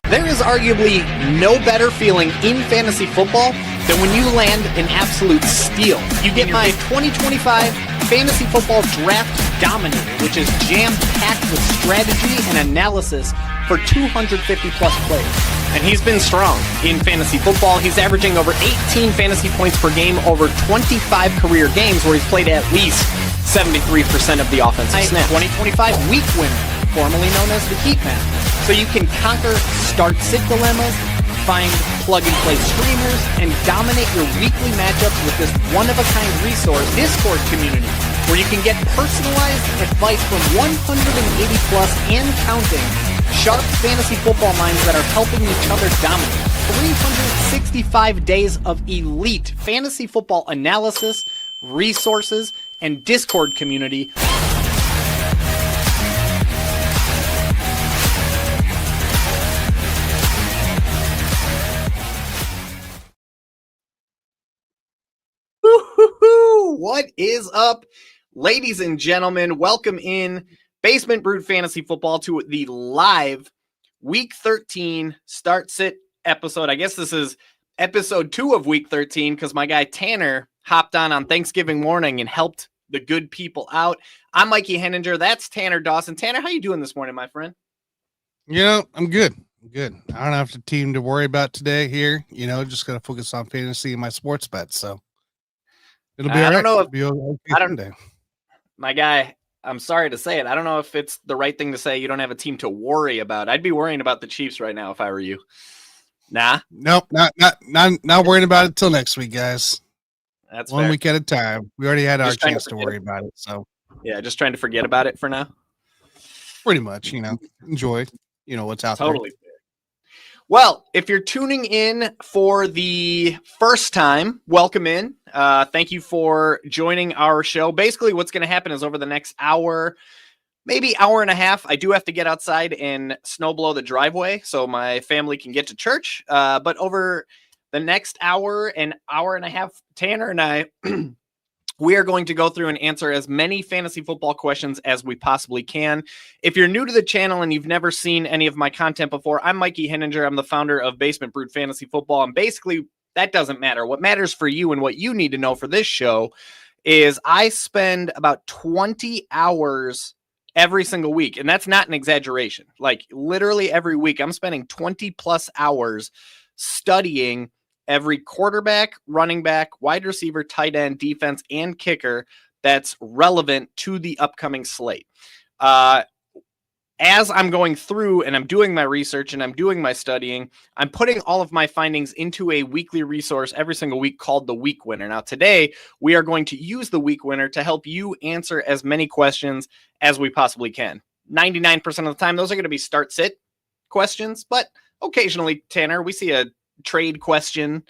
There is arguably no better feeling in fantasy football than when you land an absolute steal. You get my 2025 Fantasy Football Draft Dominator, which is jam-packed with strategy and analysis for 250-plus players. And he's been strong in fantasy football. He's averaging over 18 fantasy points per game over 25 career games where he's played at least 73% of the offensive snaps. 2025 Week Winner, formerly known as the Heat Map. So you can conquer start-sit dilemmas, find plug-and-play streamers, and dominate your weekly matchups with this one-of-a-kind resource, Discord community, where you can get personalized advice from 180-plus and counting sharp fantasy football minds that are helping each other dominate. 365 days of elite fantasy football analysis, resources, and Discord community. What is up, ladies and gentlemen? Welcome in Basement Brewed Fantasy Football to the live Week 13 start-sit episode. I guess this is episode 2 of Week 13 because my guy Tanner hopped on Thanksgiving morning and helped the good people out. I'm Mikey Henninger. That's Tanner Dawson. Tanner, how you doing this morning, my friend? I'm good. I don't have a team to worry about today here. Just got to focus on fantasy and my sports bets. So it'll be all right. My guy, I'm sorry to say it. I don't know if it's the right thing to say you don't have a team to worry about. I'd be worrying about the Chiefs right now if I were you. Nah? Nope, not worrying about it till next week, guys. That's one fair. Week at a time. We already had our chance to worry about it. So yeah, just trying to forget about it for now. Pretty much, enjoy, what's out there. Totally fair. Well, if you're tuning in for the first time, welcome in. Thank you for joining our show. Basically, what's going to happen is over the next hour, maybe hour and a half, I do have to get outside and snow blow the driveway so my family can get to church. But over the next hour and a half, Tanner and I, we are going to go through and answer as many fantasy football questions as we possibly can. If you're new to the channel and you've never seen any of my content before, I'm Mikey Henninger. I'm the founder of Basement Brewed Fantasy Football. And basically, that doesn't matter. What matters for you and what you need to know for this show is I spend about 20 hours every single week. And that's not an exaggeration. Like literally every week, I'm spending 20 plus hours studying every quarterback, running back, wide receiver, tight end, defense, and kicker that's relevant to the upcoming slate. As I'm going through and I'm doing my research and I'm doing my studying, I'm putting all of my findings into a weekly resource every single week called the Week Winner. Now, today, we are going to use the Week Winner to help you answer as many questions as we possibly can. 99% of the time, those are going to be start-sit questions, but occasionally, Tanner, we see a trade question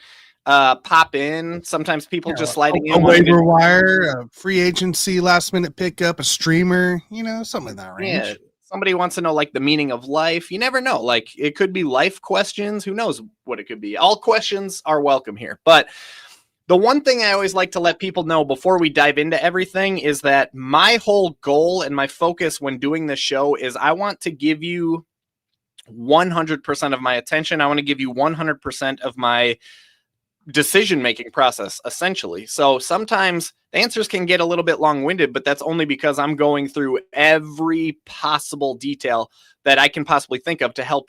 pop in. Sometimes people just sliding in a waiver wire, a free agency last minute pickup, a streamer, something in that range. Yeah, somebody wants to know like the meaning of life. You never know. Like it could be life questions. Who knows what it could be? All questions are welcome here. But the one thing I always like to let people know before we dive into everything is that my whole goal and my focus when doing this show is I want to give you 100% of my attention. I want to give you 100% of my decision-making process, essentially. So sometimes the answers can get a little bit long-winded, but that's only because I'm going through every possible detail that I can possibly think of to help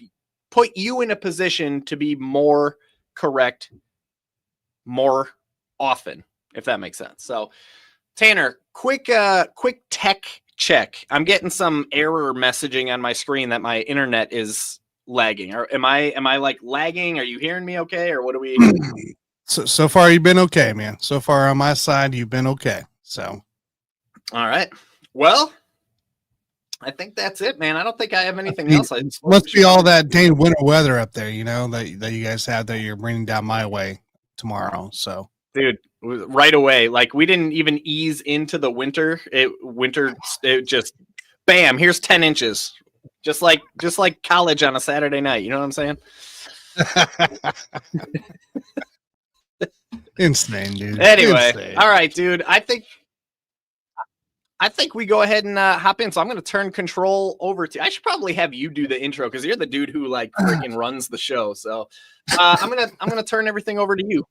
put you in a position to be more correct more often, if that makes sense. So Tanner, quick tech check. I'm getting some error messaging on my screen that my internet is lagging. Or am I like lagging? Are you hearing me okay? Or what are we? So far you've been okay, man. So far on my side, you've been okay. So all right. Well, I think that's it, man. I don't think I have anything else. Must be all that dang winter weather up there, that you guys have that you're bringing down my way tomorrow. So dude, right away, like we didn't even ease into the winter. It just bam, here's 10 inches. Just like college on a Saturday night. You know what I'm saying? Insane, dude. Anyway, Insane. All right, dude. I think I think we go ahead and hop in. So I'm going to turn control over to. I should probably have you do the intro because you're the dude who like freaking runs the show. So I'm gonna turn everything over to you.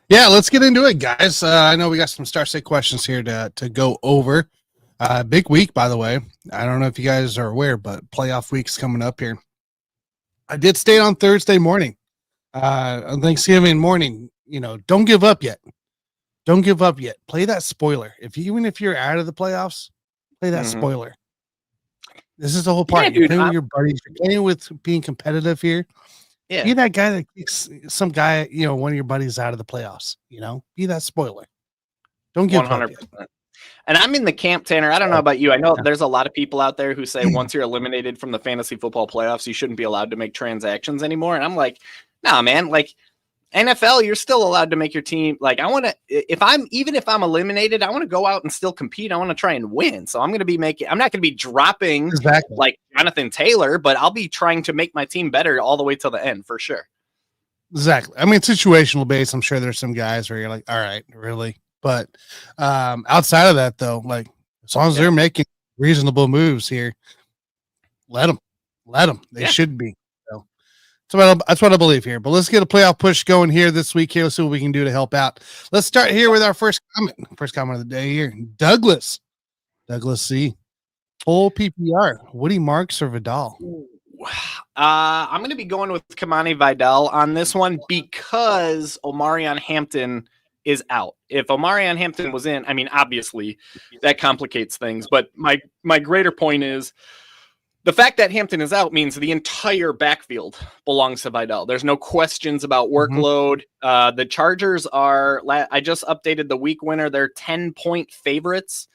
Yeah, let's get into it, guys. I know we got some Star State questions here to go over. Big week, by the way. I don't know if you guys are aware, but playoff week's coming up here. I did stay on Thursday morning, on Thanksgiving morning. Don't give up yet. Don't give up yet. Play that spoiler. Even if you're out of the playoffs, play that spoiler. This is the whole part. You're playing with your buddies. You're playing with being competitive here. Yeah. Be that guy that kicks some guy, one of your buddies out of the playoffs. Be that spoiler. Don't give 100%. Up yet. And I'm in the camp, Tanner. I don't know about you. I know there's a lot of people out there who say once you're eliminated from the fantasy football playoffs, you shouldn't be allowed to make transactions anymore. And I'm like, nah, man. Like NFL, you're still allowed to make your team. Like I want to, if I'm eliminated, I want to go out and still compete. I want to try and win. So I'm not going to be dropping like Jonathan Taylor, but I'll be trying to make my team better all the way till the end for sure. Exactly. I mean, situational based. I'm sure there's some guys where you're like, all right, really. But outside of that, though, like as long as they're making reasonable moves here, let them. They should be. So that's what I believe here. But let's get a playoff push going here this week. Here, let's see what we can do to help out. Let's start here with our first comment. First comment of the day here. Douglas C. Full PPR. Woody Marks or Vidal? I'm going to be going with Kamani Vidal on this one because Omarion Hampton is out. If Omarion Hampton was in, I mean, obviously that complicates things. But my greater point is the fact that Hampton is out means the entire backfield belongs to Vidal. There's no questions about workload. The Chargers are, I just updated the week winner. They're 10-point favorites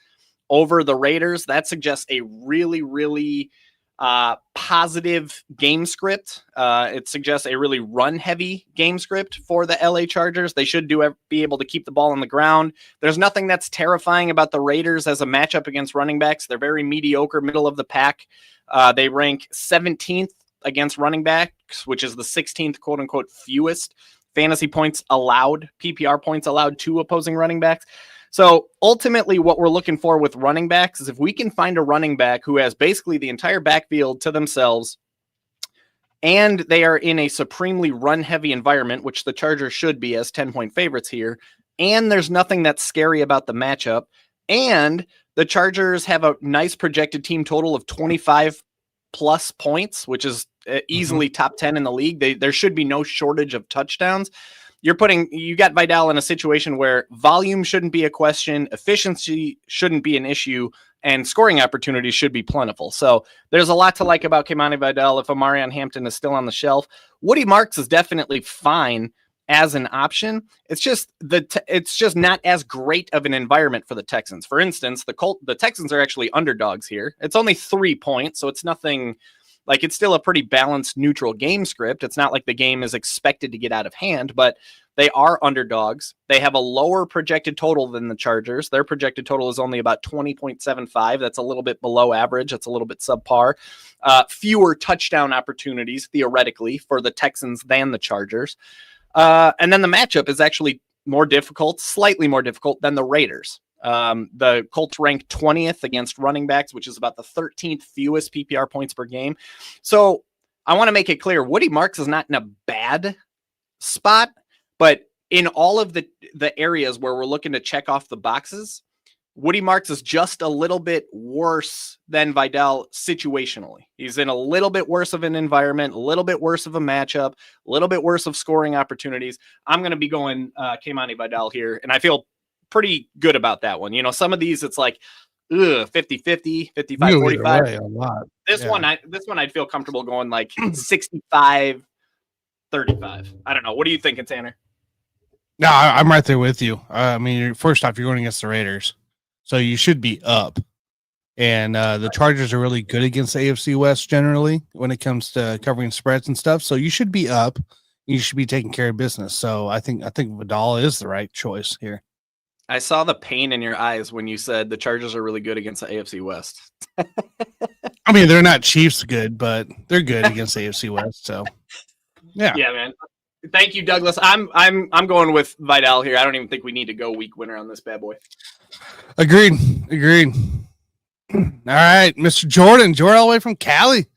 over the Raiders. That suggests a really, really positive game script. It suggests a really run-heavy game script for the LA Chargers. They should be able to keep the ball on the ground. There's nothing that's terrifying about the Raiders as a matchup against running backs. They're very mediocre, middle of the pack. They rank 17th against running backs, which is the 16th, quote unquote, fewest fantasy points allowed, PPR points allowed to opposing running backs. So ultimately what we're looking for with running backs is if we can find a running back who has basically the entire backfield to themselves and they are in a supremely run heavy environment, which the Chargers should be as 10-point favorites here. And there's nothing that's scary about the matchup. And the Chargers have a nice projected team total of 25 plus points, which is easily top 10 in the league. There should be no shortage of touchdowns. You got Vidal in a situation where volume shouldn't be a question, efficiency shouldn't be an issue, and scoring opportunities should be plentiful. So there's a lot to like about Kamani Vidal if Omarion Hampton is still on the shelf. Woody Marks is definitely fine as an option. It's just not as great of an environment for the Texans. For instance, the Texans are actually underdogs here. It's only 3 points, so it's nothing. Like, it's still a pretty balanced, neutral game script. It's not like the game is expected to get out of hand, but they are underdogs. They have a lower projected total than the Chargers. Their projected total is only about 20.75. That's a little bit below average. That's a little bit subpar. Fewer touchdown opportunities, theoretically, for the Texans than the Chargers. And then the matchup is actually slightly more difficult than the Raiders. The Colts rank 20th against running backs, which is about the 13th fewest PPR points per game. So I want to make it clear, Woody Marks is not in a bad spot, but in all of the areas where we're looking to check off the boxes, Woody Marks is just a little bit worse than Vidal situationally. He's in a little bit worse of an environment, a little bit worse of a matchup, a little bit worse of scoring opportunities. I'm going to be going Kamani Vidal here, and I feel pretty good about that one. Some of these it's like 50-50, 55-45. A lot. This one I'd feel comfortable going like 65-35. I don't know. What are you thinking, Tanner? No, I'm right there with you. I mean, first off, you're going against the Raiders, so you should be up. And the Chargers are really good against the AFC West generally when it comes to covering spreads and stuff. So you should be up. You should be taking care of business. So I think Vidal is the right choice here. I saw the pain in your eyes when you said the Chargers are really good against the AFC West. I mean, they're not Chiefs good, but they're good against the AFC West. So, yeah. Yeah, man. Thank you, Douglas. I'm going with Vidal here. I don't even think we need to go week winner on this bad boy. Agreed. All right, Mr. Jordan all the way from Cali.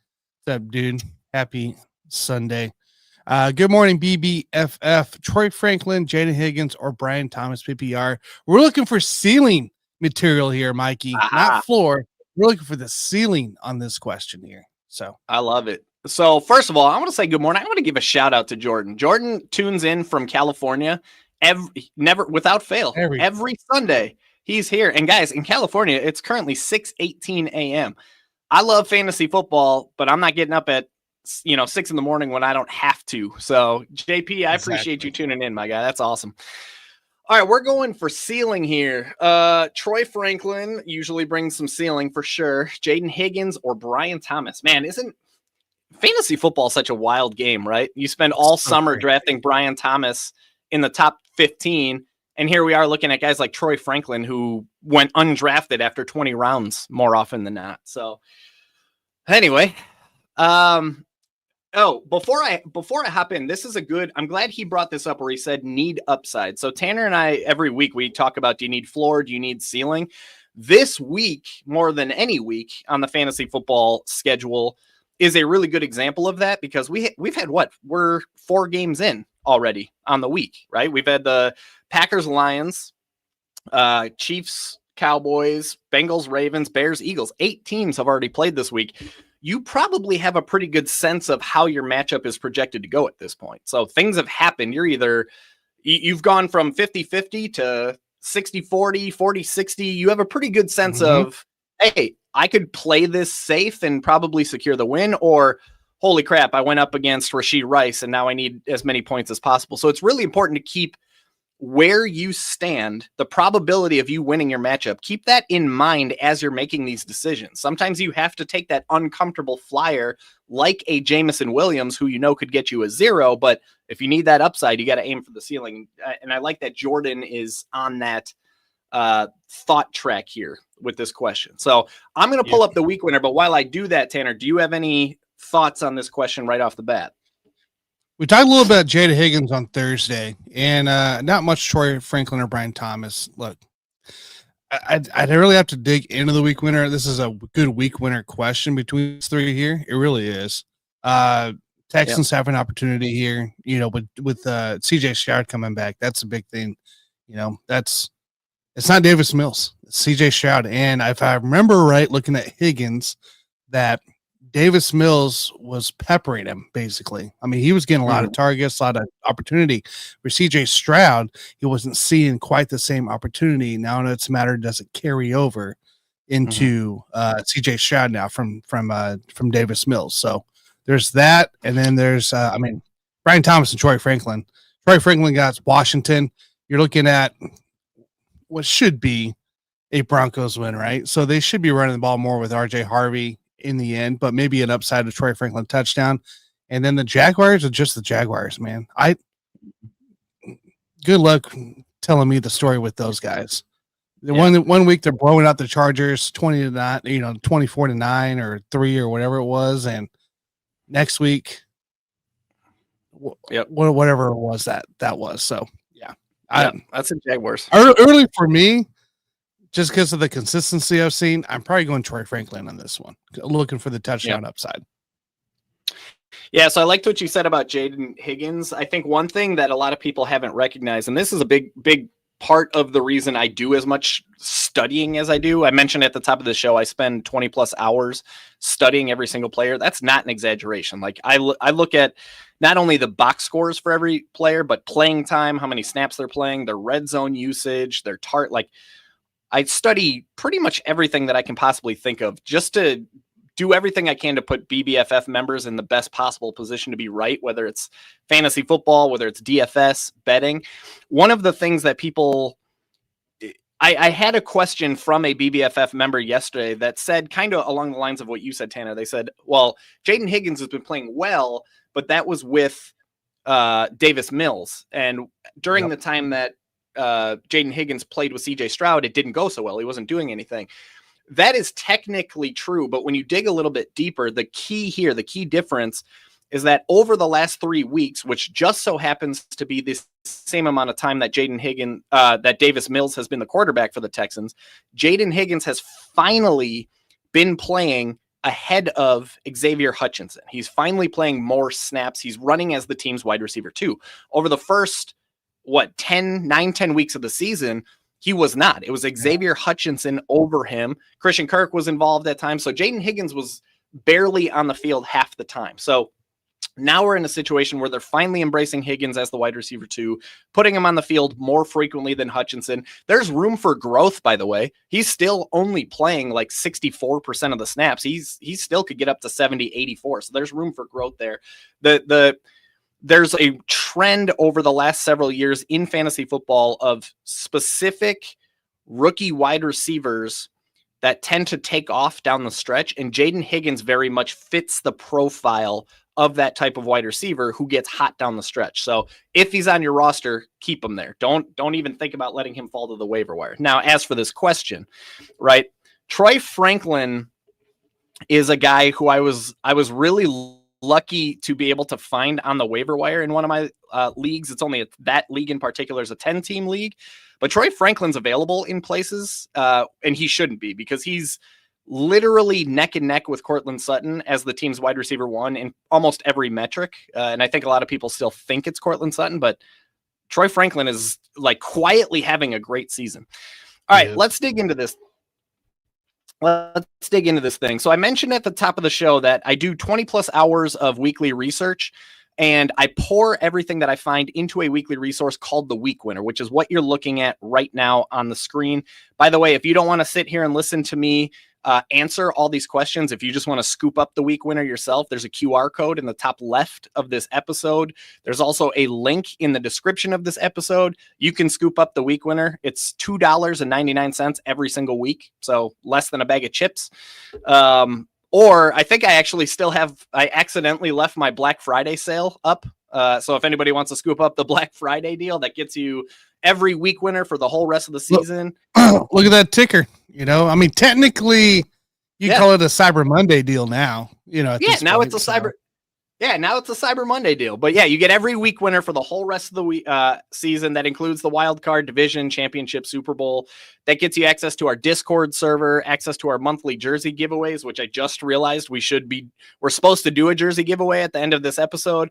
What's up, dude? Happy Sunday. Good morning, BBFF. Troy Franklin, Jaden Higgins, or Brian Thomas, PPR. We're looking for ceiling material here, Mikey, not floor. We're looking for the ceiling on this question here. So I love it. So first of all, I want to say good morning. I want to give a shout out to Jordan. Jordan tunes in from California without fail every Sunday. He's here. And guys, in California, it's currently 6:18 a.m. I love fantasy football, but I'm not getting up at 6 in the morning when I don't have to. So JP, I appreciate you tuning in, my guy. That's awesome. All right, we're going for ceiling here. Troy Franklin usually brings some ceiling for sure. Jaden Higgins or Brian Thomas. Man, isn't fantasy football such a wild game, right? You spend all summer drafting Brian Thomas in the top 15, and here we are looking at guys like Troy Franklin who went undrafted after 20 rounds more often than not. So anyway, before I hop in, this is I'm glad he brought this up where he said need upside. So Tanner and I, every week we talk about, do you need floor? Do you need ceiling? This week, more than any week on the fantasy football schedule, is a really good example of that, because we've had we're 4 games in already on the week, right? We've had the Packers, Lions, Chiefs, Cowboys, Bengals, Ravens, Bears, Eagles. 8 teams have already played this week. You probably have a pretty good sense of how your matchup is projected to go at this point. So things have happened. You've gone from 50-50 to 60-40, 40-60. You have a pretty good sense of, hey, I could play this safe and probably secure the win, or holy crap, I went up against Rashee Rice and now I need as many points as possible. So it's really important to keep where you stand, the probability of you winning your matchup. Keep that in mind as you're making these decisions. Sometimes you have to take that uncomfortable flyer like a Jameson Williams, who could get you a 0, but if you need that upside, you got to aim for the ceiling. And I like that Jordan is on that thought track here with this question. So I'm going to pull up the week winner, but while I do that, Tanner, do you have any thoughts on this question right off the bat? We talked a little bit about Jada Higgins on Thursday, and not much Troy Franklin or Brian Thomas. Look, I'd really have to dig into the week winner. This is a good week winner question between these 3 here. It really is. Texans have an opportunity here, with CJ Stroud coming back. That's a big thing. It's not Davis Mills, it's CJ Stroud. And if I remember right, looking at Higgins, that Davis Mills was peppering him, basically. I mean, he was getting a lot of targets, a lot of opportunity. For CJ Stroud, he wasn't seeing quite the same opportunity. Now it's a matter, does it carry over into CJ Stroud now from Davis Mills? So there's that. And then there's, Brian Thomas and Troy Franklin. Troy Franklin got Washington. You're looking at what should be a Broncos win, right? So they should be running the ball more with RJ Harvey in the end, but maybe an upside of Troy Franklin touchdown. And then the Jaguars are just the Jaguars, man. Good luck telling me the story with those guys. One week they're blowing out the Chargers 20-9, 24-9 or 3 or whatever it was, and next week, whatever it was that was. So that's the Jaguars. Early for me, just because of the consistency I've seen, I'm probably going Troy Franklin on this one, looking for the touchdown upside. Yeah, so I liked what you said about Jaden Higgins. I think one thing that a lot of people haven't recognized, and this is a big part of the reason I do as much studying as I do. I mentioned at the top of the show, I spend 20 plus hours studying every single player. That's not an exaggeration. Like I look at not only the box scores for every player, but playing time, how many snaps they're playing, their red zone usage, their I study pretty much everything that I can possibly think of just to do everything I can to put BBFF members in the best possible position to be right, whether it's fantasy football, whether it's DFS, betting. One of the things that I had a question from a BBFF member yesterday that said kind of along the lines of what you said, Tanner. They said, well, Jaden Higgins has been playing well, but that was with Davis Mills. And during the time that Jaden Higgins played with CJ Stroud, it didn't go so well. He wasn't doing anything. That is technically true, but when you dig a little bit deeper, the key difference is that over the last 3 weeks, which just so happens to be this same amount of time that that Davis Mills has been the quarterback for the Texans, Jaden Higgins has finally been playing ahead of Xavier Hutchinson. He's finally playing more snaps. He's running as the team's wide receiver too. Over the first, 10 weeks of the season, he was not. It was Xavier Hutchinson over him. Christian Kirk was involved at times. So Jaden Higgins was barely on the field half the time. So now we're in a situation where they're finally embracing Higgins as the wide receiver too, putting him on the field more frequently than Hutchinson. There's room for growth, by the way. He's still only playing like 64% of the snaps. He still could get up to 70, 84. So there's room for growth there. There's a trend over the last several years in fantasy football of specific rookie wide receivers that tend to take off down the stretch. And Jaden Higgins very much fits the profile of that type of wide receiver who gets hot down the stretch. So if he's on your roster, keep him there. Don't even think about letting him fall to the waiver wire. Now, as for this question, right? Troy Franklin is a guy who I was really lucky to be able to find on the waiver wire in one of my leagues. It's only that league in particular is a 10-team league, but Troy Franklin's available in places, and he shouldn't be, because he's literally neck and neck with Cortland Sutton as the team's wide receiver 1 in almost every metric. And I think a lot of people still think it's Cortland Sutton, but Troy Franklin is like quietly having a great season. All right, let's dig into this. Let's dig into this thing. So I mentioned at the top of the show that I do 20 plus hours of weekly research, and I pour everything that I find into a weekly resource called the Week Winner, which is what you're looking at right now on the screen. By the way, if you don't want to sit here and listen to me answer all these questions, if you just want to scoop up the Week Winner yourself, there's a QR code in the top left of this episode. There's also a link in the description of this episode. You can scoop up the Week Winner. It's $2.99 every single week, so less than a bag of chips. Or I think I actually still have, I accidentally left my Black Friday sale up. So if anybody wants to scoop up the Black Friday deal, that gets you every Week Winner for the whole rest of the season. Look at that ticker. I mean, technically you call it a Cyber Monday deal now, now it's a Cyber Monday deal, but yeah, you get every Week Winner for the whole rest of the season. That includes the wild card, division, championship, Super Bowl. That gets you access to our Discord server, access to our monthly jersey giveaways, which I just realized we're supposed to do a jersey giveaway at the end of this episode.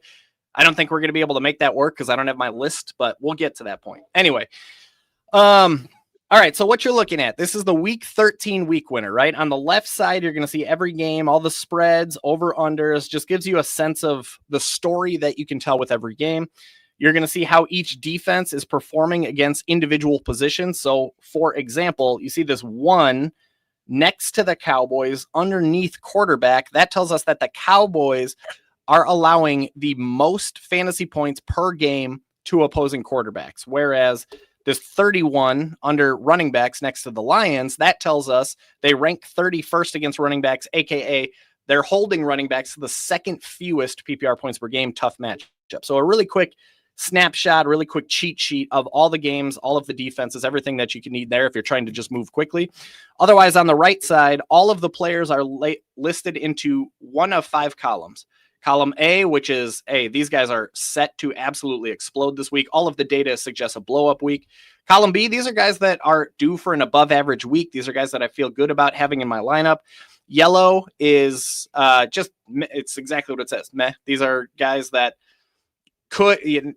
I don't think we're going to be able to make that work because I don't have my list, but we'll get to that point. Anyway, all right, so what you're looking at, this is the Week 13 Week Winner, right? On the left side, you're going to see every game, all the spreads, over-unders, just gives you a sense of the story that you can tell with every game. You're going to see how each defense is performing against individual positions. So, for example, you see this 1 next to the Cowboys underneath quarterback. That tells us that the Cowboys are allowing the most fantasy points per game to opposing quarterbacks, whereas this 31 under running backs next to the Lions, that tells us they rank 31st against running backs, aka they're holding running backs to the second fewest PPR points per game. Tough matchup. So a really quick snapshot, really quick cheat sheet of all the games, all of the defenses, everything that you can need there if you're trying to just move quickly. Otherwise, on the right side, all of the players are listed into one of 5 columns. Column A, which is, these guys are set to absolutely explode this week. All of the data suggests a blow-up week. Column B, these are guys that are due for an above-average week. These are guys that I feel good about having in my lineup. Yellow is it's exactly what it says, meh. These are guys that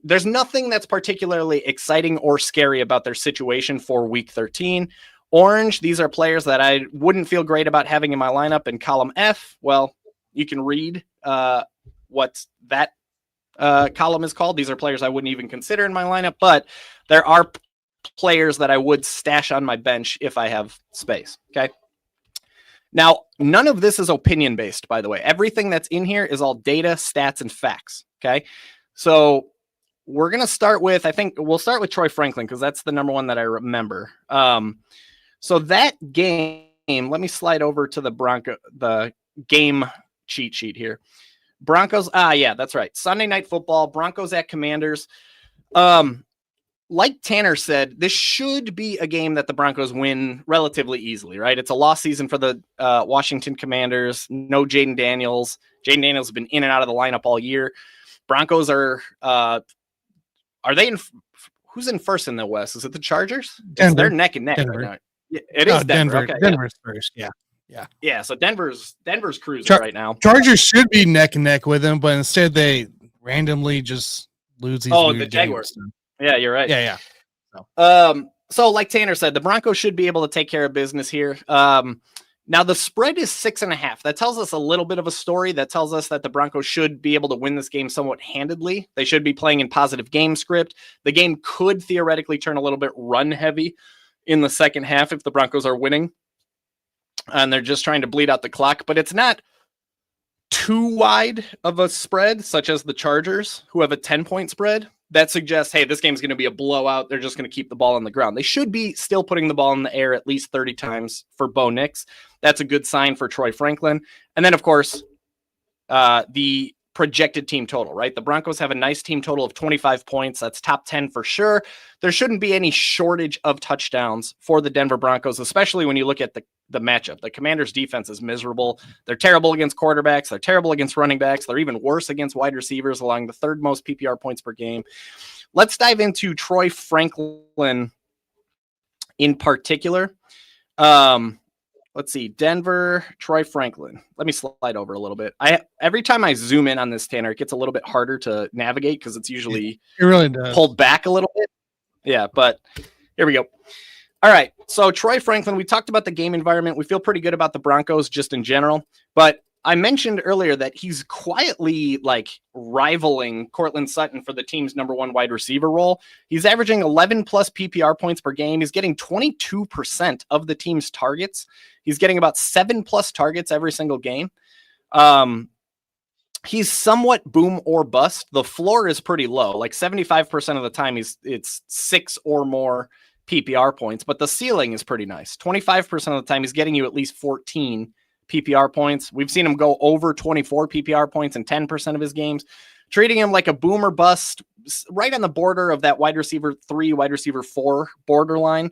there's nothing that's particularly exciting or scary about their situation for Week 13. Orange, these are players that I wouldn't feel great about having in my lineup. And column F, well, you can read what that column is called. These are players I wouldn't even consider in my lineup, but there are players that I would stash on my bench if I have space. Okay. Now, none of this is opinion based, by the way. Everything that's in here is all data, stats, and facts. Okay. So we're going to start with, I think we'll start with Troy Franklin because that's the number one that I remember. So that game, let me slide over to the game cheat sheet here. Broncos. Yeah, that's right. Sunday Night Football, Broncos at Commanders. like Tanner said, this should be a game that the Broncos win relatively easily, right? It's a lost season for the Washington Commanders. No Jaden Daniels. Jaden Daniels has been in and out of the lineup all year. Broncos are they in? Who's in first in the West? Is it the Chargers? They're neck and neck right now. It is Denver. Okay, Denver's first. Yeah. So Denver's cruising right now. Chargers should be neck and neck with them, but instead they randomly just lose these. The Jaguars. Yeah, you're right. Yeah. So like Tanner said, the Broncos should be able to take care of business here. Now the spread is 6.5. That tells us a little bit of a story. That tells us that the Broncos should be able to win this game somewhat handedly. They should be playing in positive game script. The game could theoretically turn a little bit run heavy in the second half if the Broncos are winning and they're just trying to bleed out the clock, but it's not too wide of a spread, such as the Chargers, who have a 10-point spread. That suggests, hey, this game's going to be a blowout. They're just going to keep the ball on the ground. They should be still putting the ball in the air at least 30 times for Bo Nix. That's a good sign for Troy Franklin. And then, of course, the projected team total, right? The Broncos have a nice team total of 25 points. That's top 10 for sure. There shouldn't be any shortage of touchdowns for the Denver Broncos, especially when you look at the matchup. The Commanders' defense is miserable. They're terrible against quarterbacks. They're terrible against running backs. They're even worse against wide receivers, allowing the third most PPR points per game. Let's dive into Troy Franklin in particular. Let's see. Denver, Troy Franklin. Let me slide over a little bit. Every time I zoom in on this, Tanner, it gets a little bit harder to navigate because it's usually it really does. Pulled back a little bit. Yeah, but here we go. All right. So Troy Franklin, we talked about the game environment. We feel pretty good about the Broncos just in general, but I mentioned earlier that he's quietly rivaling Cortland Sutton for the team's number one wide receiver role. He's averaging 11 plus PPR points per game. He's getting 22% of the team's targets. He's getting about 7 plus targets every single game. He's somewhat boom or bust. The floor is pretty low. 75% of the time it's 6 or more PPR points, but the ceiling is pretty nice. 25% of the time he's getting you at least 14 PPR points. We've seen him go over 24 PPR points in 10% of his games, treating him like a boom or bust, right on the border of that wide receiver 3, wide receiver 4 borderline.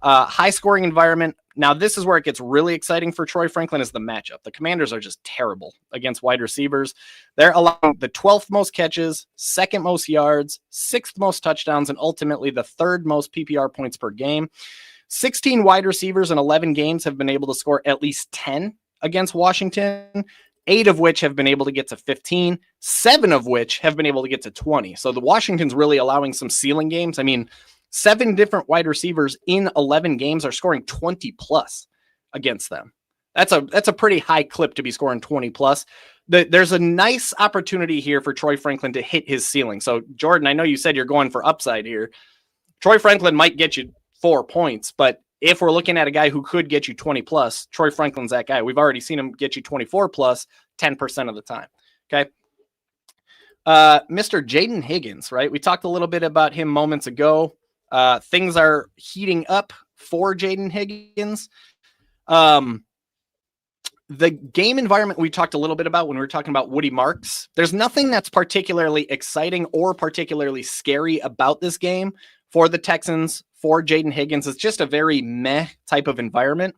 High scoring environment. Now, this is where it gets really exciting for Troy Franklin is the matchup. The Commanders are just terrible against wide receivers. They're allowing the 12th most catches, 2nd most yards, 6th most touchdowns, and ultimately the 3rd most PPR points per game. 16 wide receivers in 11 games have been able to score at least 10 against Washington, 8 of which have been able to get to 15, 7 of which have been able to get to 20. So the Washington's really allowing some ceiling games. I mean, 7 different wide receivers in 11 games are scoring 20 plus against them. That's a pretty high clip to be scoring 20 plus. There's a nice opportunity here for Troy Franklin to hit his ceiling. So Jordan, I know you said you're going for upside here. Troy Franklin might get you 4 points, but if we're looking at a guy who could get you 20 plus, Troy Franklin's that guy. We've already seen him get you 24 plus 10% of the time. Okay. Mr. Jaden Higgins, right? We talked a little bit about him moments ago. Things are heating up for Jaden Higgins. The game environment we talked a little bit about when we were talking about Woody Marks. There's nothing that's particularly exciting or particularly scary about this game for the Texans, for Jaden Higgins. It's just a very meh type of environment.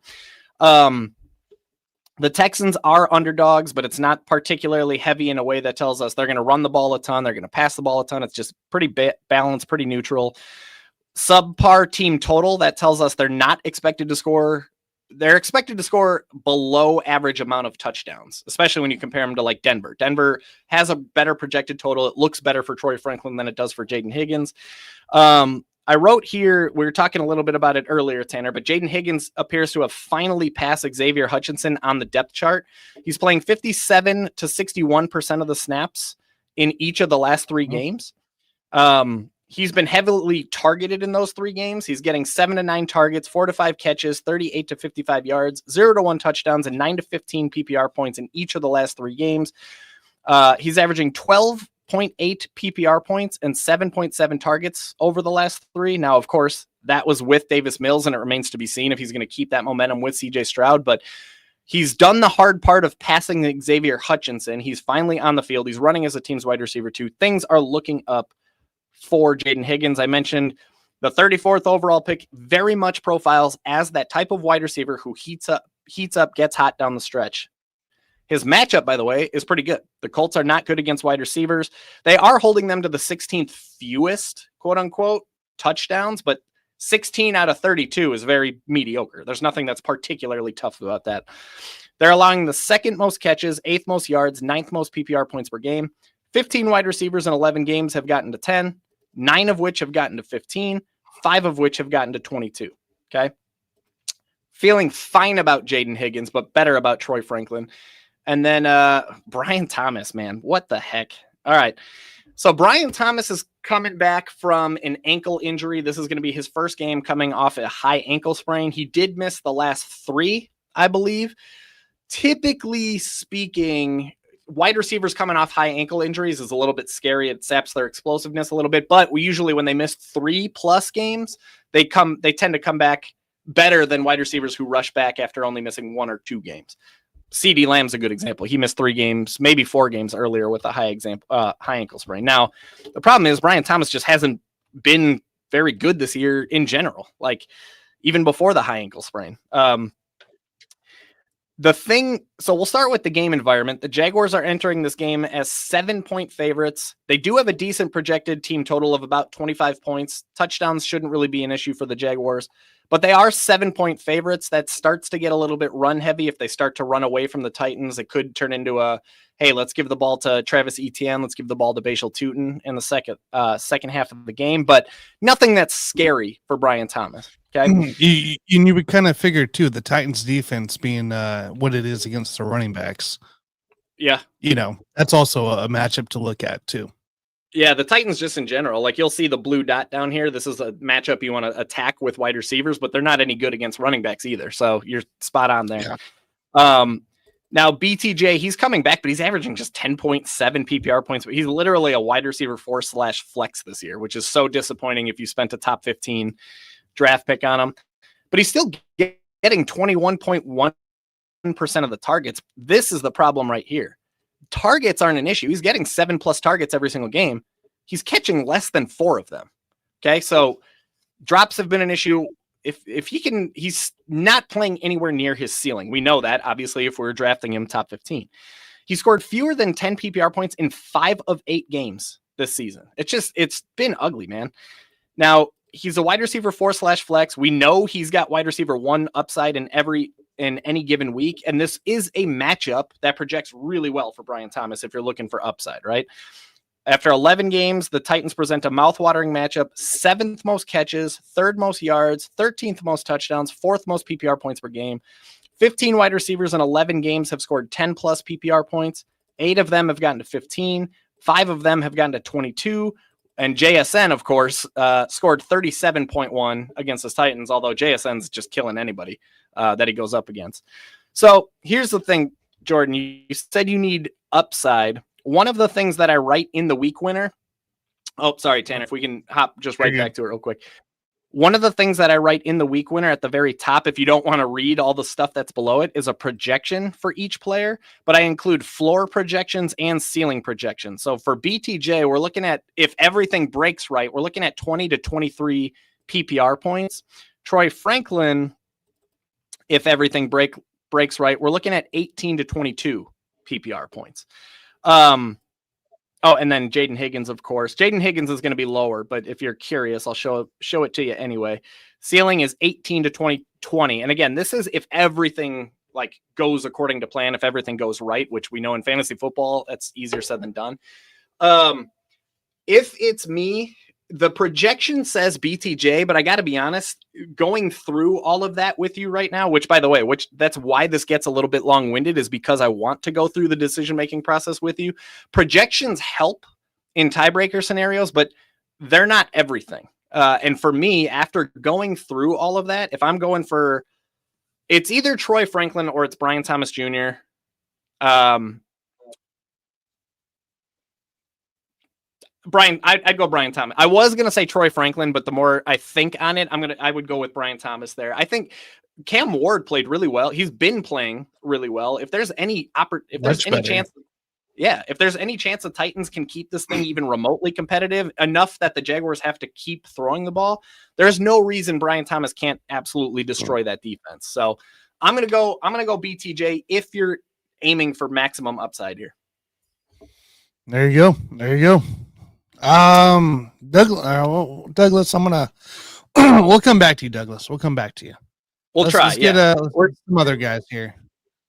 The Texans are underdogs, but it's not particularly heavy in a way that tells us they're going to run the ball a ton. They're going to pass the ball a ton. It's just pretty balanced, pretty neutral. Subpar team total, that tells us they're not expected to score. They're expected to score below average amount of touchdowns, especially when you compare them to Denver. Denver has a better projected total. It looks better for Troy Franklin than it does for Jaden Higgins. I wrote here, we were talking a little bit about it earlier, Tanner, but Jaden Higgins appears to have finally passed Xavier Hutchinson on the depth chart. He's playing 57 to 61% of the snaps in each of the last 3 games. He's been heavily targeted in those 3 games. He's getting 7 to 9 targets, 4 to 5 catches, 38 to 55 yards, 0 to 1 touchdowns, and 9 to 15 PPR points in each of the last 3 games. He's averaging 12.8 PPR points and 7.7 targets over the last 3. Now, of course, that was with Davis Mills, and it remains to be seen if he's going to keep that momentum with CJ Stroud, but he's done the hard part of passing Xavier Hutchinson. He's finally on the field. He's running as a team's wide receiver 2. Things are looking up for Jaden Higgins. I mentioned The 34th overall pick very much profiles as that type of wide receiver who heats up, gets hot down the stretch. His matchup, by the way, is pretty good. The Colts are not good against wide receivers. They are holding them to the 16th fewest, quote unquote, touchdowns, but 16 out of 32 is very mediocre. There's nothing that's particularly tough about that. They're allowing the second most catches, 8th most yards, 9th most PPR points per game. 15 wide receivers in 11 games have gotten to 10, 9 of which have gotten to 15, 5 of which have gotten to 22. Okay. Feeling fine about Jaden Higgins, but better about Troy Franklin. And then Brian Thomas, man, what the heck? All right. So Brian Thomas is coming back from an ankle injury. This is going to be his first game coming off a high ankle sprain. He did miss the last 3, I believe. Typically speaking, wide receivers coming off high ankle injuries is a little bit scary. It saps their explosiveness a little bit. But we usually, when they miss 3+ games, they tend to come back better than wide receivers who rush back after only missing 1 or 2 games. CeeDee Lamb's a good example. He missed 3 games, maybe 4 games earlier with a high ankle sprain. Now, the problem is Brian Thomas just hasn't been very good this year in general, like even before the high ankle sprain. So we'll start with the game environment. The Jaguars are entering this game as 7-point favorites. They do have a decent projected team total of about 25 points. Touchdowns shouldn't really be an issue for the Jaguars. But they are 7-point favorites. That starts to get a little bit run heavy. If they start to run away from the Titans, it could turn into hey, let's give the ball to Travis Etienne. Let's give the ball to Bashal Tutin in the second half of the game. But nothing that's scary for Brian Thomas. Okay. You would kind of figure too, the Titans defense being what it is against the running backs. Yeah. That's also a matchup to look at too. Yeah, the Titans just in general, like you'll see the blue dot down here. This is a matchup you want to attack with wide receivers, but they're not any good against running backs either. So you're spot on there. Yeah. Now BTJ, he's coming back, but he's averaging just 10.7 PPR points. But he's literally a wide receiver 4/flex this year, which is so disappointing if you spent a top 15 draft pick on him. But he's still getting 21.1% of the targets. This is the problem right here. Targets aren't an issue. He's getting 7+ targets every single game. He's catching less than 4 of them. Okay. So drops have been an issue. If he's not playing anywhere near his ceiling. We know that obviously if we're drafting him top 15, he scored fewer than 10 PPR points in 5 of 8 games this season. It's been ugly, man. Now he's a wide receiver 4/flex. We know he's got wide receiver 1 upside in any given week. And this is a matchup that projects really well for Brian Thomas if you're looking for upside, right? After 11 games, the Titans present a mouthwatering matchup: 7th most catches, 3rd most yards, 13th most touchdowns, 4th most PPR points per game. 15 wide receivers in 11 games have scored 10+ PPR points. 8 of them have gotten to 15. 5 of them have gotten to 22. And JSN, of course, scored 37.1 against the Titans, although JSN's just killing anybody that he goes up against. So here's the thing, Jordan. You said you need upside. One of the things that I write in the week winner. Oh, sorry, Tanner, if we can hop just right back to it real quick. One of the things that I write in the week winner at the very top, if you don't want to read all the stuff that's below it, is a projection for each player. But I include floor projections and ceiling projections. So for BTJ, we're looking at, if everything breaks right, we're looking at 20 to 23 PPR points. Troy Franklin, if everything breaks right, we're looking at 18 to 22 PPR points. And then Jaden Higgins, of course. Jaden Higgins is going to be lower, but if you're curious, I'll show it to you anyway. Ceiling is 18 to 20. And again, this is if everything like goes according to plan, if everything goes right, which we know in fantasy football, that's easier said than done. If it's me, the projection says BTJ, but I got to be honest, going through all of that with you right now, which by the way, that's why this gets a little bit long-winded, is because I want to go through the decision-making process with you. Projections help in tiebreaker scenarios, but they're not everything. And for me, after going through all of that, if I'm going for, it's either Troy Franklin or it's Brian Thomas Jr. Brian, I'd go Brian Thomas. I was going to say Troy Franklin, but the more I think on it, I would go with Brian Thomas there. I think Cam Ward played really well. He's been playing really well. If there's any chance, Yeah, if there's any chance the Titans can keep this thing even remotely competitive enough that the Jaguars have to keep throwing the ball, there's no reason Brian Thomas can't absolutely destroy that defense. So I'm gonna go BTJ if you're aiming for maximum upside here. There you go. There you go. Douglas, I'm gonna we'll come back to you, Douglas. We'll come back to you. Let's get some other guys here.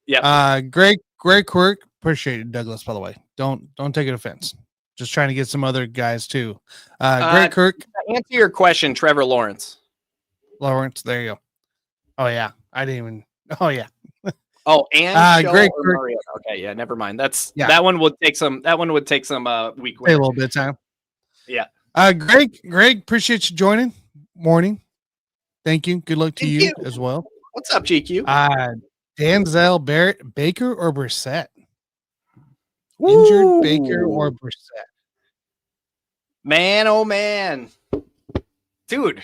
Yeah. Greg Quirk, appreciate it, Douglas, by the way. Don't take it offense. Just trying to get some other guys too. Greg Kirk. To answer your question, Trevor Lawrence. There you go. Oh yeah. I didn't even Oh, and Greg Kirk. Okay, yeah, never mind. That one would take some week. A little bit of time. Yeah. Greg, appreciate you joining. Morning. Thank you. Good luck to you as well. What's up, GQ? Denzel Barrett, Baker or Brissett? Injured Baker or Brissett? Man, oh man. Dude,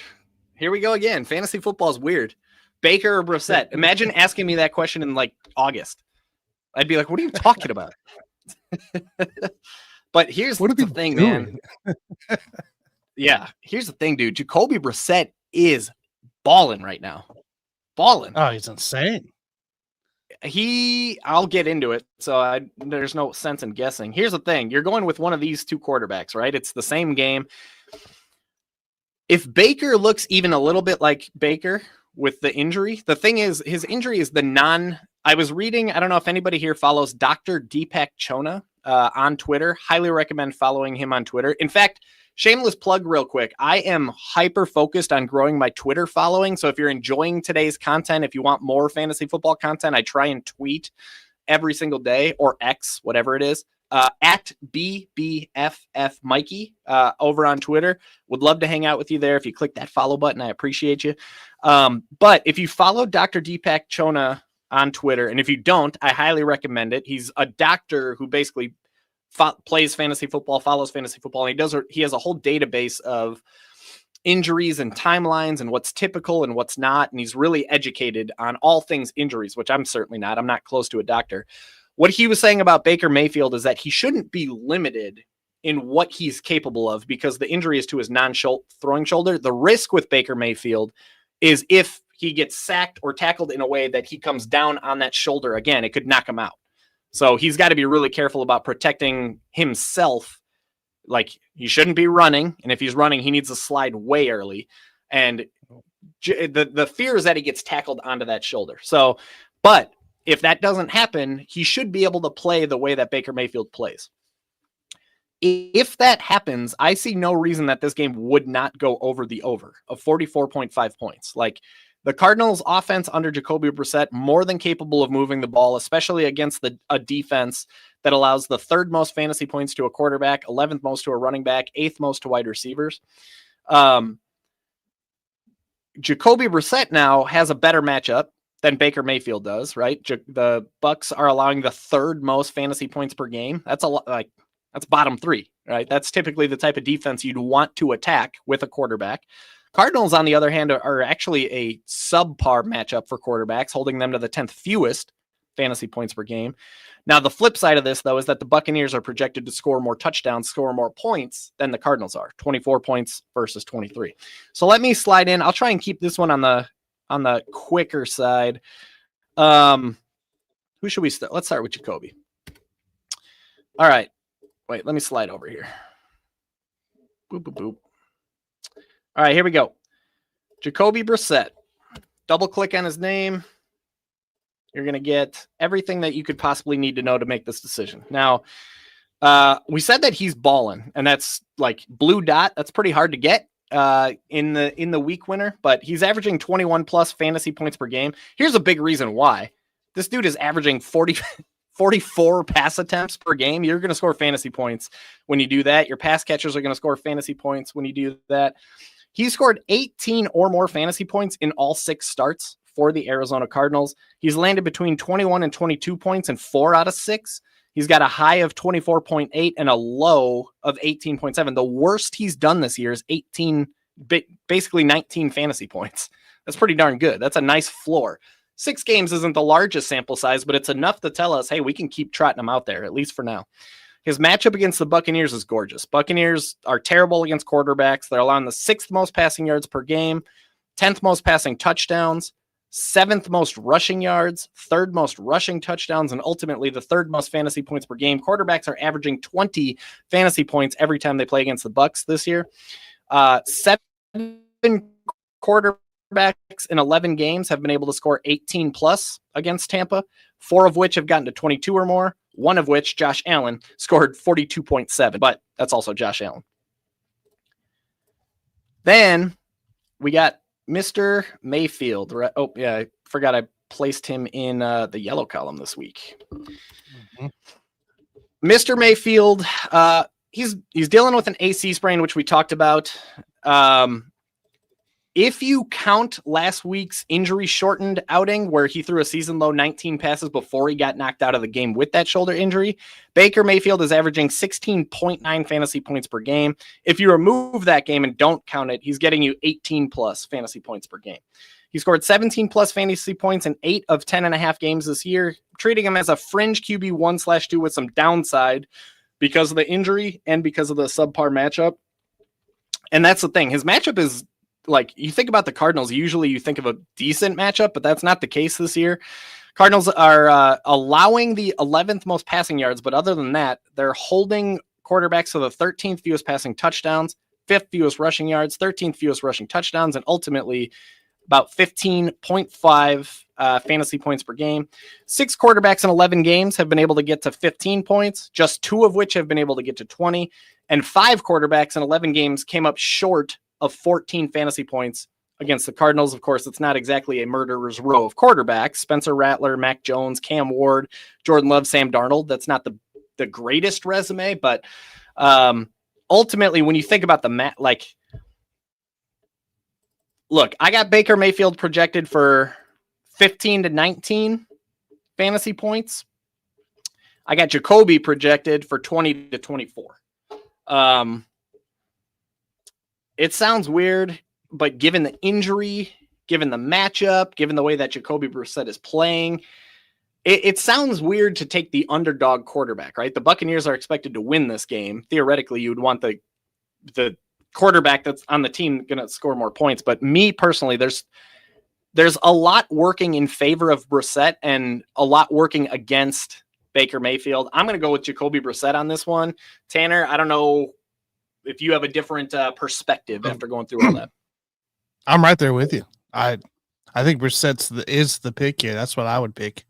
here we go again. Fantasy football is weird. Baker or Brissett? Imagine asking me that question in like August. I'd be like, what are you talking about? But here's the thing, man. Yeah, here's the thing, dude. Jacoby Brissett is balling right now. Balling. Oh, he's insane. I'll get into it, so there's no sense in guessing. Here's the thing. You're going with one of these two quarterbacks, right? It's the same game. If Baker looks even a little bit like Baker with the injury, the thing is, his injury is I was reading, I don't know if anybody here follows Dr. Deepak Chona on Twitter. Highly recommend following him on Twitter. In fact, shameless plug real quick. I am hyper focused on growing my Twitter following. So if you're enjoying today's content, if you want more fantasy football content, I try and tweet every single day, or X, whatever it is, at BBFF Mikey over on Twitter. Would love to hang out with you there. If you click that follow button, I appreciate you. But if you follow Dr. Deepak Chona on Twitter, and if you don't, I highly recommend it. He's a doctor who basically plays fantasy football, follows fantasy football, and he has a whole database of injuries and timelines and what's typical and what's not. And he's really educated on all things injuries, which I'm certainly not. I'm not close to a doctor. What he was saying about Baker Mayfield is that he shouldn't be limited in what he's capable of because the injury is to his non-throwing shoulder. The risk with Baker Mayfield is if he gets sacked or tackled in a way that he comes down on that shoulder again, it could knock him out. So he's got to be really careful about protecting himself. Like, he shouldn't be running. And if he's running, he needs to slide way early. And the fear is that he gets tackled onto that shoulder. So, but if that doesn't happen, he should be able to play the way that Baker Mayfield plays. If that happens, I see no reason that this game would not go over the over of 44.5 points. Like, the Cardinals offense under Jacoby Brissett, more than capable of moving the ball, especially against a defense that allows the third most fantasy points to a quarterback, 11th most to a running back, 8th most to wide receivers. Jacoby Brissett now has a better matchup than Baker Mayfield does, right? The Bucs are allowing the third most fantasy points per game. That's that's bottom three, right? That's typically the type of defense you'd want to attack with a quarterback. Cardinals, on the other hand, are actually a subpar matchup for quarterbacks, holding them to the 10th fewest fantasy points per game. Now, the flip side of this, though, is that the Buccaneers are projected to score more touchdowns, score more points than the Cardinals are, 24 points versus 23. So let me slide in. I'll try and keep this one on the quicker side. Who should we start? Let's start with Jacoby. All right. Wait, let me slide over here. Boop, boop, boop. All right, here we go. Jacoby Brissett. Double click on his name. You're going to get everything that you could possibly need to know to make this decision. Now, we said that he's balling, and that's like blue dot. That's pretty hard to get in the week winner, but he's averaging 21 plus fantasy points per game. Here's a big reason why. This dude is averaging 44 pass attempts per game. You're going to score fantasy points when you do that. Your pass catchers are going to score fantasy points when you do that. He scored 18 or more fantasy points in all 6 starts for the Arizona Cardinals. He's landed between 21 and 22 points in 4 out of 6. He's got a high of 24.8 and a low of 18.7. The worst he's done this year is basically 19 fantasy points. That's pretty darn good. That's a nice floor. 6 games isn't the largest sample size, but it's enough to tell us, hey, we can keep trotting him out there, at least for now. His matchup against the Buccaneers is gorgeous. Buccaneers are terrible against quarterbacks. They're allowing the 6th most passing yards per game, 10th most passing touchdowns, 7th most rushing yards, 3rd most rushing touchdowns, and ultimately the 3rd most fantasy points per game. Quarterbacks are averaging 20 fantasy points every time they play against the Bucs this year. 7 quarterbacks in 11 games have been able to score 18 plus against Tampa, 4 of which have gotten to 22 or more. One of which, Josh Allen, scored 42.7, but that's also Josh Allen. Then we got Mr. Mayfield. Oh, yeah, I forgot I placed him in the yellow column this week. Mm-hmm. Mr. Mayfield, he's dealing with an AC sprain, which we talked about. If you count last week's injury-shortened outing where he threw a season-low 19 passes before he got knocked out of the game with that shoulder injury, Baker Mayfield is averaging 16.9 fantasy points per game. If you remove that game and don't count it, he's getting you 18-plus fantasy points per game. He scored 17-plus fantasy points in 8 of 10.5 games this year, treating him as a fringe QB 1/2 with some downside because of the injury and because of the subpar matchup. And that's the thing. His matchup is, like, you think about the Cardinals, usually you think of a decent matchup, but that's not the case this year. Cardinals are allowing the 11th most passing yards, but other than that, they're holding quarterbacks to the 13th fewest passing touchdowns, 5th fewest rushing yards, 13th fewest rushing touchdowns, and ultimately about 15.5 fantasy points per game. 6 quarterbacks in 11 games have been able to get to 15 points, just 2 of which have been able to get to 20, and 5 quarterbacks in 11 games came up short of 14 fantasy points against the Cardinals. Of course, it's not exactly a murderer's row of quarterbacks. Spencer Rattler, Mac Jones, Cam Ward, Jordan Love, Sam Darnold. That's not the greatest resume, but ultimately, when you think about look, I got Baker Mayfield projected for 15 to 19 fantasy points. I got Jacoby projected for 20 to 24. It sounds weird, but given the injury, given the matchup, given the way that Jacoby Brissett is playing, it sounds weird to take the underdog quarterback, right? The Buccaneers are expected to win this game. Theoretically, you would want the quarterback that's on the team going to score more points. But me personally, there's a lot working in favor of Brissett and a lot working against Baker Mayfield. I'm going to go with Jacoby Brissett on this one. Tanner, I don't know if you have a different perspective after going through all that. I'm right there with you. I think Brissett is the pick here. That's what I would pick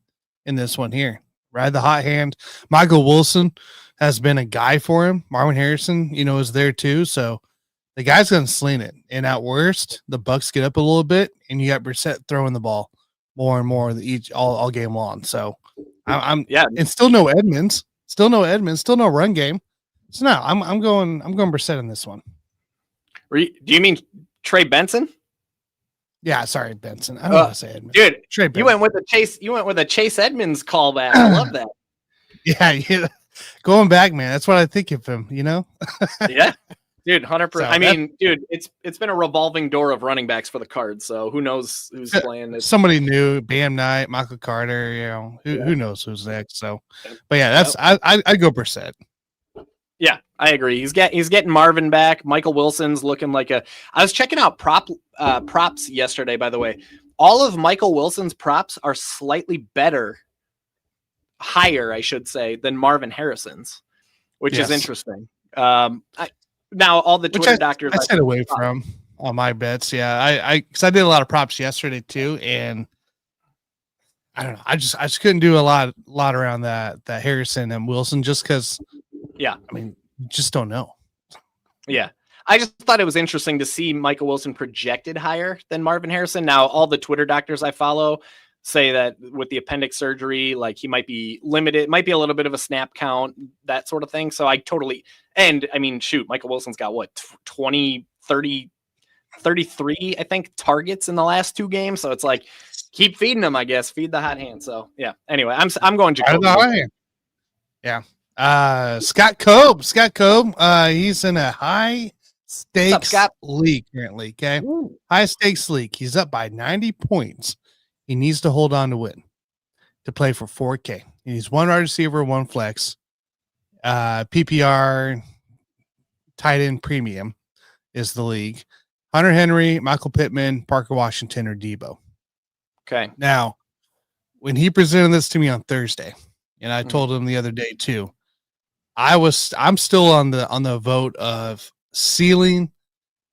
in this one here. Ride the hot hand. Michael Wilson has been a guy for him. Marvin Harrison, is there too. So the guy's going to sling it. And at worst, the Bucs get up a little bit, and you got Brissett throwing the ball more and more all game long. So and still no Edmonds, still no run game. So no, I'm going Brissett in this one. Do you mean Trey Benson? Yeah, sorry, Benson. I don't want to say Edmonds. Dude, Trey you went with a Chase Edmonds callback. I love that. Yeah. Going back, man. That's what I think of him, Yeah. Dude, 100%. So dude, it's been a revolving door of running backs for the Cards, so who knows who's playing this. Somebody new, Bam Knight, Michael Carter, who knows who's next. So, but yeah, I go Brissett. Yeah, I agree. He's getting Marvin back. Michael Wilson's looking like I was checking out props yesterday, by the way. All of Michael Wilson's props are slightly higher, I should say, than Marvin Harrison's, which is interesting. Now all the Twitter doctors I stayed away from on my bets. Yeah, because I did a lot of props yesterday too, and I don't know. I just couldn't do a lot around that Harrison and Wilson just because. Yeah. I mean, you just don't know. Yeah. I just thought it was interesting to see Michael Wilson projected higher than Marvin Harrison. Now, all the Twitter doctors I follow say that with the appendix surgery, like he might be limited, might be a little bit of a snap count, that sort of thing. So Michael Wilson's got 20, 30, 33, I think, targets in the last 2 games. So it's like, keep feeding him, I guess. Feed the hot hand. So yeah. Anyway, I'm going Jacoby. Yeah. Scott Cobe, he's in a high stakes league currently. Okay. Ooh. High stakes league. He's up by 90 points. He needs to hold on to win to play for 4K. He needs one wide receiver, one flex, PPR, tight end premium is the league. Hunter Henry, Michael Pittman, Parker Washington, or Debo. Okay. Now, when he presented this to me on Thursday, and I told him the other day too, I'm still on the vote of ceiling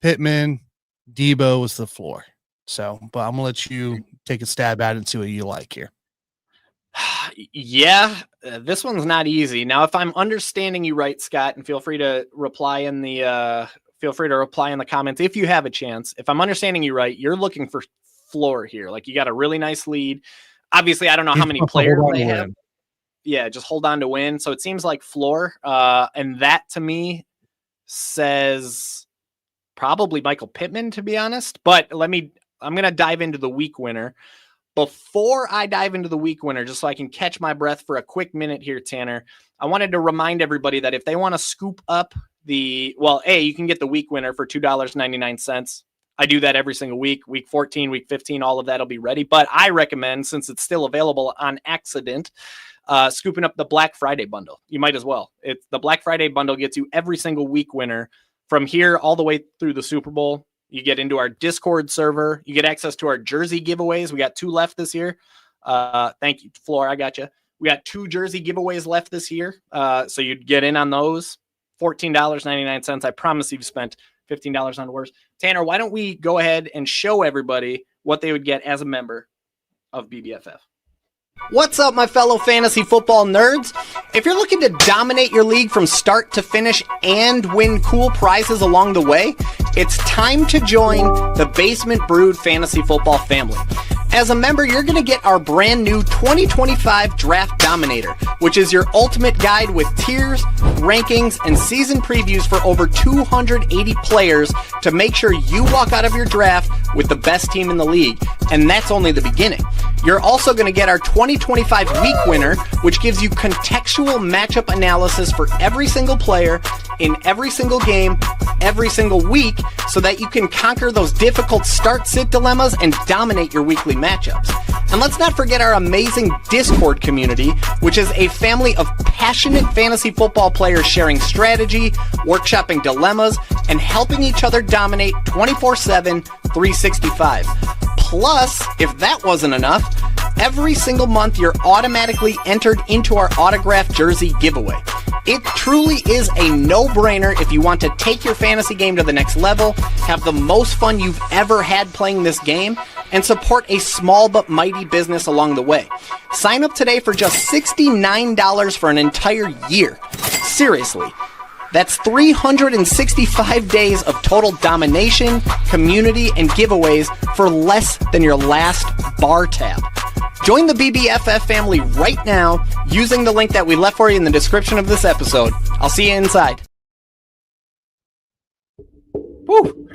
Pittman, Debo was the floor. So, but I'm gonna let you take a stab at it and see what you like here. Yeah, this one's not easy. Now, if I'm understanding you right, Scott, and feel free to reply in the comments if you have a chance. If I'm understanding you right, you're looking for floor here. Like you got a really nice lead. Obviously, I don't know how many players they have. Yeah, just hold on to win. So it seems like floor. And that to me says probably Michael Pittman, to be honest. But I'm going to dive into the week winner. Before I dive into the week winner, just so I can catch my breath for a quick minute here, Tanner, I wanted to remind everybody that if they want to scoop up you can get the week winner for $2.99. I do that every single week. Week 14, week 15, all of that will be ready. But I recommend, since it's still available on accident, scooping up the Black Friday bundle. You might as well. The Black Friday bundle gets you every single week winner from here all the way through the Super Bowl. You get into our Discord server. You get access to our jersey giveaways. We got 2 left this year. Thank you, Floor. I got you. We got 2 jersey giveaways left this year. So you'd get in on those. $14.99. I promise you've spent $15 on worse. Tanner, why don't we go ahead and show everybody what they would get as a member of BBFF? What's up, my fellow fantasy football nerds? If you're looking to dominate your league from start to finish and win cool prizes along the way, it's time to join the Basement Brewed Fantasy Football family. As a member, you're going to get our brand new 2025 Draft Dominator, which is your ultimate guide with tiers, rankings, and season previews for over 280 players to make sure you walk out of your draft with the best team in the league. And that's only the beginning. You're also going to get our 2025 Week Winner, which gives you contextual matchup analysis for every single player in every single game, every single week, so that you can conquer those difficult start-sit dilemmas and dominate your weekly matchups. And let's not forget our amazing Discord community, which is a family of passionate fantasy football players sharing strategy, workshopping dilemmas, and helping each other dominate 24/7, 365. Plus, if that wasn't enough, every single month you're automatically entered into our autographed jersey giveaway. It truly is a no-brainer if you want to take your fantasy game to the next level, have the most fun you've ever had playing this game, and support a small but mighty business along the way. Sign up today for just $69 for an entire year. Seriously. That's 365 days of total domination, community, and giveaways for less than your last bar tab. Join the BBFF family right now using the link that we left for you in the description of this episode. I'll see you inside. Woo!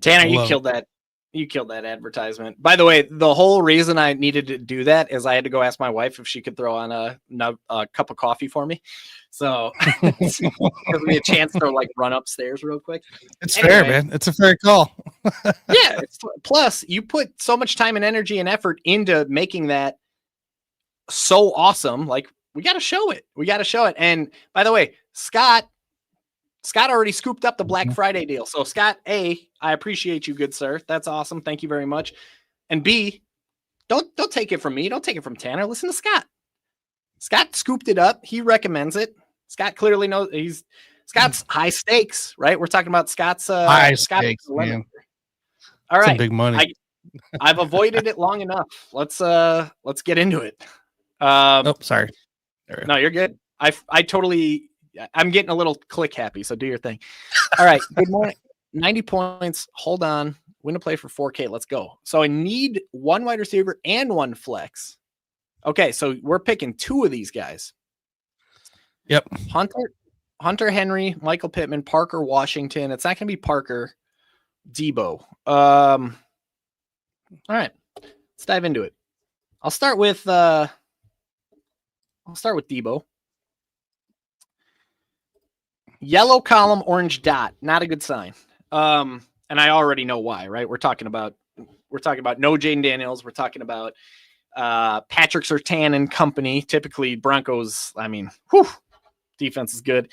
Tanner, you killed that. You killed that advertisement. By the way, the whole reason I needed to do that is I had to go ask my wife if she could throw on a cup of coffee for me. So give me a chance to run upstairs real quick. It's fair, man. It's a fair call. Yeah. Plus, you put so much time and energy and effort into making that so awesome. We got to show it. And by the way, Scott already scooped up the Black Friday deal. So Scott, A, I appreciate you, good sir. That's awesome. Thank you very much. And B, don't take it from me. Don't take it from Tanner. Listen to Scott. Scott scooped it up. He recommends it. Scott clearly knows Scott's high stakes, right? We're talking about Scott's high stakes, man. All right. Big money. I've avoided it long enough. Let's get into it. Sorry. No, you're good. I'm getting a little click happy, so do your thing. All right. Good morning. 90 points. Hold on. Win to play for 4K. Let's go. So I need 1 wide receiver and 1 flex. Okay, so we're picking 2 of these guys. Yep. Hunter Henry, Michael Pittman, Parker Washington. It's not going to be Parker. Debo. All right. Let's dive into it. I'll start with Debo. Yellow column, orange dot. Not a good sign. And I already know why, right? We're talking about We're talking about no Jaden Daniels. We're talking about Patrick Surtain and company. Typically Broncos, defense is good.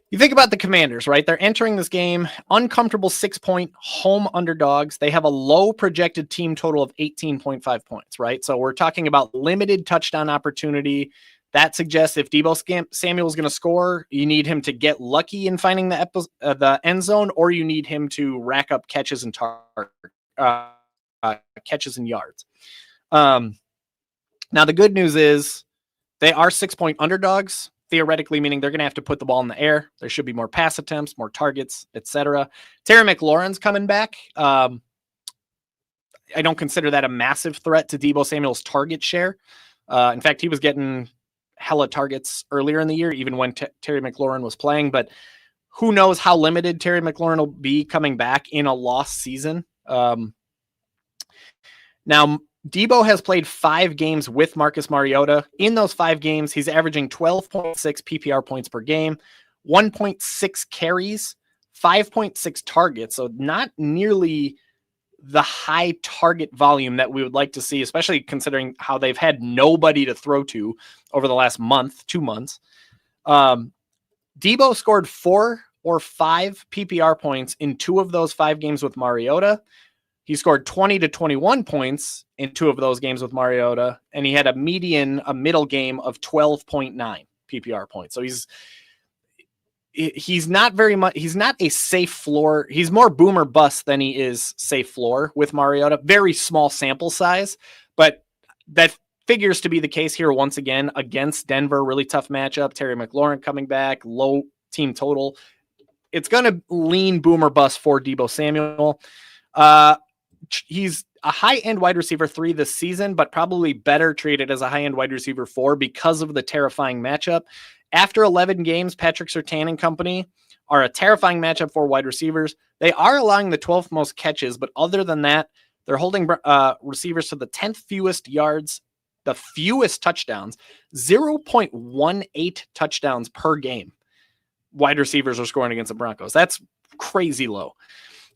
You think about the Commanders, right? They're entering this game uncomfortable 6-point home underdogs. They have a low projected team total of 18.5 points, right? So we're talking about limited touchdown opportunity. That suggests if Deebo Samuel is going to score, you need him to get lucky in finding the end zone, or you need him to rack up catches and catches and yards. Now the good news is they are 6-point underdogs, theoretically, meaning they're going to have to put the ball in the air. There should be more pass attempts, more targets, etc. Terry McLaurin's coming back. I don't consider that a massive threat to Deebo Samuel's target share. In fact, he was getting hella targets earlier in the year, even when Terry McLaurin was playing. But who knows how limited Terry McLaurin will be coming back in a lost season. Now, Deebo has played 5 games with Marcus Mariota. In those 5 games, he's averaging 12.6 PPR points per game, 1.6 carries, 5.6 targets. So not nearly the high target volume that we would like to see, especially considering how they've had nobody to throw to over the last 2 months. Deebo scored 4 or 5 PPR points in 2 of those 5 games with Mariota. He scored 20 to 21 points in 2 of those games with Mariota, and he had a middle game of 12.9 PPR points. So he's not very much. He's not a safe floor. He's more boom or bust than he is safe floor with Mariota. Very small sample size, but that figures to be the case here once again against Denver. Really tough matchup. Terry McLaurin coming back, low team total. It's going to lean boom or bust for Deebo Samuel. He's a high-end wide receiver 3 this season, but probably better treated as a high-end wide receiver 4 because of the terrifying matchup. After 11 games, Patrick Surtain and company are a terrifying matchup for wide receivers. They are allowing the 12th most catches, but other than that, they're holding receivers to the 10th fewest yards, the fewest touchdowns, 0.18 touchdowns per game. Wide receivers are scoring against the Broncos. That's crazy low.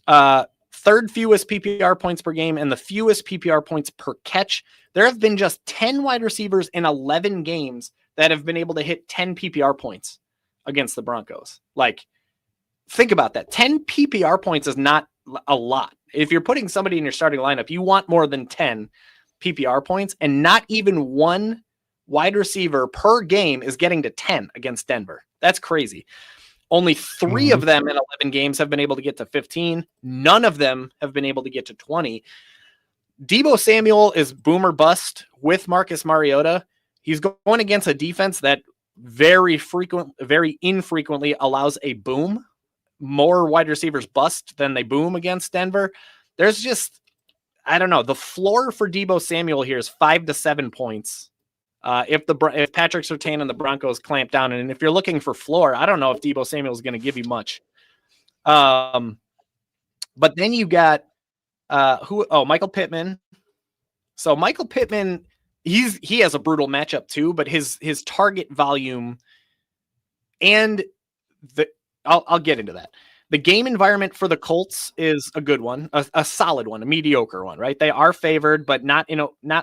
3rd fewest PPR points per game and the fewest PPR points per catch. There have been just 10 wide receivers in 11 games that have been able to hit 10 PPR points against the Broncos. Like, think about that. 10 PPR points is not a lot. If you're putting somebody in your starting lineup, you want more than 10 PPR points, and not even one wide receiver per game is getting to 10 against Denver. That's crazy. Only 3 of them in 11 games have been able to get to 15. None of them have been able to get to 20. Deebo Samuel is boom or bust with Marcus Mariota. He's going against a defense that very infrequently allows a boom. More wide receivers bust than they boom against Denver. There's just, I don't know. The floor for Deebo Samuel here is 5 to 7 points. If Patrick Surtain and the Broncos clamp down, and if you're looking for floor, I don't know if Deebo Samuel is going to give you much. But then you got Michael Pittman. So Michael Pittman, he has a brutal matchup too, but his target volume and I'll get into that. The game environment for the Colts is a good one, a solid one, a mediocre one, right? They are favored, but not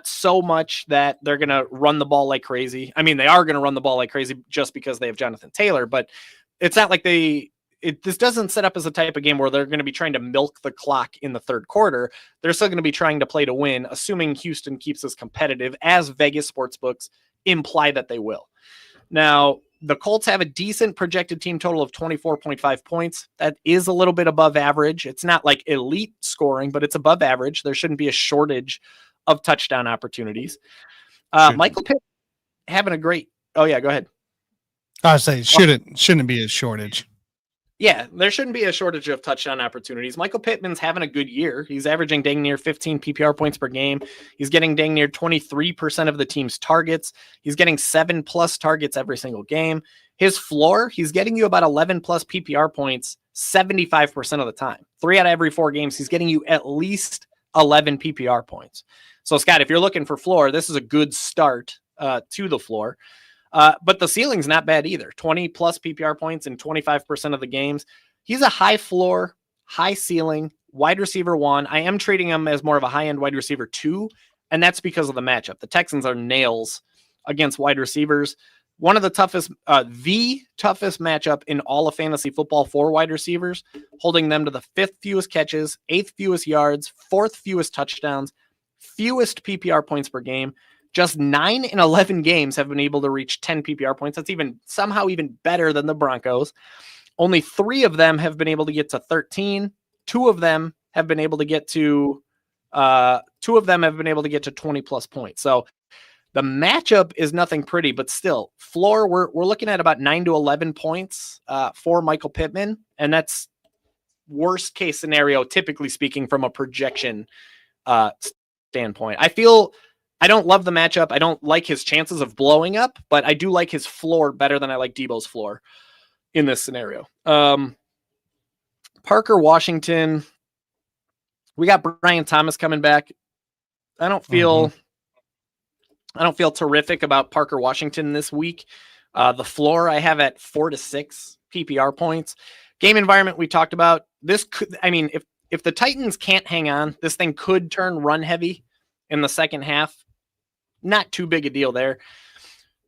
so much that they're going to run the ball like crazy. I mean, they are going to run the ball like crazy just because they have Jonathan Taylor, but it's not like this doesn't set up as a type of game where they're going to be trying to milk the clock in the 3rd quarter. They're still going to be trying to play to win, assuming Houston keeps this competitive, as Vegas sportsbooks imply that they will. Now, the Colts have a decent projected team total of 24.5 points. That is a little bit above average. It's not like elite scoring, but it's above average. There shouldn't be a shortage of touchdown opportunities. Michael Pitt having a great. Oh yeah, go ahead. I say shouldn't be a shortage. Yeah, there shouldn't be a shortage of touchdown opportunities. Michael Pittman's having a good year. He's averaging dang near 15 PPR points per game. He's getting dang near 23% of the team's targets. He's getting 7+ targets every single game. His floor, he's getting you about 11+ PPR points 75% of the time. 3 out of every 4 games, he's getting you at least 11 PPR points. So, Scott, if you're looking for floor, this is a good start to the floor. But the ceiling's not bad either. 20+ PPR points in 25% of the games. He's a high floor, high ceiling, wide receiver 1. I am treating him as more of a high-end wide receiver 2, and that's because of the matchup. The Texans are nails against wide receivers. One of the toughest matchup in all of fantasy football for wide receivers, holding them to the 5th fewest catches, 8th fewest yards, 4th fewest touchdowns, fewest PPR points per game. Just 9 in 11 games have been able to reach 10 PPR points. That's somehow even better than the Broncos. Only 3 of them have been able to get to 13. 2 of them have been able to get to 20 plus points. So the matchup is nothing pretty, but still, floor, we're looking at about 9 to 11 points for Michael Pittman, and that's worst case scenario, typically speaking, from a projection standpoint. I don't love the matchup. I don't like his chances of blowing up, but I do like his floor better than I like Debo's floor in this scenario. Parker Washington, we got Brian Thomas coming back. I don't feel terrific about Parker Washington this week. The floor I have at 4 to 6 PPR points. Game environment we talked about. This could, if the Titans can't hang on, this thing could turn run heavy in the second half. Not too big a deal there.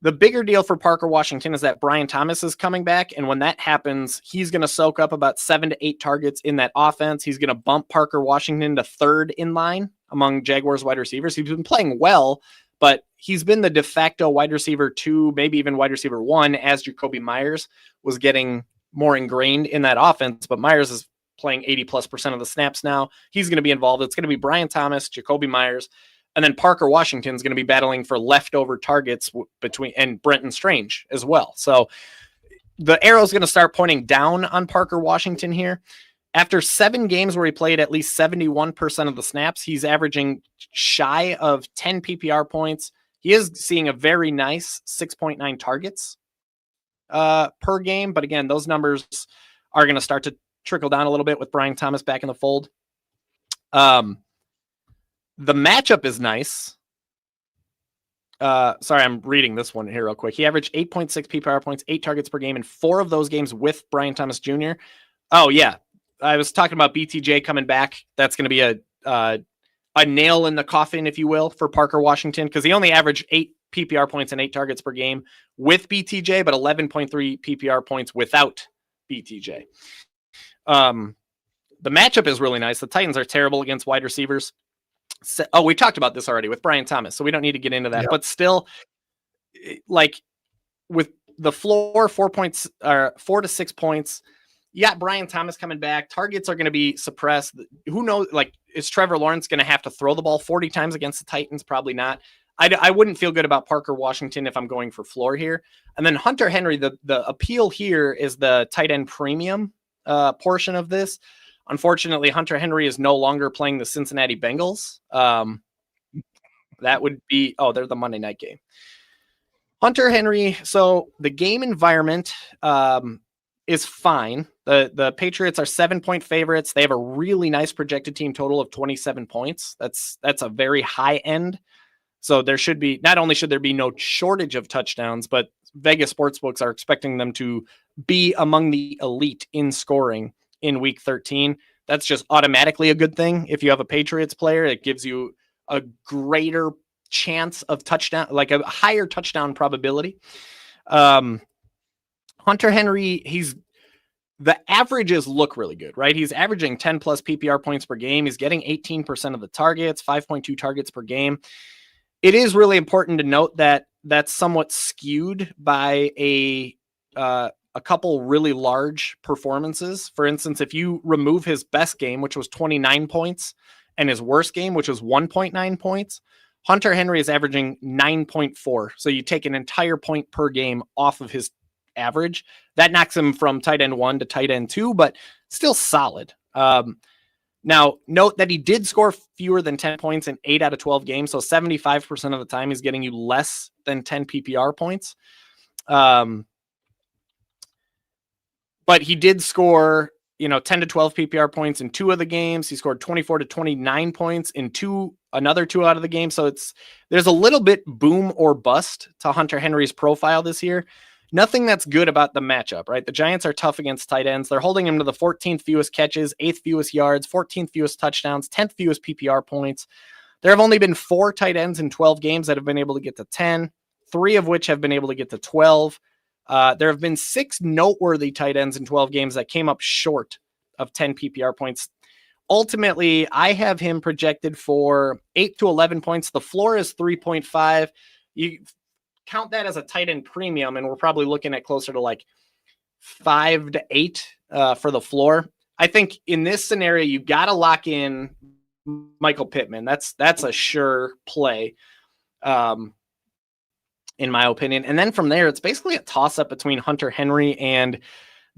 The bigger deal for Parker Washington is that Brian Thomas is coming back, and when that happens, he's going to soak up about 7 to 8 targets in that offense. He's going to bump Parker Washington to 3rd in line among Jaguars wide receivers. He's been playing well, but he's been the de facto wide receiver 2, maybe even wide receiver 1, as Jacoby Myers was getting more ingrained in that offense. But Myers is playing 80+% of the snaps now. He's going to be involved. It's going to be Brian Thomas, Jacoby Myers, and then Parker Washington is going to be battling for leftover targets and Brenton Strange as well. So the arrow is going to start pointing down on Parker Washington here. After 7 games where he played at least 71% of the snaps, he's averaging shy of 10 PPR points. He is seeing a very nice 6.9 targets per game. But again, those numbers are going to start to trickle down a little bit with Brian Thomas back in the fold. The matchup is nice. Sorry, I'm reading this one here real quick. He averaged 8.6 PPR points, 8 targets per game in 4 of those games with Brian Thomas Jr. Oh, yeah. I was talking about BTJ coming back. That's going to be a nail in the coffin, if you will, for Parker Washington, because he only averaged 8 PPR points and 8 targets per game with BTJ, but 11.3 PPR points without BTJ. The matchup is really nice. The Titans are terrible against wide receivers. Oh, we talked about this already with Brian Thomas, so we don't need to get into that. Yep. But still, like with the floor, 4 to 6 points, you got Brian Thomas coming back. Targets are going to be suppressed. Who knows? Like, is Trevor Lawrence going to have to throw the ball 40 times against the Titans? Probably not. I wouldn't feel good about Parker Washington if I'm going for floor here. And then Hunter Henry, the appeal here is the tight end premium portion of this. Unfortunately, Hunter Henry is no longer playing the Cincinnati Bengals. That would be, they're the Monday night game. Hunter Henry, so the game environment is fine. The Patriots are 7-point favorites. They have a really nice projected team total of 27 points. That's a very high end. So there should be, not only should there be no shortage of touchdowns, but Vegas sportsbooks are expecting them to be among the elite in scoring in week 13. That's just automatically a good thing. If you have a Patriots player, it gives you a greater chance of touchdown, like a higher touchdown probability. Hunter Henry, the averages look really good, right? He's averaging 10 plus PPR points per game. He's getting 18% of the targets, 5.2 targets per game. It is really important to note that that's somewhat skewed by a couple really large performances. For instance, if you remove his best game, which was 29 points, and his worst game, which was 1.9 points, Hunter Henry is averaging 9.4. So you take an entire point per game off of his average. That knocks him from tight end 1 to tight end 2, but still solid. Now, note that he did score fewer than 10 points in 8 out of 12 games. So 75% of the time he's getting you less than 10 PPR points. But he did score, 10 to 12 PPR points in 2 of the games. He scored 24 to 29 points in another 2 out of the game. So there's a little bit boom or bust to Hunter Henry's profile this year. nothing that's good about the matchup, right? The Giants are tough against tight ends. They're holding him to the 14th fewest catches, 8th fewest yards, 14th fewest touchdowns, 10th fewest PPR points. There have only been 4 tight ends in 12 games that have been able to get to 10, 3 of which have been able to get to 12. There have been 6 noteworthy tight ends in 12 games that came up short of 10 PPR points. Ultimately, I have him projected for 8 to 11 points. The floor is 3.5. You count that as a tight end premium, and we're probably looking at closer to like 5 to 8 for the floor. I think in this scenario, you got to lock in Michael Pittman. That's a sure play, in my opinion. And then from there, it's basically a toss-up between Hunter Henry and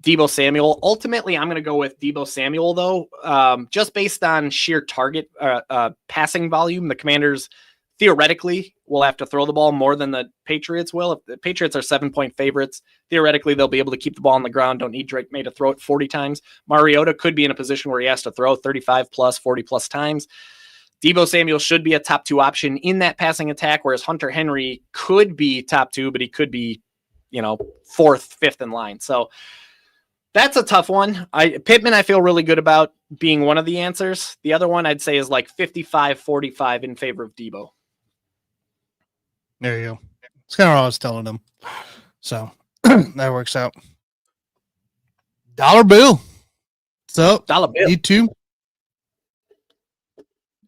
Deebo Samuel. Ultimately, I'm going to go with Deebo Samuel, though, just based on sheer target passing volume. The Commanders theoretically will have to throw the ball more than the Patriots will. If the Patriots are 7-point favorites, theoretically they'll be able to keep the ball on the ground. Don't need Drake May to throw it 40 times. Mariota could be in a position where he has to throw 35 plus, 40 plus times. Deebo Samuel should be a top 2 option in that passing attack, whereas Hunter Henry could be top 2, but he could be, 4th, 5th in line. So that's a tough one. Pittman, I feel really good about being one of the answers. The other one I'd say is like 55-45 in favor of Deebo. There you go. It's kind of what I was telling them. So that works out. Dollar bill. So Dollar bill. E2.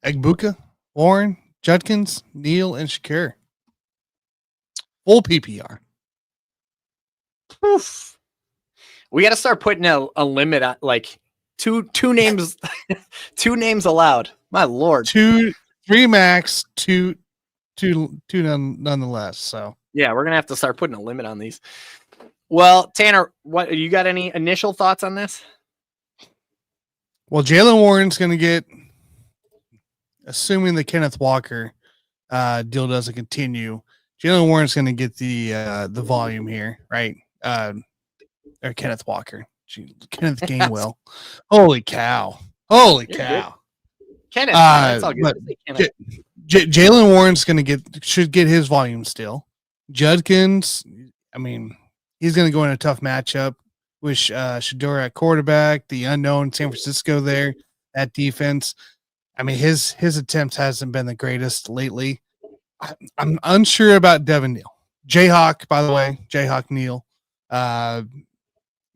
Egbuka, Warren, Judkins, Neal, and Shakir. Full PPR. Oof. We got to start putting a limit on like two names, 2 names allowed. My Lord. 3 max, 2 nonetheless. So yeah, we're gonna have to start putting a limit on these. Well, Tanner, what you got? Any initial thoughts on this? Well, Jaylen Warren's going to get, assuming the Kenneth Walker deal doesn't continue, Jaylen Warren's going to get the volume here, right? Or Kenneth Walker, Kenneth Gainwell. Holy cow! Holy cow! Kenneth, that's all good. Jaylen Warren's should get his volume still. Judkins, I mean, he's going to go in a tough matchup with Shador at quarterback, the unknown San Francisco there at defense. I mean, his attempts hasn't been the greatest lately. I'm unsure about Devin Neal. Jayhawk, by the way, Jayhawk Neal.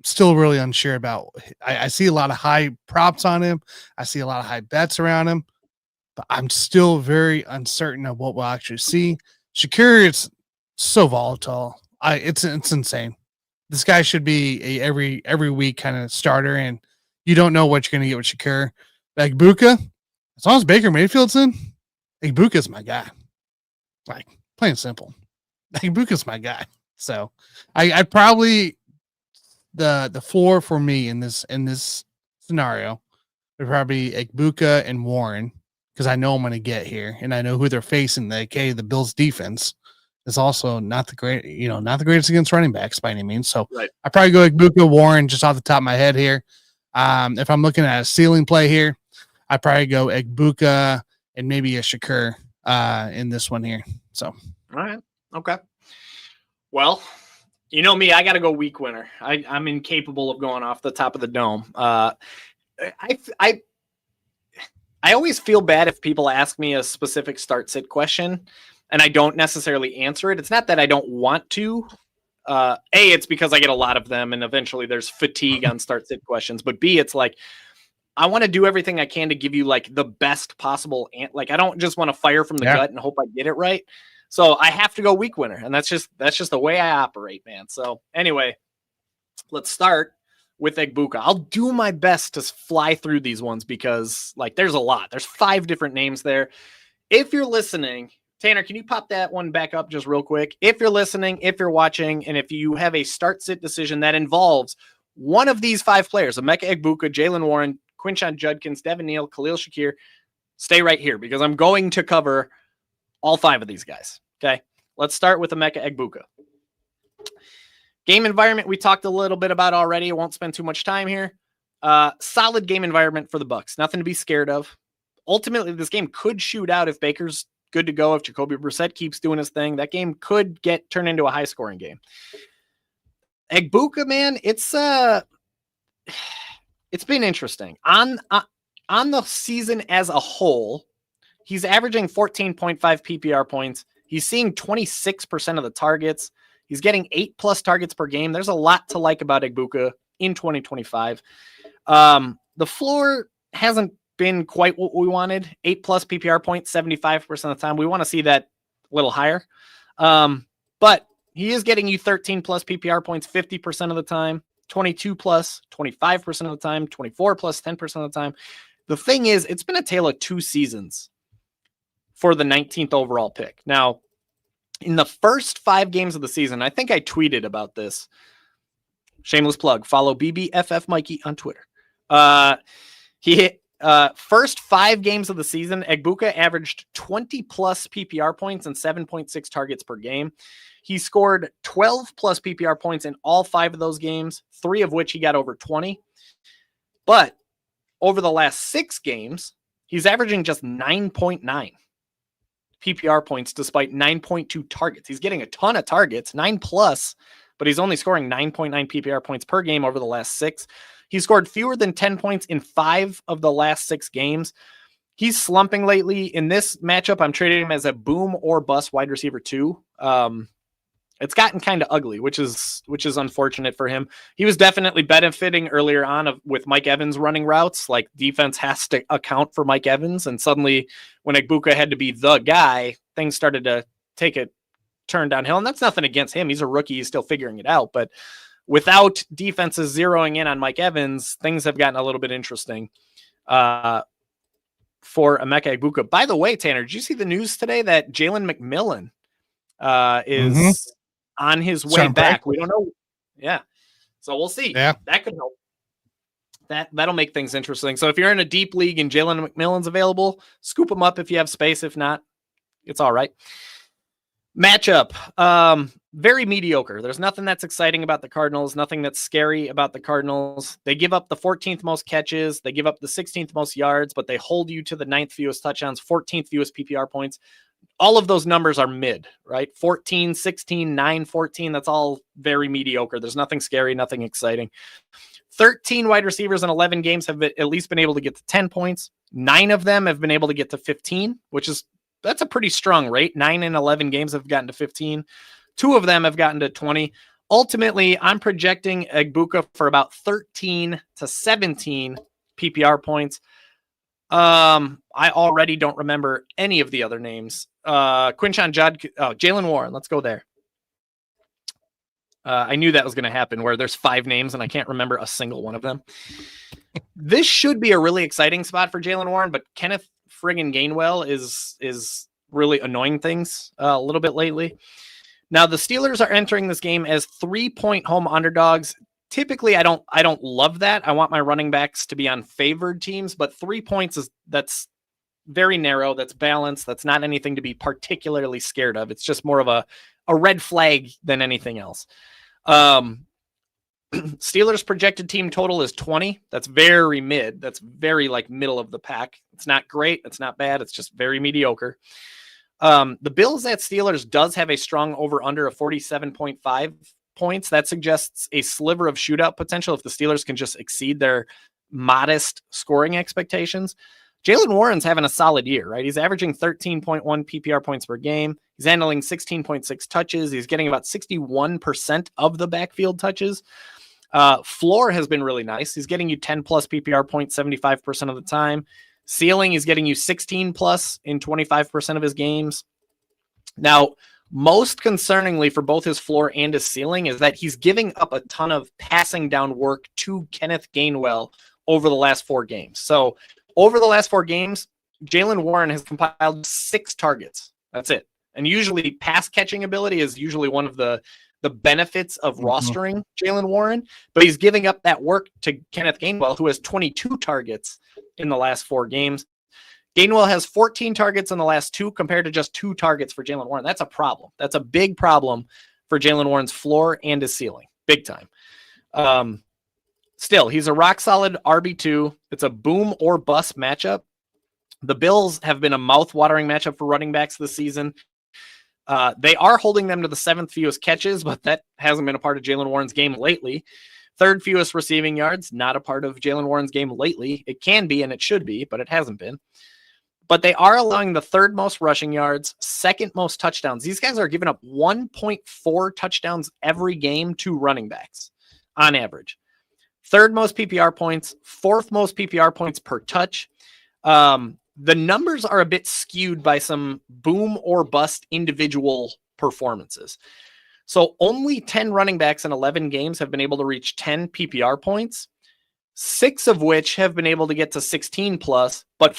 Still really unsure about. I see a lot of high props on him. I see a lot of high bets around him. But I'm still very uncertain of what we'll actually see. Shakir, it's so volatile. It's insane. This guy should be a every week kind of starter, and you don't know what you're going to get with Shakir. Egbuka, as long as Baker Mayfield's in, Egbuka's my guy. Like, plain and simple. Egbuka's my guy. So I probably the floor for me in this scenario would probably be Egbuka and Warren, because I know I'm going to get here, and I know who they're facing. The Bills defense is also not the greatest against running backs by any means. So right. I probably go Egbuka, Warren, just off the top of my head here. If I'm looking at a ceiling play here, I probably go Egbuka and maybe a Shakir in this one here. So all right, okay. Well, you know me, I got to go week winner. I'm incapable of going off the top of the dome. I always feel bad if people ask me a specific start sit question and I don't necessarily answer it. It's not that I don't want to. It's because I get a lot of them and eventually there's fatigue on start sit questions. But B, it's like, I want to do everything I can to give you like the best possible. Like, I don't just want to fire from the gut and hope I get it right. So I have to go week winner. And that's just the way I operate, man. So anyway, let's start with Egbuka. I'll do my best to fly through these ones because like there's a lot. There's 5 different names there. If you're listening, Tanner, can you pop that one back up just real quick? If you're listening, if you're watching, and if you have a start sit decision that involves one of these 5 players, Emeka Egbuka, Jaylen Warren, Quinshon Judkins, Devin Neal, Khalil Shakir, stay right here because I'm going to cover all 5 of these guys. Okay. Let's start with Emeka Egbuka. Game environment we talked a little bit about already. I won't spend too much time here. Solid game environment for the Bucs. Nothing to be scared of. Ultimately, this game could shoot out if Baker's good to go. If Jacoby Brissett keeps doing his thing, that game could turn into a high-scoring game. Egbuka, man, it's been interesting. On the season as a whole, he's averaging 14.5 PPR points. He's seeing 26% of the targets. He's getting 8+ targets per game. There's a lot to like about Egbuka in 2025. The floor hasn't been quite what we wanted. 8+ PPR points, 75% of the time. We want to see that a little higher. But he is getting you 13+ PPR points 50% of the time, 22+, 25% of the time, 24+, 10% of the time. The thing is, it's been a tale of two seasons for the 19th overall pick. Now, in the first 5 games of the season, I think I tweeted about this. Shameless plug. Follow BBFF Mikey on Twitter. First 5 games of the season, Egbuka averaged 20+ PPR points and 7.6 targets per game. He scored 12+ PPR points in all 5 of those games, 3 of which he got over 20. But over the last 6 games, he's averaging just 9.9 PPR points despite 9.2 targets. He's getting a ton of targets, 9+, but he's only scoring 9.9 PPR points per game over the last 6. He scored fewer than 10 points in 5 of the last 6 games. He's slumping lately. In this matchup, I'm treating him as a boom or bust wide receiver 2. It's gotten kind of ugly, which is unfortunate for him. He was definitely benefiting earlier on with Mike Evans running routes. Like, defense has to account for Mike Evans, and suddenly when Egbuka had to be the guy, things started to take a turn downhill. And that's nothing against him. He's a rookie. He's still figuring it out. But without defenses zeroing in on Mike Evans, things have gotten a little bit interesting for Emeka Egbuka. By the way, Tanner, did you see the news today that Jalen McMillan is on his way back? We don't know. Yeah. So we'll see. Yeah. That could help. That'll make things interesting. So if you're in a deep league and Jalen McMillan's available, scoop him up if you have space. If not, it's all right. Matchup, very mediocre. There's nothing that's exciting about the Cardinals, nothing that's scary about the Cardinals. They give up the 14th most catches, they give up the 16th most yards, but they hold you to the 9th fewest touchdowns, 14th fewest PPR points. All of those numbers are mid, right? 14, 16, 9, 14. That's all very mediocre. There's nothing scary, nothing exciting. 13 wide receivers in 11 games have at least been able to get to 10 points. 9 of them have been able to get to 15, that's a pretty strong rate. 9 in 11 games have gotten to 15. 2 of them have gotten to 20. Ultimately, I'm projecting Egbuka for about 13 to 17 PPR points. I already don't remember any of the other names. Quinshon Judd, Jalen Warren. Let's go there. I knew that was going to happen where there's 5 names and I can't remember a single one of them. This should be a really exciting spot for Jalen Warren, but Kenneth friggin' Gainwell is really annoying things a little bit lately. Now the Steelers are entering this game as 3-point home underdogs. Typically, I don't love that. I want my running backs to be on favored teams, but 3 points that's very narrow. That's balanced. That's not anything to be particularly scared of. It's just more of a red flag than anything else. Steelers projected team total is 20. That's very mid. That's very middle of the pack. It's not great. It's not bad. It's just very mediocre. The Bills at Steelers does have a strong over under of 47.5 points. That suggests a sliver of shootout potential if the Steelers can just exceed their modest scoring expectations. Jalen Warren's having a solid year, right? He's averaging 13.1 PPR points per game. He's handling 16.6 touches. He's getting about 61% of the backfield touches. Floor has been really nice. He's getting you 10+ PPR points 75% of the time. Ceiling is getting you 16+ in 25% of his games. Now, most concerningly for both his floor and his ceiling is that he's giving up a ton of passing down work to Kenneth Gainwell over the last 4 games. So over the last 4 games, Jalen Warren has compiled 6 targets. That's it. And usually pass catching ability is usually one of the benefits of rostering Jalen Warren, but he's giving up that work to Kenneth Gainwell, who has 22 targets in the last 4 games. Gainwell has 14 targets in the last 2 compared to just 2 targets for Jalen Warren. That's a problem. That's a big problem for Jalen Warren's floor and his ceiling. Big time. Still, he's a rock solid RB2. It's a boom or bust matchup. The Bills have been a mouth-watering matchup for running backs this season. They are holding them to the 7th fewest catches, but that hasn't been a part of Jaylen Warren's game lately. 3rd fewest receiving yards, not a part of Jaylen Warren's game lately. It can be and it should be, but it hasn't been. But they are allowing the 3rd most rushing yards, 2nd most touchdowns. These guys are giving up 1.4 touchdowns every game to running backs on average. 3rd most PPR points, 4th most PPR points per touch. The numbers are a bit skewed by some boom or bust individual performances. So only 10 running backs in 11 games have been able to reach 10 PPR points, 6 of which have been able to get to 16 plus, but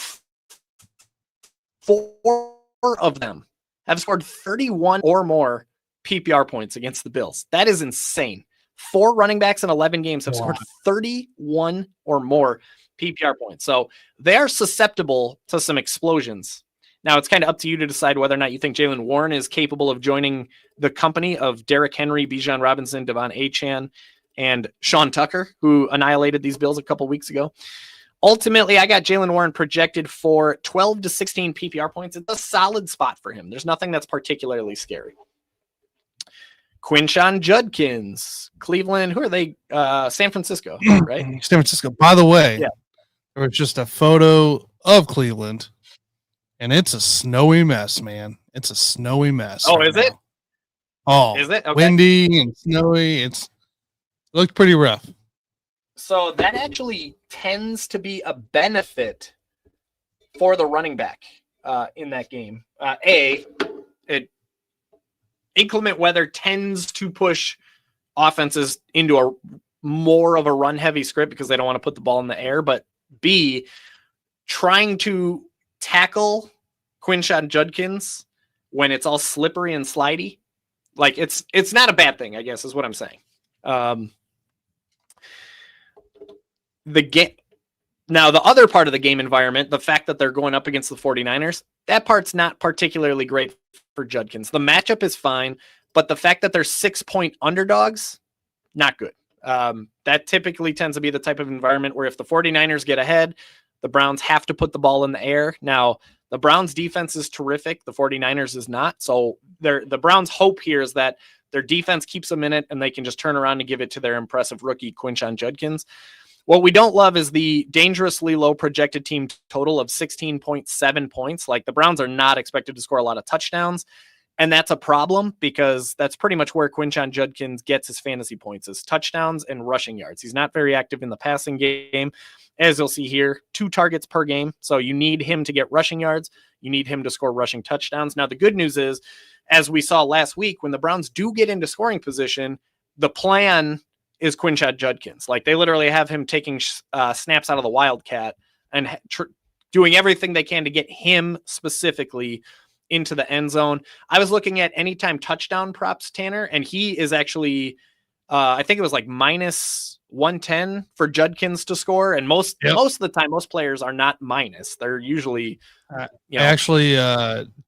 4 of them have scored 31 or more PPR points against the Bills. That is insane. 4 running backs in 11 games have scored 31 or more PPR points. So they are susceptible to some explosions. Now, it's kind of up to you to decide whether or not you think Jaylen Warren is capable of joining the company of Derrick Henry, Bijan Robinson, Devon Achane, and Sean Tucker, who annihilated these Bills a couple weeks ago. Ultimately, I got Jaylen Warren projected for 12 to 16 PPR points. It's a solid spot for him. There's nothing that's particularly scary. Quinshon Judkins, Cleveland. Who are they? San Francisco, right? San Francisco. By the way, yeah. There was just a photo of Cleveland, and it's a snowy mess, man. It's a snowy mess. Oh, is it? Oh, is it? Okay. Windy and snowy. It looked pretty rough. So that actually tends to be a benefit for the running back in that game. Inclement weather tends to push offenses into a more of a run-heavy script because they don't want to put the ball in the air. But B, trying to tackle Quinshon Judkins when it's all slippery and slidey, like it's not a bad thing, I guess, is what I'm saying. Now, the other part of the game environment, the fact that they're going up against the 49ers, that part's not particularly great for Judkins. The matchup is fine, but the fact that they're 6-point underdogs, not good. That typically tends to be the type of environment where if the 49ers get ahead, the Browns have to put the ball in the air. Now, the Browns defense is terrific. The 49ers is not. So the Browns' hope here is that their defense keeps them in it and they can just turn around and give it to their impressive rookie, Quinshon Judkins. What we don't love is the dangerously low projected team total of 16.7 points. Like, the Browns are not expected to score a lot of touchdowns. And that's a problem because that's pretty much where Quinshon Judkins gets his fantasy points, is touchdowns and rushing yards. He's not very active in the passing game. As you'll see here, 2 targets per game. So you need him to get rushing yards. You need him to score rushing touchdowns. Now, the good news is, as we saw last week, when the Browns do get into scoring position, the plan is Quinshon Judkins. Like, they literally have him taking snaps out of the Wildcat and doing everything they can to get him specifically into the end zone. I was looking at anytime touchdown props, Tanner, and he is actually, I think it was like minus 110 for Judkins to score. And most of the time, most players are not minus. They're usually, I actually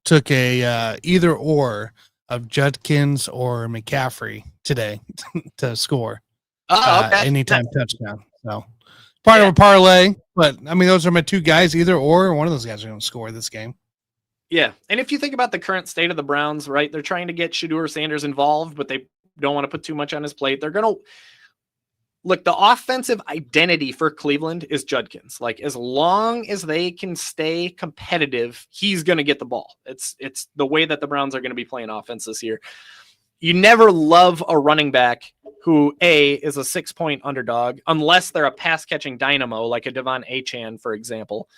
took a either or of Judkins or McCaffrey today to score. Okay. Anytime touchdown. So part of a parlay, but I mean, those are my 2 guys, either or. One of those guys are going to score this game. Yeah. And if you think about the current state of the Browns, right, they're trying to get Shedeur Sanders involved, but they don't want to put too much on his plate. They're going to look, the offensive identity for Cleveland is Judkins. Like, as long as they can stay competitive, he's going to get the ball. It's the way that the Browns are going to be playing offense this year. You never love a running back who is a 6-point underdog, unless they're a pass catching dynamo, like a Devon Achane, for example.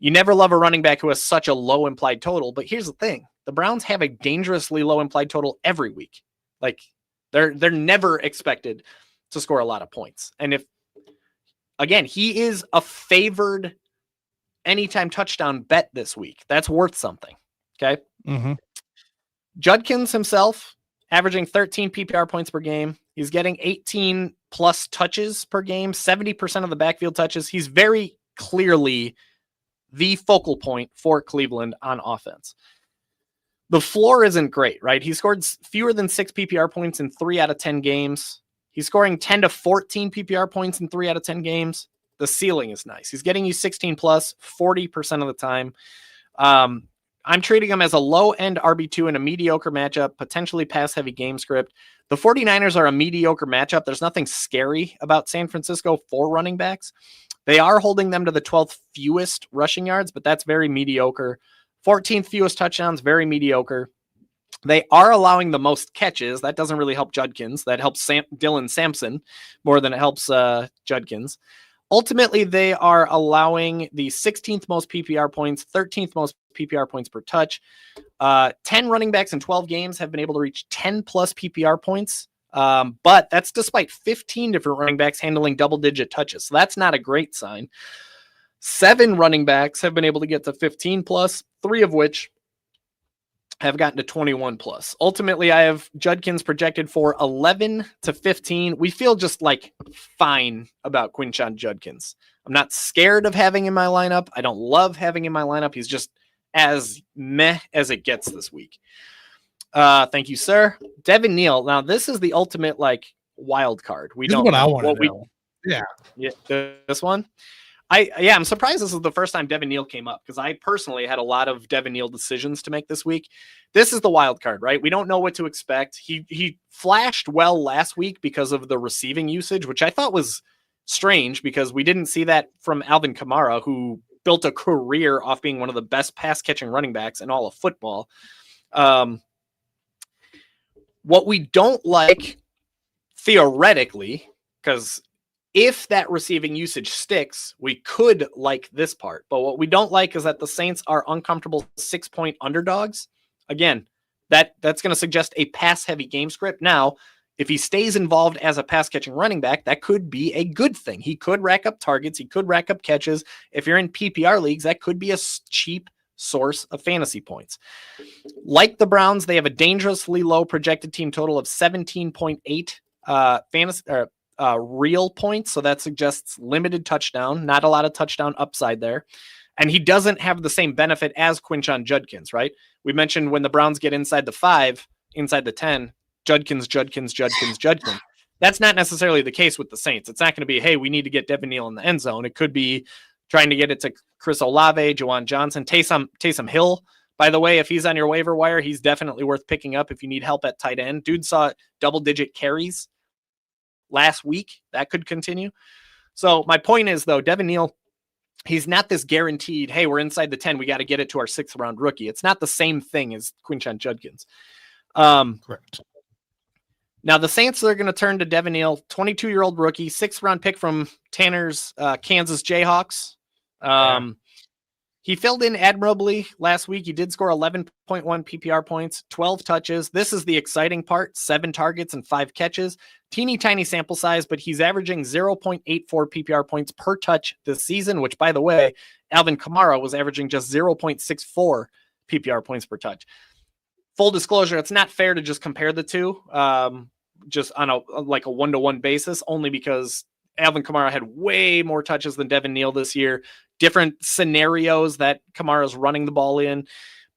You never love a running back who has such a low implied total. But here's the thing. The Browns have a dangerously low implied total every week. Like, they're never expected to score a lot of points. And if, again, he is a favored anytime touchdown bet this week, that's worth something. Okay. Mm-hmm. Judkins himself, averaging 13 PPR points per game. He's getting 18 plus touches per game, 70% of the backfield touches. He's very clearly the focal point for Cleveland on offense. The floor isn't great, right? He scored fewer than 6 PPR points in 3 out of 10 games. He's scoring 10 to 14 PPR points in 3 out of 10 games. The ceiling is nice. He's getting you 16 plus 40% of the time. On I'm treating him as a low-end RB2 in a mediocre matchup, potentially pass-heavy game script. The 49ers are a mediocre matchup. There's nothing scary about San Francisco for running backs. They are holding them to the 12th fewest rushing yards, but that's very mediocre. 14th fewest touchdowns, very mediocre. They are allowing the most catches. That doesn't really help Judkins. That helps Dylan Sampson more than it helps Judkins. Ultimately, they are allowing the 16th most PPR points, 13th most PPR points per touch. 10 running backs in 12 games have been able to reach 10 plus PPR points. But that's despite 15 different running backs handling double-digit touches. So that's not a great sign. 7 running backs have been able to get to 15 plus, 3 of which have gotten to 21 plus. Ultimately, I have Judkins projected for 11 to 15. We feel just like fine about Quinshon Judkins. I'm not scared of having him in my lineup. I don't love having him in my lineup. He's just as meh as it gets this week. Thank you, sir. Devin Neal. Now, this is the ultimate like wild card. This is what I want to know. Yeah, this one. I'm surprised this is the first time Devin Neal came up because I personally had a lot of Devin Neal decisions to make this week. This is the wild card, right? We don't know what to expect. He flashed well last week because of the receiving usage, which I thought was strange because we didn't see that from Alvin Kamara, who built a career off being one of the best pass catching running backs in all of football. What we don't like theoretically, because if that receiving usage sticks, we could like this part. But what we don't like is that the Saints are uncomfortable 6-point underdogs. Again, that's going to suggest a pass-heavy game script. Now, if he stays involved as a pass-catching running back, that could be a good thing. He could rack up targets. He could rack up catches. If you're in PPR leagues, that could be a cheap source of fantasy points. Like the Browns, they have a dangerously low projected team total of 17.8 fantasy real points. So that suggests limited touchdown, not a lot of touchdown upside there. And he doesn't have the same benefit as Quinshon Judkins, right? We mentioned when the Browns get inside the 5, inside the 10, Judkins. That's not necessarily the case with the Saints. It's not going to be, hey, we need to get Devin Neal in the end zone. It could be trying to get it to Chris Olave, Juwan Johnson, Taysom Hill. By the way, if he's on your waiver wire, he's definitely worth picking up if you need help at tight end. Dude saw double-digit carries last week. That could continue. So my point is, though, Devin Neal, he's not this guaranteed, hey, we're inside the 10, we got to get it to our 6th-round rookie. It's not the same thing as Quinshon Judkins. Correct. Now, the Saints are going to turn to Devin Neal, 22-year-old rookie, 6th-round pick from Tanner's Kansas Jayhawks. He filled in admirably last week. He did score 11.1 PPR points, 12 touches. This is the exciting part, 7 targets and 5 catches. Teeny tiny sample size, but he's averaging 0.84 PPR points per touch this season, which, by the way, Alvin Kamara was averaging just 0.64 PPR points per touch. Full disclosure, it's not fair to just compare the two just on a one-to-one basis, only because Alvin Kamara had way more touches than Devin Neal this year. Different scenarios that Kamara's running the ball in.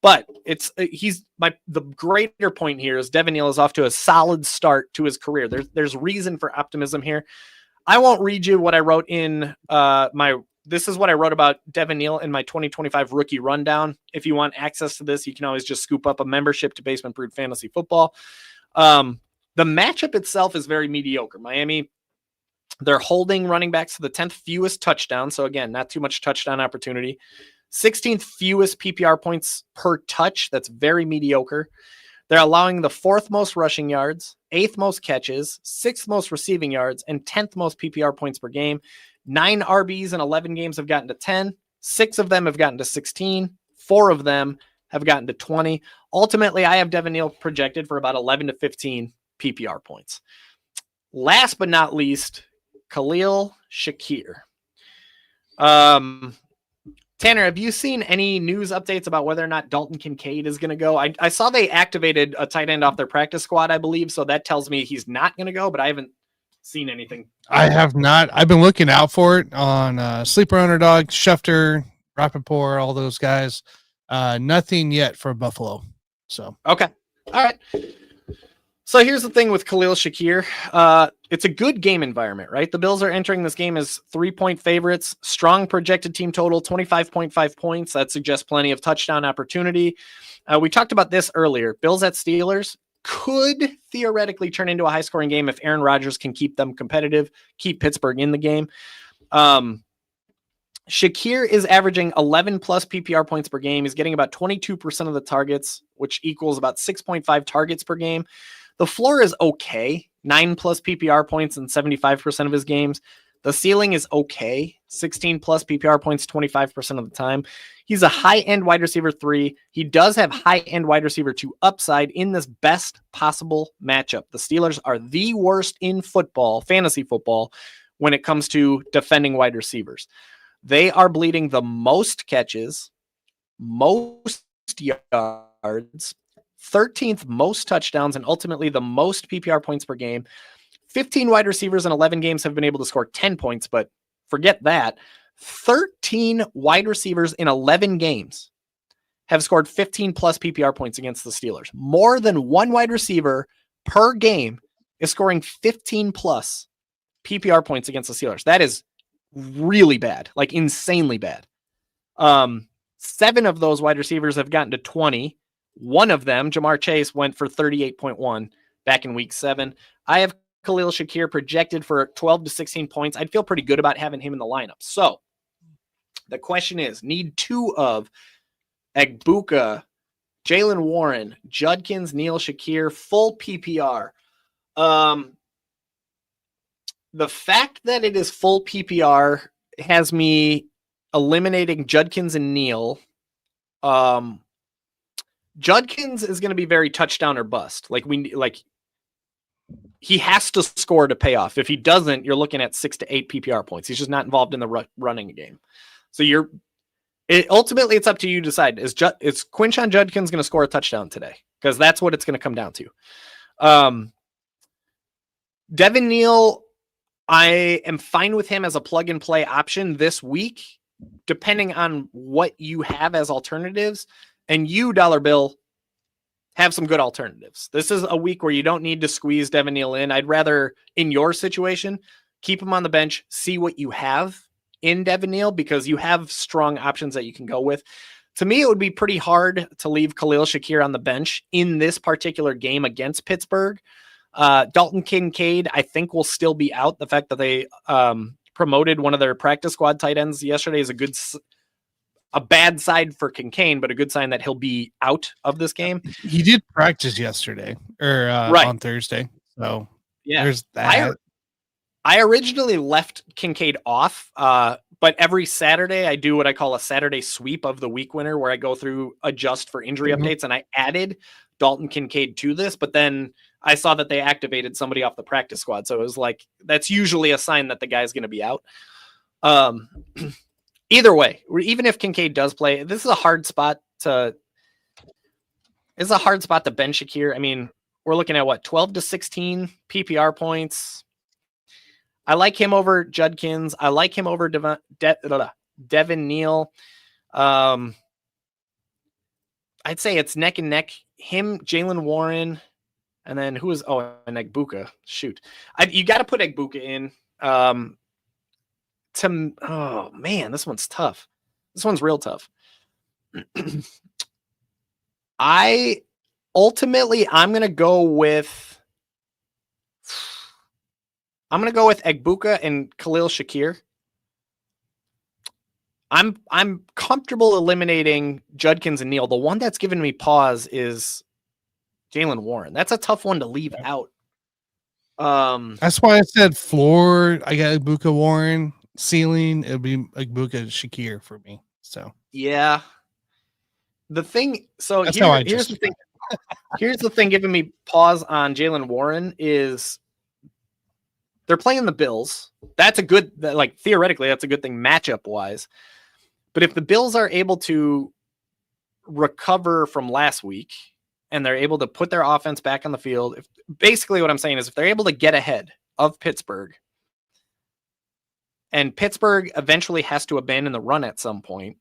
But the greater point here is Devin Neal is off to a solid start to his career. There's reason for optimism here. I won't read you what I wrote in this is what I wrote about Devin Neal in my 2025 rookie rundown. If you want access to this, you can always just scoop up a membership to Basement Brewed Fantasy Football. The matchup itself is very mediocre. Miami, they're holding running backs to the 10th fewest touchdown. So again, not too much touchdown opportunity. 16th fewest PPR points per touch. That's very mediocre. They're allowing the 4th most rushing yards, 8th most catches, 6th most receiving yards, and 10th most PPR points per game. 9 RBs in 11 games have gotten to 10. 6 of them have gotten to 16. 4 of them have gotten to 20. Ultimately, I have Devin Neal projected for about 11 to 15 PPR points. Last but not least, Khalil Shakir. Tanner, have you seen any news updates about whether or not Dalton Kincaid is going to go? I saw they activated a tight end off their practice squad, I believe. So that tells me he's not going to go, but I haven't seen anything. I have not. I've been looking out for it on Sleeper Underdog, Schefter, Rappaport, all those guys. Nothing yet for Buffalo. So okay. All right. So here's the thing with Khalil Shakir. It's a good game environment, right? The Bills are entering this game as 3-point favorites, strong projected team total, 25.5 points. That suggests plenty of touchdown opportunity. We talked about this earlier. Bills at Steelers could theoretically turn into a high scoring game if Aaron Rodgers can keep them competitive, keep Pittsburgh in the game. Shakir is averaging 11 plus PPR points per game. He's getting about 22% of the targets, which equals about 6.5 targets per game. The floor is okay, 9 plus PPR points in 75% of his games. The ceiling is okay, 16 plus PPR points 25% of the time. He's a high-end wide receiver 3. He does have high-end wide receiver 2 upside in this best possible matchup. The Steelers are the worst in football, fantasy football, when it comes to defending wide receivers. They are bleeding the most catches, most yards, 13th most touchdowns, and ultimately the most PPR points per game. 15 wide receivers in 11 games have been able to score 10 points, but forget that. 13 wide receivers in 11 games have scored 15 plus PPR points against the Steelers. More than one wide receiver per game is scoring 15 plus PPR points against the Steelers. That is really bad, like insanely bad. 7 of those wide receivers have gotten to 20. One of them, Jamar Chase, went for 38.1 back in week 7. I have Khalil Shakir projected for 12 to 16 points. I'd feel pretty good about having him in the lineup. So the question is, need 2 of Egbuka, Jalen Warren, Judkins, Neal Shakir, full PPR. The fact that it is full PPR has me eliminating Judkins and Neal. Judkins is going to be very touchdown or bust. He has to score to pay off. If he doesn't, you're looking at 6 to 8 PPR points. He's just not involved in the running game. So ultimately it's up to you to decide. Is Quinshon Judkins going to score a touchdown today? Because that's what it's going to come down to. Devin Neal, I am fine with him as a plug and play option this week, depending on what you have as alternatives. And you, Dollar Bill, have some good alternatives. This is a week where you don't need to squeeze Devin Neal in. I'd rather, in your situation, keep him on the bench, see what you have in Devin Neal, because you have strong options that you can go with. To me, it would be pretty hard to leave Khalil Shakir on the bench in this particular game against Pittsburgh. Dalton Kincaid, I think, will still be out. The fact that they promoted one of their practice squad tight ends yesterday is a bad side for Kincaid, but a good sign that he'll be out of this game. He did practice yesterday or on Thursday. So yeah, there's that. I originally left Kincaid off, but every Saturday I do what I call a Saturday sweep of the week winner, where I go through, adjust for injury updates, and I added Dalton Kincaid to this, but then I saw that they activated somebody off the practice squad. So it was like, that's usually a sign that the guy's going to be out. Either way, even if Kincaid does play, this is a hard spot to bench Shakir. I mean, we're looking at 12 to 16 PPR points. I like him over Judkins. I like him over Devin Neal. I'd say it's neck and neck. Him, Jalen Warren, and then and Egbuka. Shoot. You got to put Egbuka in. Oh man, this one's tough. This one's real tough. I'm going to go with Egbuka and Khalil Shakir. I'm comfortable eliminating Judkins and Neal. The one that's given me pause is Jalen Warren. That's a tough one to leave out. That's why I said floor. I got Egbuka, Warren. Ceiling, it'll be Egbuka, Shakir for me. So yeah. The thing. So here's the thing. Here's the thing giving me pause on Jalen Warren is they're playing the Bills. That's a good, theoretically, that's a good thing matchup wise. But if the Bills are able to recover from last week and they're able to put their offense back on the field, basically what I'm saying is if they're able to get ahead of Pittsburgh and Pittsburgh eventually has to abandon the run at some point,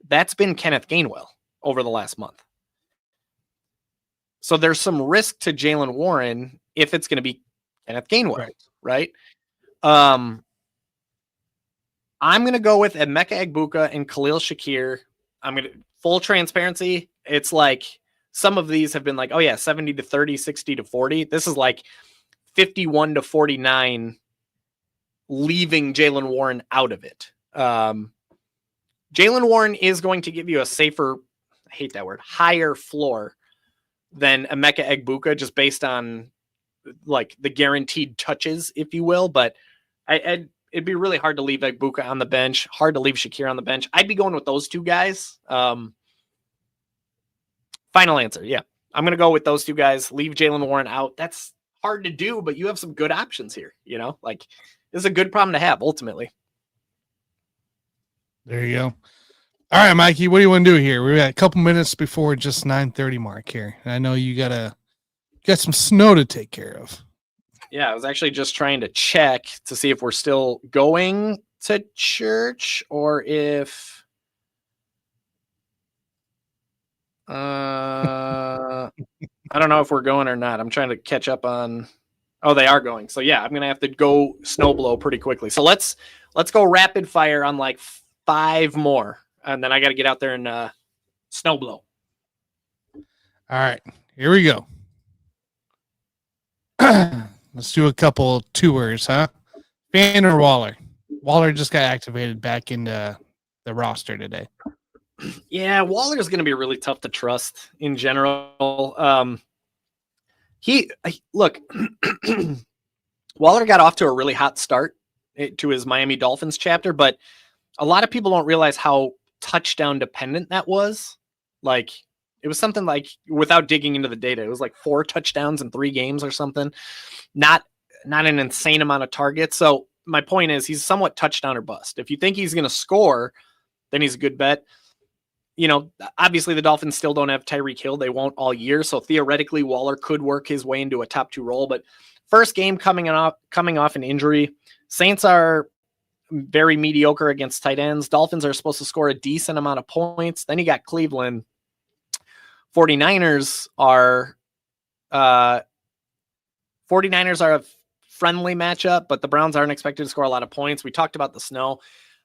that's been Kenneth Gainwell over the last month. So there's some risk to Jalen Warren if it's going to be Kenneth Gainwell, right? I'm going to go with Emeka Egbuka and Khalil Shakir. I'm going to full transparency. It's like some of these have been like, oh yeah, 70-30, 60-40. This is like 51-49, leaving Jalen Warren out of it. Jalen Warren is going to give you a safer, I hate that word, higher floor than Emeka Egbuka, just based on like the guaranteed touches, if you will. But it'd be really hard to leave Egbuka on the bench, hard to leave Shakir on the bench. I'd be going with those two guys. Final answer. Yeah. I'm going to go with those two guys, leave Jalen Warren out. That's hard to do, but you have some good options here. You know, like this is a good problem to have ultimately. There you go. All right, Mikey, what do you want to do here? We're at a couple minutes before just 9:30 mark here. And I know you got some snow to take care of. Yeah, I was actually just trying to check to see if we're still going to church or if I don't know if we're going or not. I'm trying to catch up on. Oh, they are going. So yeah, I'm gonna have to go snowblow pretty quickly. So let's go rapid fire on like 5 more, and then I got to get out there and snowblow. All right, here we go. Let's do a couple tours, huh? Fan or Waller? Waller just got activated back into the roster today. Yeah, Waller is going to be really tough to trust in general. Look, Waller got off to a really hot start to his Miami Dolphins chapter, but a lot of people don't realize how touchdown dependent that was. Like, it was something like, without digging into the data, it was like 4 touchdowns in 3 games or something. Not an insane amount of targets. So my point is, he's somewhat touchdown or bust. If you think he's going to score, then he's a good bet. You know, obviously the Dolphins still don't have Tyreek Hill. They won't all year. So theoretically, Waller could work his way into a top 2 role. But first game coming off an injury, Saints are very mediocre against tight ends. Dolphins are supposed to score a decent amount of points. Then you got Cleveland. 49ers are a friendly matchup, but the Browns aren't expected to score a lot of points. We talked about the snow.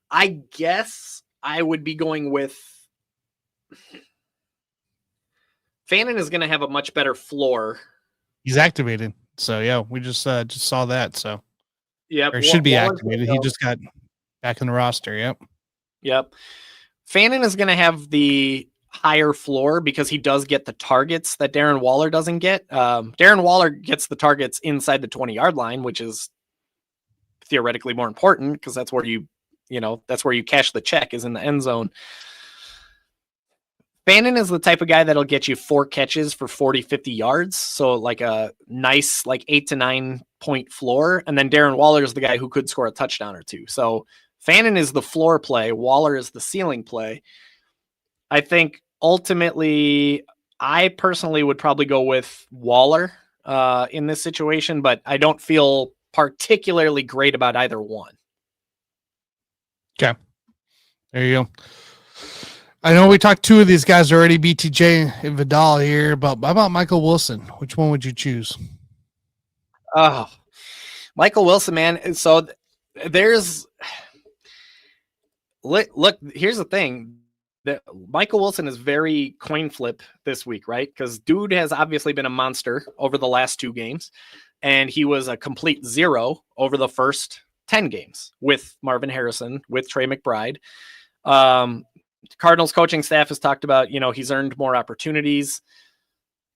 I guess I would be going with Fannin is going to have a much better floor. He's activated. So yeah, we just saw that. So yeah, or should be activated. He just got back in the roster. Yep. Fannin is going to have the higher floor because he does get the targets that Darren Waller doesn't get. Darren Waller gets the targets inside the 20-yard line, which is theoretically more important because that's where that's where you cash the check, is in the end zone. Fannin is the type of guy that'll get you 4 catches for 40, 50 yards. So like a nice, like 8 to 9 point floor. And then Darren Waller is the guy who could score a touchdown or 2. So Fannin is the floor play. Waller is the ceiling play. I think ultimately, I personally would probably go with Waller in this situation, but I don't feel particularly great about either one. Okay. There you go. I know we talked 2 of these guys already, BTJ and Vidal here, but how about Michael Wilson? Which one would you choose? Oh, Michael Wilson, man. So there's look, here's the thing. That Michael Wilson is very coin flip this week, right? Because dude has obviously been a monster over the last 2 games, and he was a complete 0 over the first 10 games with Marvin Harrison, with Trey McBride. Cardinals coaching staff has talked about, he's earned more opportunities.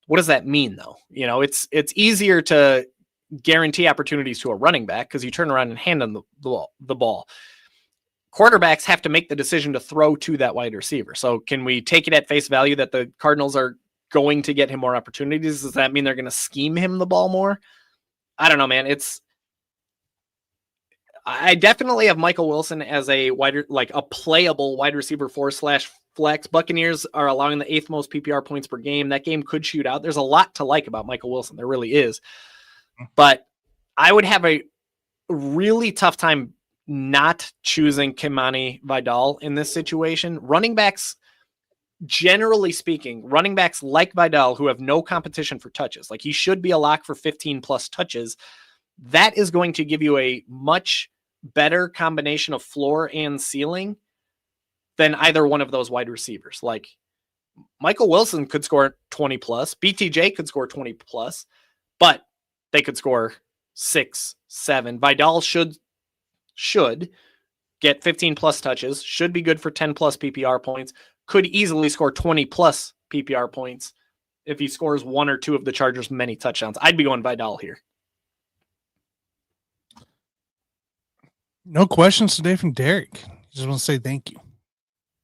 What does that mean, though? It's easier to guarantee opportunities to a running back because you turn around and hand them the ball. Quarterbacks have to make the decision to throw to that wide receiver. So can we take it at face value that the Cardinals are going to get him more opportunities? Does that mean they're going to scheme him the ball more? I don't know, man. I definitely have Michael Wilson as a playable wide receiver 4/flex. Buccaneers are allowing the 8th most PPR points per game. That game could shoot out. There's a lot to like about Michael Wilson. There really is. But I would have a really tough time not choosing Kimani Vidal in this situation. Running backs, generally speaking, running backs like Vidal, who have no competition for touches, like he should be a lock for 15 plus touches. That is going to give you a much better combination of floor and ceiling than either one of those wide receivers. Like Michael Wilson could score 20 plus, BTJ could score 20 plus, but they could score 6, 7. Vidal should get 15 plus touches, should be good for 10 plus PPR points, could easily score 20 plus PPR points if he scores one or two of the Chargers' many touchdowns. I'd be going Vidal here. No questions today from Derek. Just want to say thank you.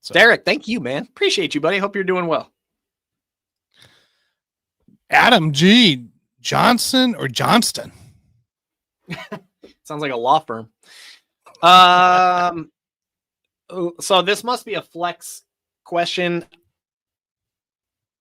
So. Derek, thank you, man. Appreciate you, buddy. Hope you're doing well. Adam G. Johnson or Johnston? Sounds like a law firm. So this must be a flex question.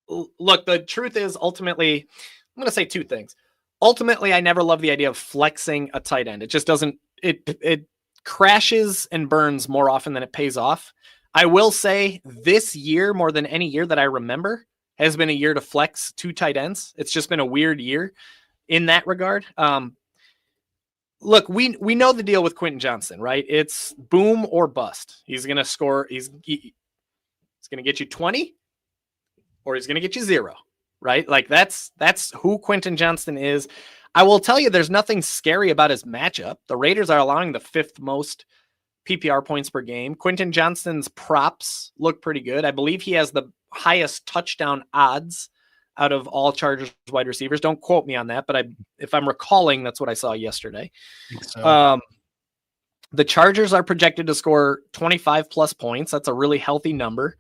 Look, the truth is ultimately, I'm going to say two things. Ultimately, I never love the idea of flexing a tight end. It just doesn't, it crashes and burns more often than it pays off. I will say this year, more than any year that I remember, has been a year to flex two tight ends. It's just been a weird year in that regard. Look, we know the deal with Quentin Johnson, right? It's boom or bust. He's going to score. He's going to get you 20 or he's going to get you 0, right? Like that's who Quentin Johnson is. I will tell you, there's nothing scary about his matchup. The Raiders are allowing the 5th most PPR points per game. Quentin Johnston's props look pretty good. I believe he has the highest touchdown odds out of all Chargers wide receivers. Don't quote me on that, but if I'm recalling, that's what I saw yesterday. So. The Chargers are projected to score 25 plus points. That's a really healthy number.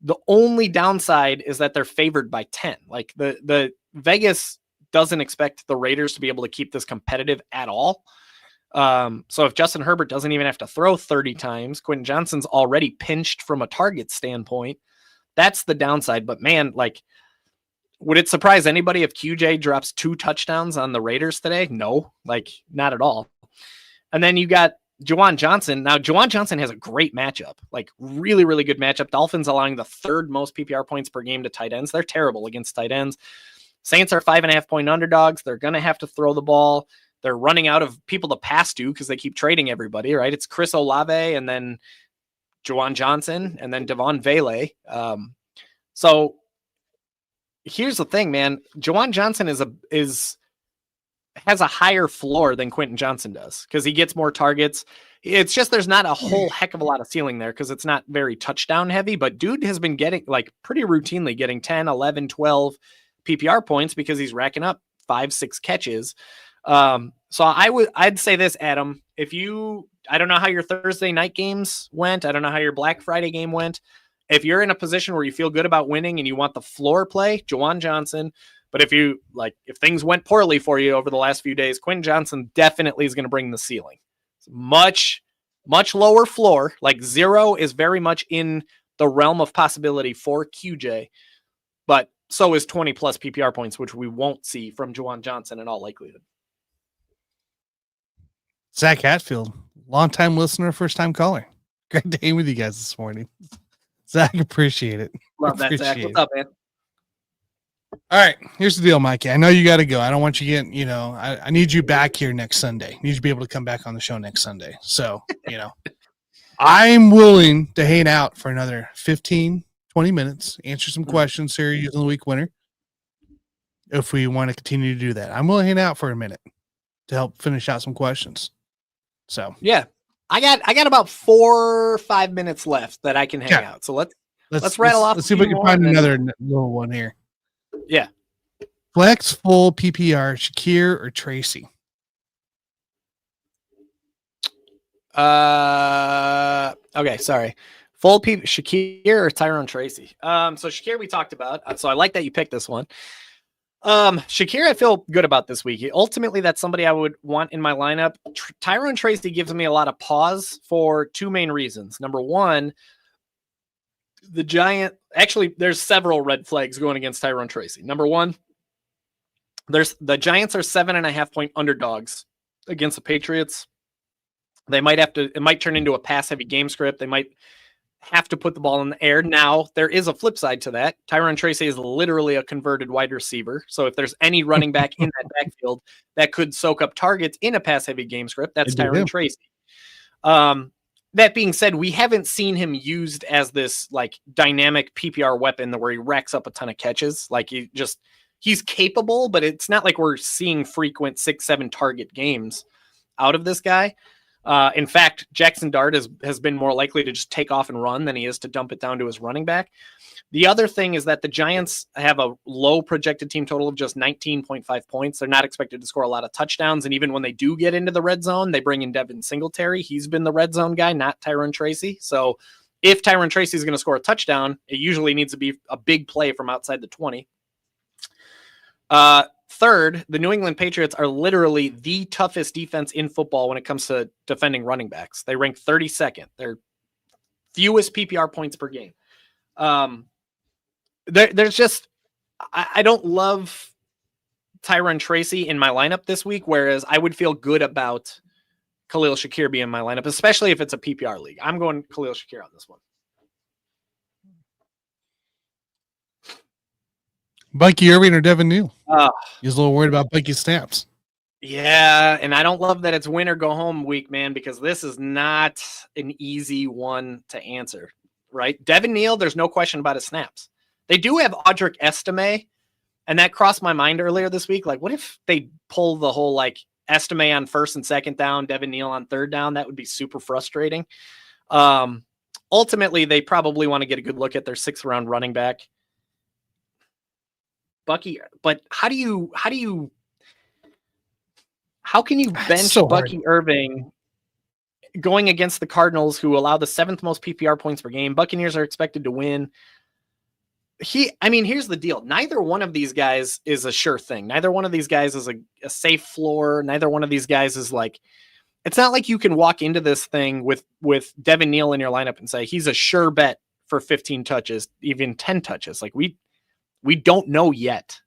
The only downside is that they're favored by 10. Like the Vegas doesn't expect the Raiders to be able to keep this competitive at all. So if Justin Herbert doesn't even have to throw 30 times, Quentin Johnston's already pinched from a target standpoint. That's the downside. But man, like, would it surprise anybody if QJ drops 2 touchdowns on the Raiders today? No, like not at all. And then you got Juwan Johnson. Now, Juwan Johnson has a great matchup, like really, really good matchup. Dolphins allowing the 3rd most PPR points per game to tight ends. They're terrible against tight ends. Saints are 5.5 point underdogs. They're going to have to throw the ball. They're running out of people to pass to because they keep trading everybody, right? It's Chris Olave and then Juwan Johnson and then Devon Vele. So here's the thing, man. Juwan Johnson has a higher floor than Quentin Johnson does because he gets more targets. It's just there's not a whole heck of a lot of ceiling there because it's not very touchdown heavy, but dude has been getting like pretty routinely getting 10, 11, 12 PPR points because he's racking up 5, 6 catches. So I'd say this, Adam, I don't know how your Thursday night games went. I don't know how your Black Friday game went. If you're in a position where you feel good about winning and you want the floor play, Juwan Johnson. But if things went poorly for you over the last few days, Quentin Johnson definitely is going to bring the ceiling. It's much, much lower floor. Like 0 is very much in the realm of possibility for QJ, but so is 20 plus PPR points, which we won't see from Juwan Johnson in all likelihood. Zach Hatfield, longtime listener, first time caller. Great day with you guys this morning. Zach, appreciate it. Love that, Zach. What's up, man? All right, here's the deal, Mikey. I know you got to go. I don't want you getting, I need you back here next Sunday. I need you to be able to come back on the show next Sunday. So, I'm willing to hang out for another 15, 20 minutes, answer some questions here using the week winner. If we want to continue to do that, I'm willing to hang out for a minute to help finish out some questions. So, yeah, I got about 4 or 5 minutes left that I can hang out. So let's rattle off. Let's see if we can find another little one here. Yeah. Flex full PPR, Shakir or Tracy? Okay, sorry. Full Shakir or Tyrone Tracy? So Shakir we talked about. So I like that you picked this one. Shakir, I feel good about this week. Ultimately, that's somebody I would want in my lineup. Tyrone Tracy gives me a lot of pause for 2 main reasons. Number one, there's several red flags going against Tyrone Tracy. Number one, the Giants are 7.5 point underdogs against the Patriots. It might turn into a pass heavy game script. They might have to put the ball in the air. Now, there is a flip side to that. Tyrone Tracy is literally a converted wide receiver. So if there's any running back in that backfield that could soak up targets in a pass-heavy game script, that's Tyrone Tracy. That being said, we haven't seen him used as this like dynamic PPR weapon where he racks up a ton of catches. Like he's capable, but it's not like we're seeing frequent 6-7 target games out of this guy. In fact, Jackson Dart has been more likely to just take off and run than he is to dump it down to his running back. The other thing is that the Giants have a low projected team total of just 19.5 points. They're not expected to score a lot of touchdowns. And even when they do get into the red zone, they bring in Devin Singletary. He's been the red zone guy, not Tyrone Tracy. So if Tyrone Tracy is going to score a touchdown, it usually needs to be a big play from outside the 20. Third, the New England Patriots are literally the toughest defense in football when it comes to defending running backs. They rank 32nd. They're fewest PPR points per game. There's just, I don't love Tyrone Tracy in my lineup this week, whereas I would feel good about Khalil Shakir being in my lineup, especially if it's a PPR league. I'm going Khalil Shakir on this one. Bucky Irving or Devin Neal? He's a little worried about Bucky's snaps. Yeah, and I don't love that it's win or go home week, man, because this is not an easy one to answer, right? Devin Neal, there's no question about his snaps. They do have Audric Estime, and that crossed my mind earlier this week. Like, what if they pull the whole, like, Estime on first and second down, Devin Neal on third down? That would be super frustrating. Ultimately, they probably want to get a good look at their 6th-round running back. Bucky, but how can you bench Bucky Irving going against the Cardinals, who allow the 7th most PPR points per game? Buccaneers are expected to win. Here's the deal. Neither one of these guys is a sure thing. Neither one of these guys is a safe floor. Neither one of these guys is like, it's not like you can walk into this thing with Devin Neal in your lineup and say, he's a sure bet for 15 touches, even 10 touches. Like we don't know yet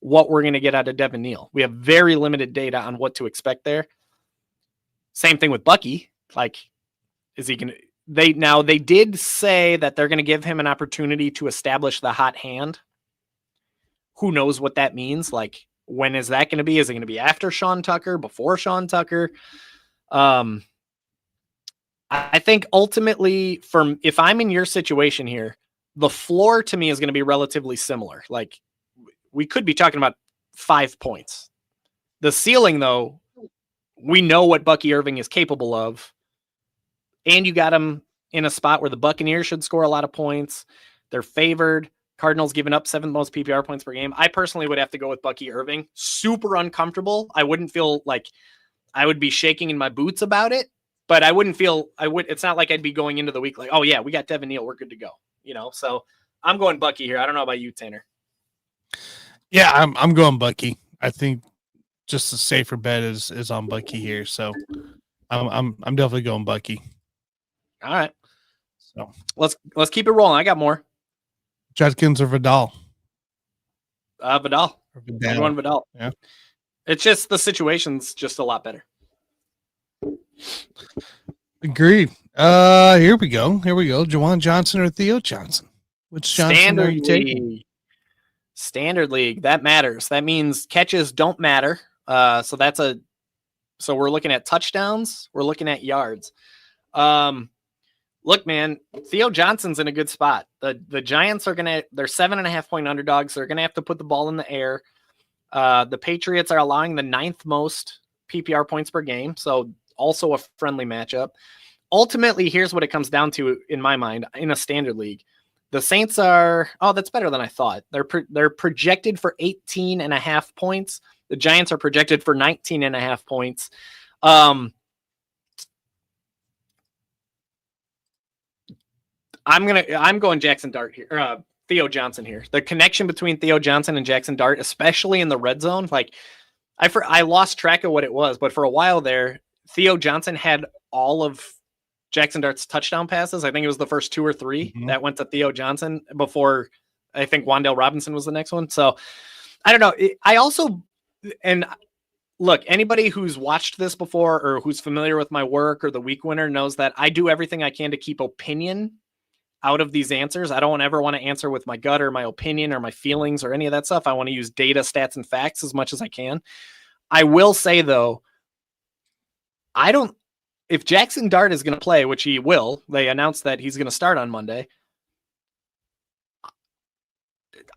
what we're going to get out of Devin Neal. We have very limited data on what to expect there. Same thing with Bucky. Like, is he going to, they did say that they're going to give him an opportunity to establish the hot hand. Who knows what that means? Like, when is that going to be? Is it going to be after Sean Tucker, before Sean Tucker? I think ultimately, if I'm in your situation here, the floor to me is going to be relatively similar. Like, we could be talking about 5 points. The ceiling, though, we know what Bucky Irving is capable of. And you got him in a spot where the Buccaneers should score a lot of points. They're favored. Cardinals giving up 7th most PPR points per game. I personally would have to go with Bucky Irving. Super uncomfortable. I wouldn't feel like I would be shaking in my boots about it, but it's not like I'd be going into the week like, oh yeah, we got Devin Neal, we're good to go. So I'm going Bucky here. I don't know about you, Tanner. Yeah, I'm going Bucky. I think just a safer bet is on Bucky here. So I'm definitely going Bucky. All right. So let's keep it rolling. I got more. Judkins or Vidal? Vidal. I'm going Vidal. Yeah. It's just the situation's just a lot better. Agreed. Here we go. Juwan Johnson or Theo Johnson? Which Johnson are you taking? Standard league. That matters. That means catches don't matter. So we're looking at touchdowns. We're looking at yards. Look, man, Theo Johnson's in a good spot. The Giants they're 7.5 point underdogs. They're going to have to put the ball in the air. The Patriots are allowing the 9th most PPR points per game. So also a friendly matchup. Ultimately, here's what it comes down to in my mind in a standard league. The Saints that's better than I thought. They're projected for 18.5 points. The Giants are projected for 19.5 points. I'm going Jackson Dart here. Theo Johnson here. The connection between Theo Johnson and Jackson Dart, especially in the red zone, like I lost track of what it was, but for a while there, Theo Johnson had all of Jackson Dart's touchdown passes. I think it was the first 2 or 3 that went to Theo Johnson before I think Wan'Dale Robinson was the next one. So I don't know. Look, anybody who's watched this before or who's familiar with my work or the week winner knows that I do everything I can to keep opinion out of these answers. I don't ever want to answer with my gut or my opinion or my feelings or any of that stuff. I want to use data, stats, and facts as much as I can. I will say, though, if Jackson Dart is going to play, which he will, they announced that he's going to start on Monday.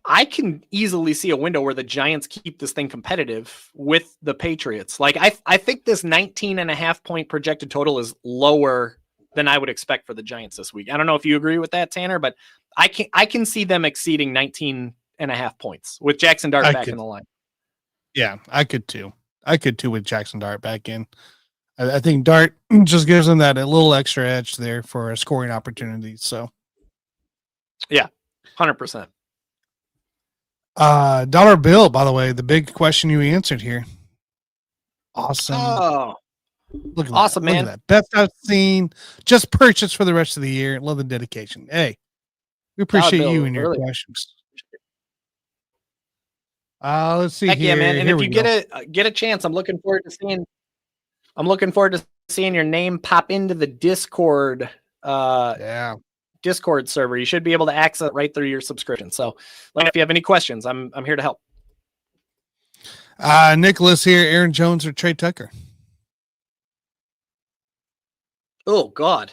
I can easily see a window where the Giants keep this thing competitive with the Patriots. Like, I think this 19.5 point projected total is lower than I would expect for the Giants this week. I don't know if you agree with that, Tanner, but I can see them exceeding 19.5 points with Jackson Dart back in the line. Yeah, I could too. With Jackson Dart back in. I think Dart just gives them that a little extra edge there for a scoring opportunity. So, yeah, 100%. Dollar bill, by the way, the big question you answered here. Awesome. Oh, look at awesome, that. man. Look at that. Best I've seen. Just purchased for the rest of the year. Love the dedication. Hey, we appreciate you and your questions. Let's see. Heck here. Yeah, man. And here if you get a chance, I'm looking forward to seeing your name pop into the Discord. Discord server. You should be able to access it right through your subscription. So, if you have any questions, I'm here to help. Nicholas here. Aaron Jones or Trey Tucker? Oh God.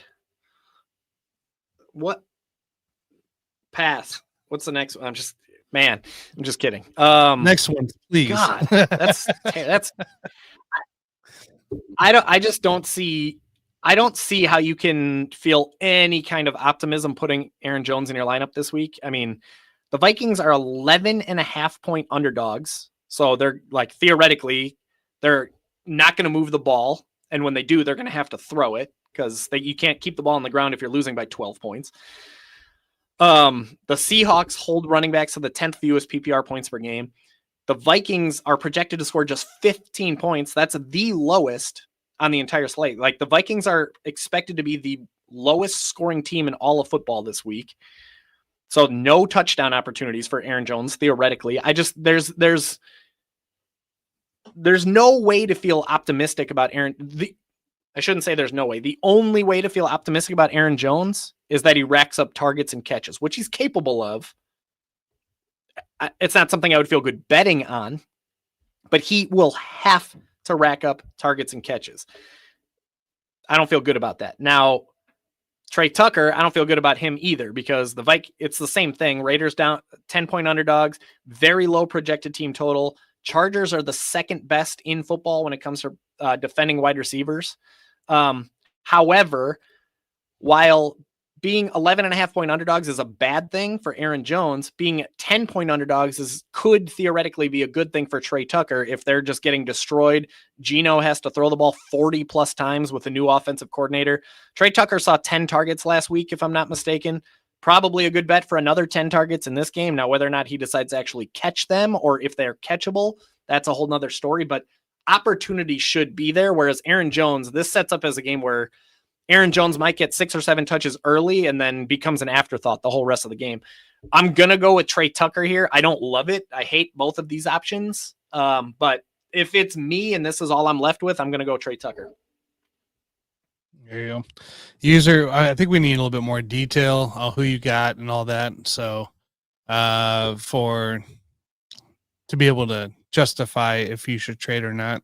What? Pass. What's the next one? I'm just kidding. Next one, please. God, that's I just don't see how you can feel any kind of optimism putting Aaron Jones in your lineup this week. I mean, the Vikings are 11.5 point underdogs. So they're like, theoretically, they're not going to move the ball. And when they do, they're going to have to throw it because you can't keep the ball on the ground if you're losing by 12 points. The Seahawks hold running backs to the 10th fewest PPR points per game. The Vikings are projected to score just 15 points. That's the lowest on the entire slate. Like, the Vikings are expected to be the lowest scoring team in all of football this week. So no touchdown opportunities for Aaron Jones, theoretically. There's no way to feel optimistic about Aaron. I shouldn't say there's no way. The only way to feel optimistic about Aaron Jones is that he racks up targets and catches, which he's capable of. It's not something I would feel good betting on, but he will have to rack up targets and catches. I don't feel good about that. Now, Trey Tucker, I don't feel good about him either because it's the same thing. Raiders down 10-point underdogs, very low projected team total. Chargers are the second best in football when it comes to defending wide receivers. However, while being 11.5 point underdogs is a bad thing for Aaron Jones, being 10-point underdogs could theoretically be a good thing for Trey Tucker if they're just getting destroyed. Geno has to throw the ball 40 plus times with a new offensive coordinator. Trey Tucker saw 10 targets last week, if I'm not mistaken. Probably a good bet for another 10 targets in this game. Now, whether or not he decides to actually catch them or if they're catchable, that's a whole nother story, but opportunity should be there. Whereas Aaron Jones, this sets up as a game where Aaron Jones might get 6 or 7 touches early and then becomes an afterthought the whole rest of the game. I'm going to go with Trey Tucker here. I don't love it. I hate both of these options. But if it's me and this is all I'm left with, I'm going to go Trey Tucker. There you go. User, I think we need a little bit more detail on who you got and all that. So to be able to justify if you should trade or not.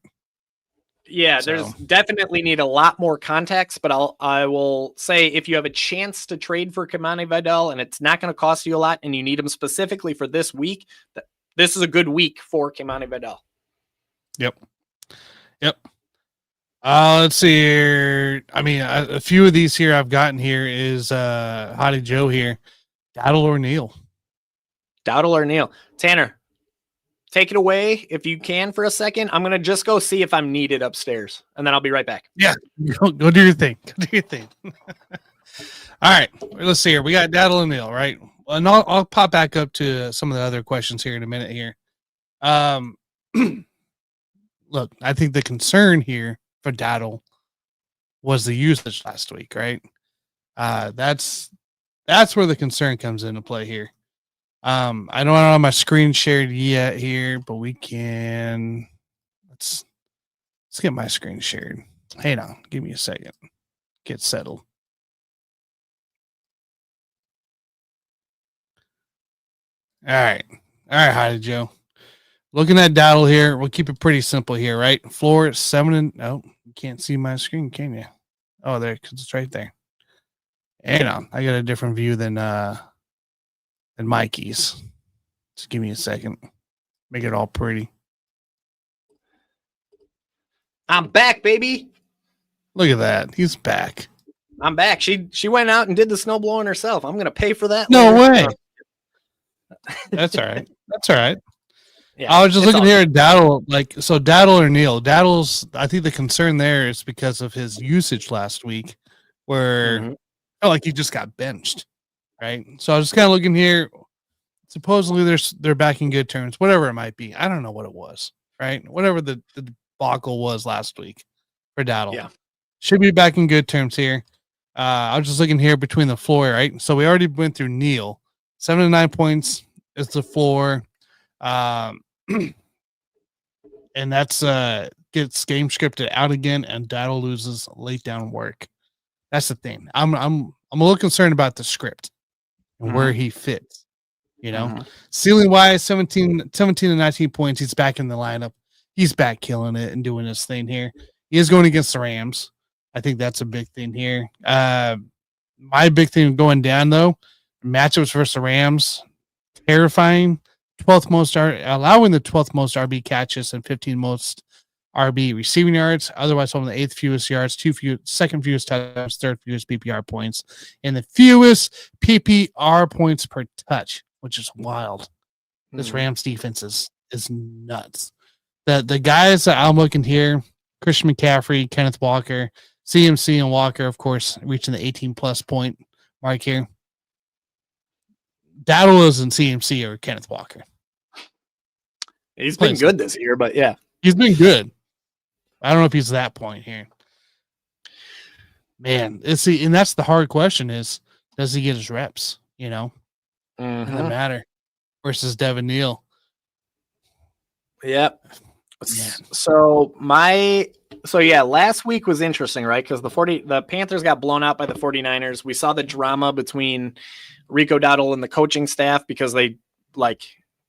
Yeah, there's definitely need a lot more context, but I will say if you have a chance to trade for Kimani Vidal and it's not going to cost you a lot and you need him specifically for this week, this is a good week for Kimani Vidal. Yep. Let's see here. I mean, a few of these here I've gotten here is Hottie Joe here. Dowdle or Neal? Dowdle or Neal? Tanner, take it away if you can for a second. I'm going to just go see if I'm needed upstairs, and then I'll be right back. Yeah, go do your thing. All right, let's see here. We got Dowdle and Neal, right? And I'll pop back up to some of the other questions here in a minute here. Look, I think the concern here for Dowdle was the usage last week, right? That's where the concern comes into play here. I don't have my screen shared yet here, but we can let's get my screen shared. Hang on, give me a second. Get settled. All right. All right, Heidi Joe. Looking at Dowdle here, we'll keep it pretty simple here, right? Floor 7 and no, you can't see my screen, can you? Oh, there, because it's right there. Hang on, I got a different view than Mikey's. Just give me a second. Make it all pretty. I'm back, baby. Look at that. He's back. I'm back. She went out and did the snow blowing herself. I'm gonna pay for that. No later. way. That's all right. That's all right. Yeah, I was just looking all here at Dowdle, so Dowdle or Neal. Dowdle's, I think the concern there is because of his usage last week, where felt like he just got benched, right? So I was just kind of looking here. Supposedly they're back in good terms, whatever it might be. I don't know what it was, right? Whatever the debacle was last week for Dowdle. Yeah. Should be back in good terms here. I was just looking here between the floor, right? So we already went through Neal. 7 to 9 points is the floor. And that's gets game scripted out again, and Dowdle loses late down work. That's the thing. I'm a little concerned about the script and where he fits. You know, ceiling wise, 17 to 19 points. He's back in the lineup. He's back killing it and doing his thing here. He is going against the Rams. I think that's a big thing here. My big thing going down though, matchups versus the Rams, terrifying. 12th most allowing the 12th most RB catches and 15 most RB receiving yards. Otherwise, on the 8th fewest yards, second fewest touchdowns, third fewest PPR points, and the fewest PPR points per touch, which is wild. This Rams defense is nuts. The guys that I'm looking here, Christian McCaffrey, Kenneth Walker, CMC and Walker, of course, reaching the 18+ point mark here. Dowdle isn't CMC or Kenneth Walker. He's been good this year, but yeah. He's been good. I don't know if he's that point here. Man, and that's the hard question is, does he get his reps? You know? Doesn't matter. Versus Devin Neal. Yep. So last week was interesting, right? Because the Panthers got blown out by the 49ers. We saw the drama between Rico Dowdle and the coaching staff because they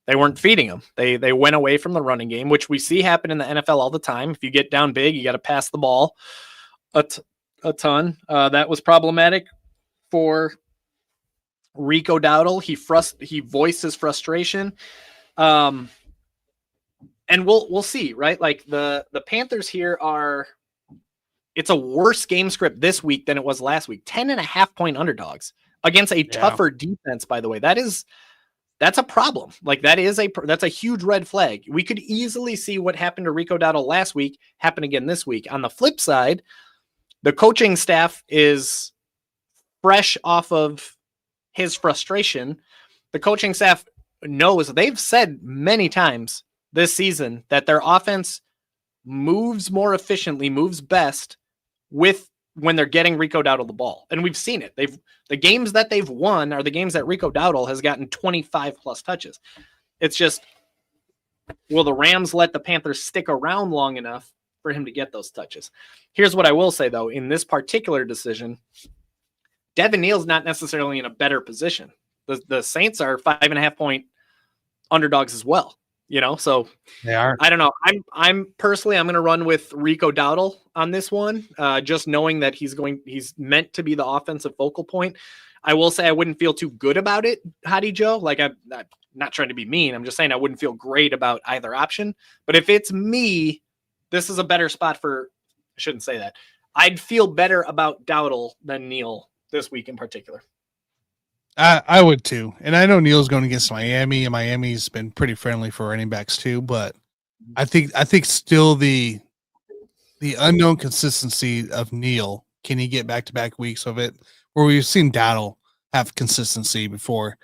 weren't feeding him. They went away from the running game, which we see happen in the NFL all the time. If you get down big, you got to pass the ball a ton. That was problematic for Rico Dowdle. He voiced his frustration. And we'll see, right? Like the Panthers here it's a worse game script this week than it was last week. 10.5 point underdogs against a tougher defense, by the way. That's a problem. Like that's a huge red flag. We could easily see what happened to Rico Dowdle last week happen again this week. On the flip side, the coaching staff is fresh off of his frustration. The coaching staff knows, they've said many times this season that their offense moves more efficiently, moves best when they're getting Rico Dowdle the ball. And we've seen it. The games that they've won are the games that Rico Dowdle has gotten 25+ touches. It's just, will the Rams let the Panthers stick around long enough for him to get those touches? Here's what I will say, though. In this particular decision, Devin Neal's not necessarily in a better position. The Saints are 5.5 point underdogs as well. You know, so they are. I don't know. I'm personally, I'm going to run with Rico Dowdle on this one. Just knowing that he's meant to be the offensive focal point. I will say I wouldn't feel too good about it, Hottie Joe. Like I'm not trying to be mean. I'm just saying I wouldn't feel great about either option. But if it's me, this is a better spot I shouldn't say that. I'd feel better about Dowdle than Neal this week in particular. I would too. And I know Neal's going against Miami, and Miami's been pretty friendly for running backs too, but I think still the unknown consistency of Neal, can he get back-to-back weeks of it? Where we've seen Dowdle have consistency before.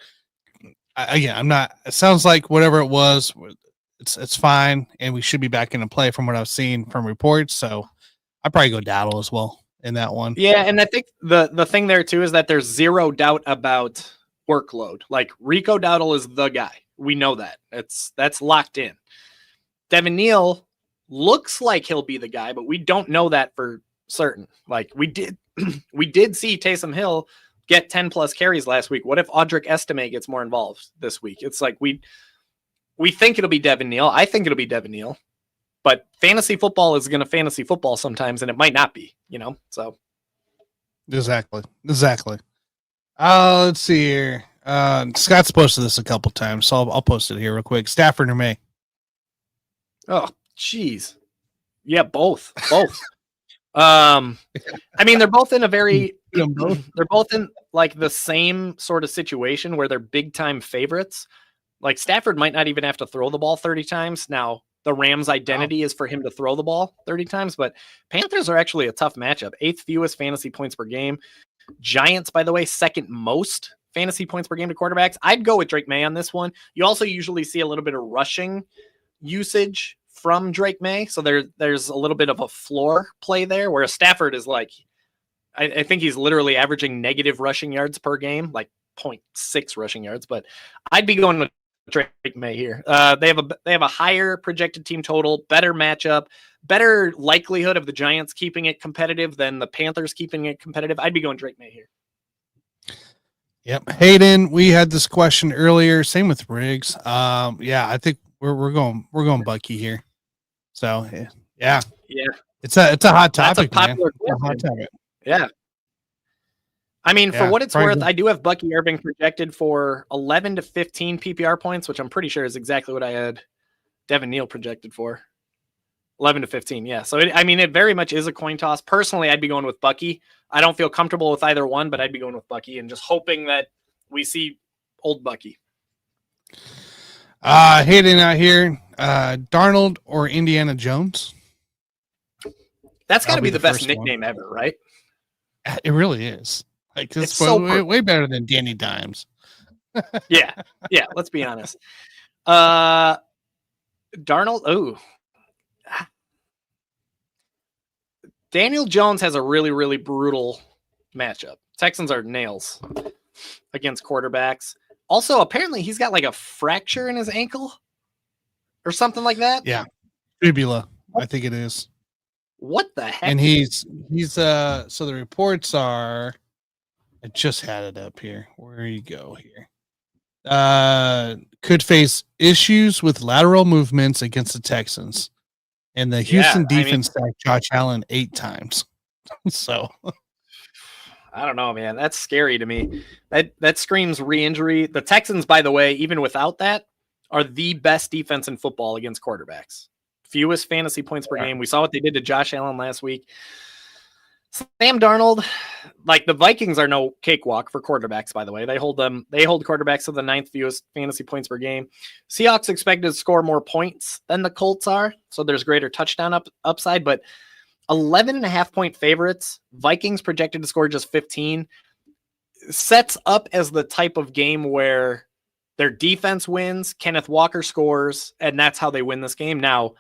It sounds like whatever it was, it's fine, and we should be back into play from what I've seen from reports. So I'd probably go Dowdle as well in that one. Yeah, and I think the thing there too is that there's zero doubt about workload. Like Rico Dowdle is the guy. We know that. That's locked in. Devin Neal looks like he'll be the guy, but we don't know that for certain. Like we did see Taysom Hill get 10 plus carries last week. What if Audric Estime gets more involved this week? It's like we think it'll be Devin Neal. I think it'll be Devin Neal, but fantasy football is going to fantasy football sometimes, and it might not be, so. Exactly. Let's see here. Scott's posted this a couple times, so I'll post it here real quick. Stafford or May? Oh, geez. Yeah, both. I mean, they're both in a they're both in like the same sort of situation where they're big time favorites. Like Stafford might not even have to throw the ball 30 times. Now, the Rams' identity is for him to throw the ball 30 times, but Panthers are actually a tough matchup. 8th fewest fantasy points per game. Giants, by the way, 2nd most fantasy points per game to quarterbacks. I'd go with Drake May on this one. You also usually see a little bit of rushing usage from Drake May, so there's a little bit of a floor play there, whereas Stafford is like, I think he's literally averaging negative rushing yards per game, like 0.6 rushing yards, but I'd be going with Drake May here. They have a higher projected team total, better matchup, better likelihood of the Giants keeping it competitive than the Panthers keeping it competitive. I'd be going Drake May here. Yep. Hayden, we had this question earlier. Same with Riggs. Yeah, I think we're going Bucky here. So yeah. It's a hot topic, man. It's a hot topic. Yeah. I mean, for what it's worth, I do have Bucky Irving projected for 11 to 15 PPR points, which I'm pretty sure is exactly what I had Devin Neal projected for. 11 to 15, yeah. So, it very much is a coin toss. Personally, I'd be going with Bucky. I don't feel comfortable with either one, but I'd be going with Bucky and just hoping that we see old Bucky. Hayden out here, Darnold or Indiana Jones? That's got to be the best nickname ever, right? It really is. Like, it's so way better than Danny Dimes. Yeah, let's be honest. Darnold, Daniel Jones has a really, really brutal matchup. Texans are nails against quarterbacks. Also, apparently he's got like a fracture in his ankle or something like that. Yeah. Fibula, I think it is. What the heck? And he's so the reports are, I just had it up here. Where you go here? Could face issues with lateral movements against the Texans. And the Houston defense sacked Josh Allen 8 times. So I don't know, man. That's scary to me. That screams re-injury. The Texans, by the way, even without that, are the best defense in football against quarterbacks. Fewest fantasy points per game. We saw what they did to Josh Allen last week. Sam Darnold, like the Vikings are no cakewalk for quarterbacks, by the way. They hold quarterbacks to the 9th fewest fantasy points per game. Seahawks expected to score more points than the Colts are, so there's greater touchdown upside, but 11.5 point favorites, Vikings projected to score just 15, sets up as the type of game where their defense wins, Kenneth Walker scores, and that's how they win this game. Now,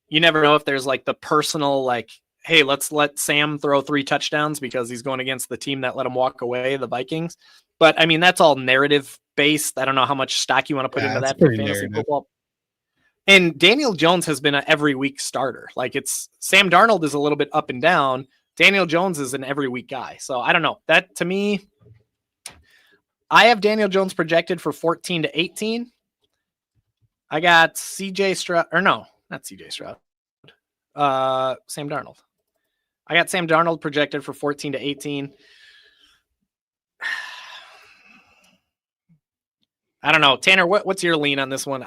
you never know if there's like the personal, like, hey, let's let Sam throw 3 touchdowns because he's going against the team that let him walk away, the Vikings. But that's all narrative based. I don't know how much stock you want to put into that for fantasy football. And Daniel Jones has been an every week starter. Like Sam Darnold is a little bit up and down. Daniel Jones is an every week guy. So I don't know. That to me, I have Daniel Jones projected for 14 to 18. I got CJ Stroud, or no, not CJ Stroud. Sam Darnold. I got Sam Darnold projected for 14 to 18. I don't know. Tanner, what's your lean on this one?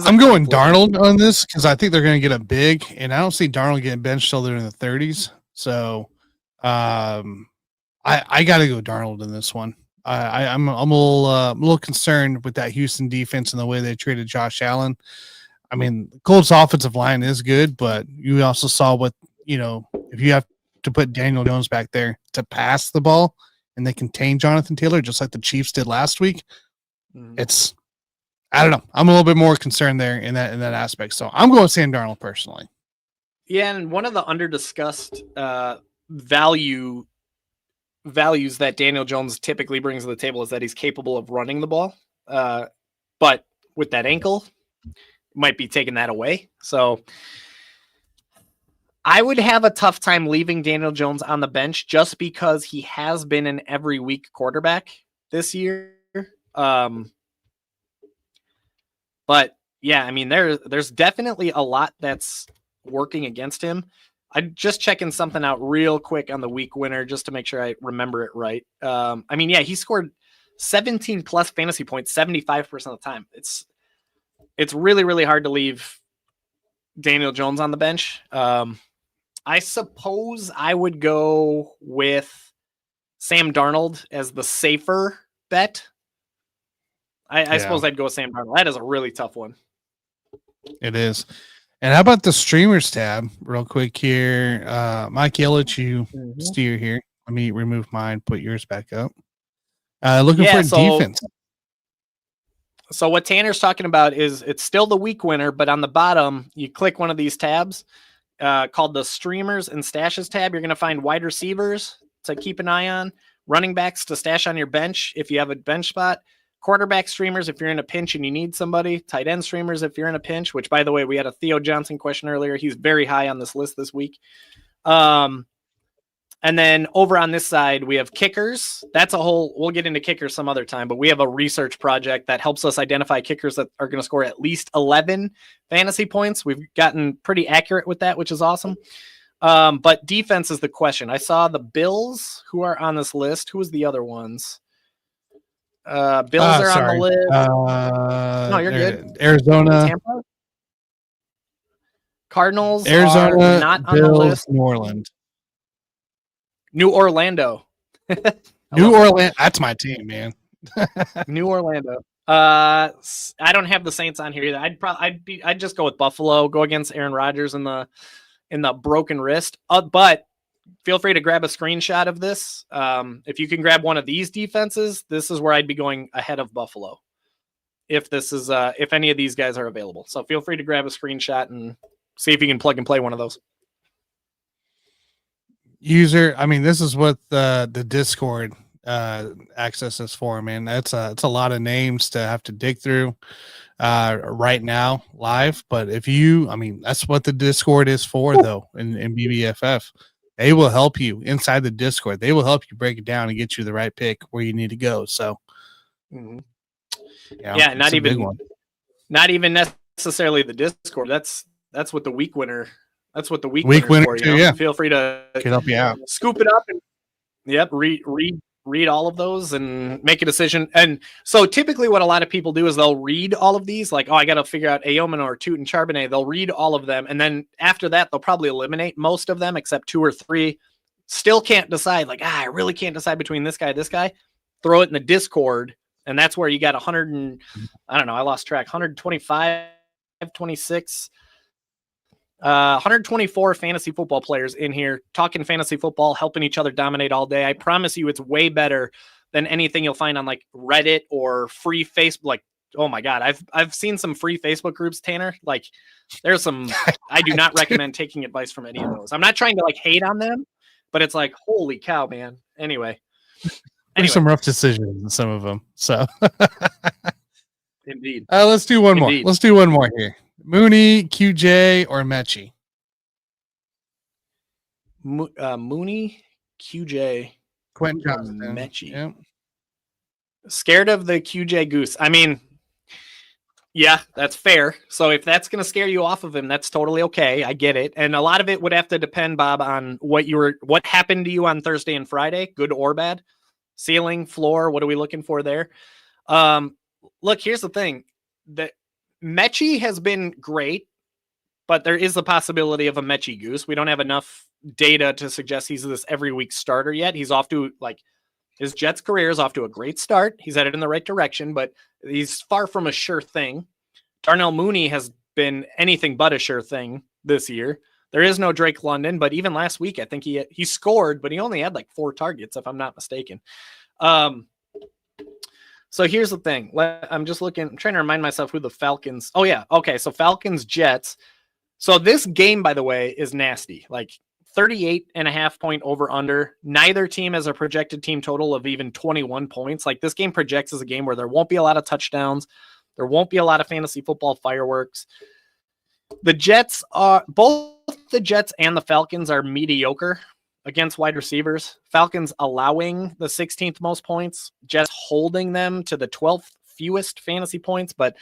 I'm going Darnold on this because I think they're going to get a big, and I don't see Darnold getting benched till they're in the 30s. So I got to go Darnold in this one. I'm a little concerned with that Houston defense and the way they treated Josh Allen. I mean, Colts offensive line is good, but you also saw what, if you have to put Daniel Jones back there to pass the ball and they contain Jonathan Taylor, just like the Chiefs did last week, I don't know. I'm a little bit more concerned there in that aspect. So I'm going with Sam Darnold personally. Yeah, and one of the under-discussed values that Daniel Jones typically brings to the table is that he's capable of running the ball. But with that ankle, might be taking that away. So I would have a tough time leaving Daniel Jones on the bench just because he has been an every week quarterback this year. But yeah, I mean, there's definitely a lot that's working against him. I'm just checking something out real quick on the week winner just to make sure I remember it right. I mean, yeah, he scored 17 plus fantasy points 75% of the time. It's really, really hard to leave Daniel Jones on the bench. I suppose I would go with Sam Darnold as the safer bet. I suppose I'd go with Sam Darnold. That is a really tough one. It is. And how about the streamers tab real quick here? Mike, I'll let you steer here. Let me remove mine, put yours back up. Looking for defense. So what Tanner's talking about is it's still the week winner, but on the bottom, you click one of these tabs called the streamers and stashes tab. You're going to find wide receivers to keep an eye on, running backs to stash on your bench if you have a bench spot, quarterback streamers if you're in a pinch and you need somebody, tight end streamers if you're in a pinch, which, by the way, we had a Theo Johnson question earlier. He's very high on this list this week. And then over on this side, we have kickers. We'll get into kickers some other time, but we have a research project that helps us identify kickers that are going to score at least 11 fantasy points. We've gotten pretty accurate with that, which is awesome. But defense is the question. I saw the Bills who are on this list. Who was the other ones? Bills are on the list. No, you're good. Arizona. Tampa? Cardinals Arizona, are not Bills, on the list. New Orleans. New Orlando. New Orlando. That's my team, man. New Orlando. I don't have the Saints on here either. I'd just go with Buffalo. Go against Aaron Rodgers in the broken wrist. But feel free to grab a screenshot of this. If you can grab one of these defenses, this is where I'd be going ahead of Buffalo. If any of these guys are available, so feel free to grab a screenshot and see if you can plug and play one of those. This is what the Discord access is for, man. It's a lot of names to have to dig through right now live. But that's what the Discord is for, though. In BBFF, they will help you inside the Discord. They will help you break it down and get you the right pick where you need to go. So, yeah, not even necessarily the Discord. That's what the week winner. That's what the week winner for, too, yeah. Feel free to help you out. Scoop it up and read all of those and make a decision. And so typically what a lot of people do is they'll read all of these, like, I got to figure out Aomen or Toot and Charbonnet. They'll read all of them. And then after that, they'll probably eliminate most of them except 2 or 3. Still can't decide, like, I really can't decide between this guy. Throw it in the Discord. And that's where you got 100 and I don't know, I lost track, 125, 26, 124 fantasy football players in here talking fantasy football, helping each other dominate all day. I promise you it's way better than anything you'll find on like Reddit or free Facebook. Like, oh my God, I've seen some free Facebook groups, Tanner. Like there's some, I do not recommend taking advice from any of those. I'm not trying to like hate on them, but it's like, holy cow, man. Anyway. There's some rough decisions in some of them. So indeed. Let's do one more. Let's do one more here. Mooney, QJ, or Mechie? Mooney, QJ, Quentin Johnson, Mechie. Yep. Scared of the QJ goose. I mean, yeah, that's fair. So if that's going to scare you off of him, that's totally okay. I get it. And a lot of it would have to depend, Bob, on what happened to you on Thursday and Friday, good or bad. Ceiling, floor, what are we looking for there? Look, here's the thing. That Mechie has been great, but there is the possibility of a Mechie goose. We don't have enough data to suggest he's this every week starter yet. He's off to his Jets career is off to a great start. He's headed in the right direction, but he's far from a sure thing. Darnell Mooney has been anything but a sure thing this year. There is no Drake London, but even last week, I think he scored, but he only had like 4 targets, if I'm not mistaken. So here's the thing. I'm trying to remind myself who the Falcons. Oh yeah. Okay. So Falcons, Jets. So this game, by the way, is nasty. Like 38.5 point over under. Neither team has a projected team total of even 21 points. Like this game projects as a game where there won't be a lot of touchdowns. There won't be a lot of fantasy football fireworks. The Jets are both the Jets and the Falcons are mediocre against wide receivers. Falcons allowing the 16th most points, Jets holding them to the 12th fewest fantasy points, but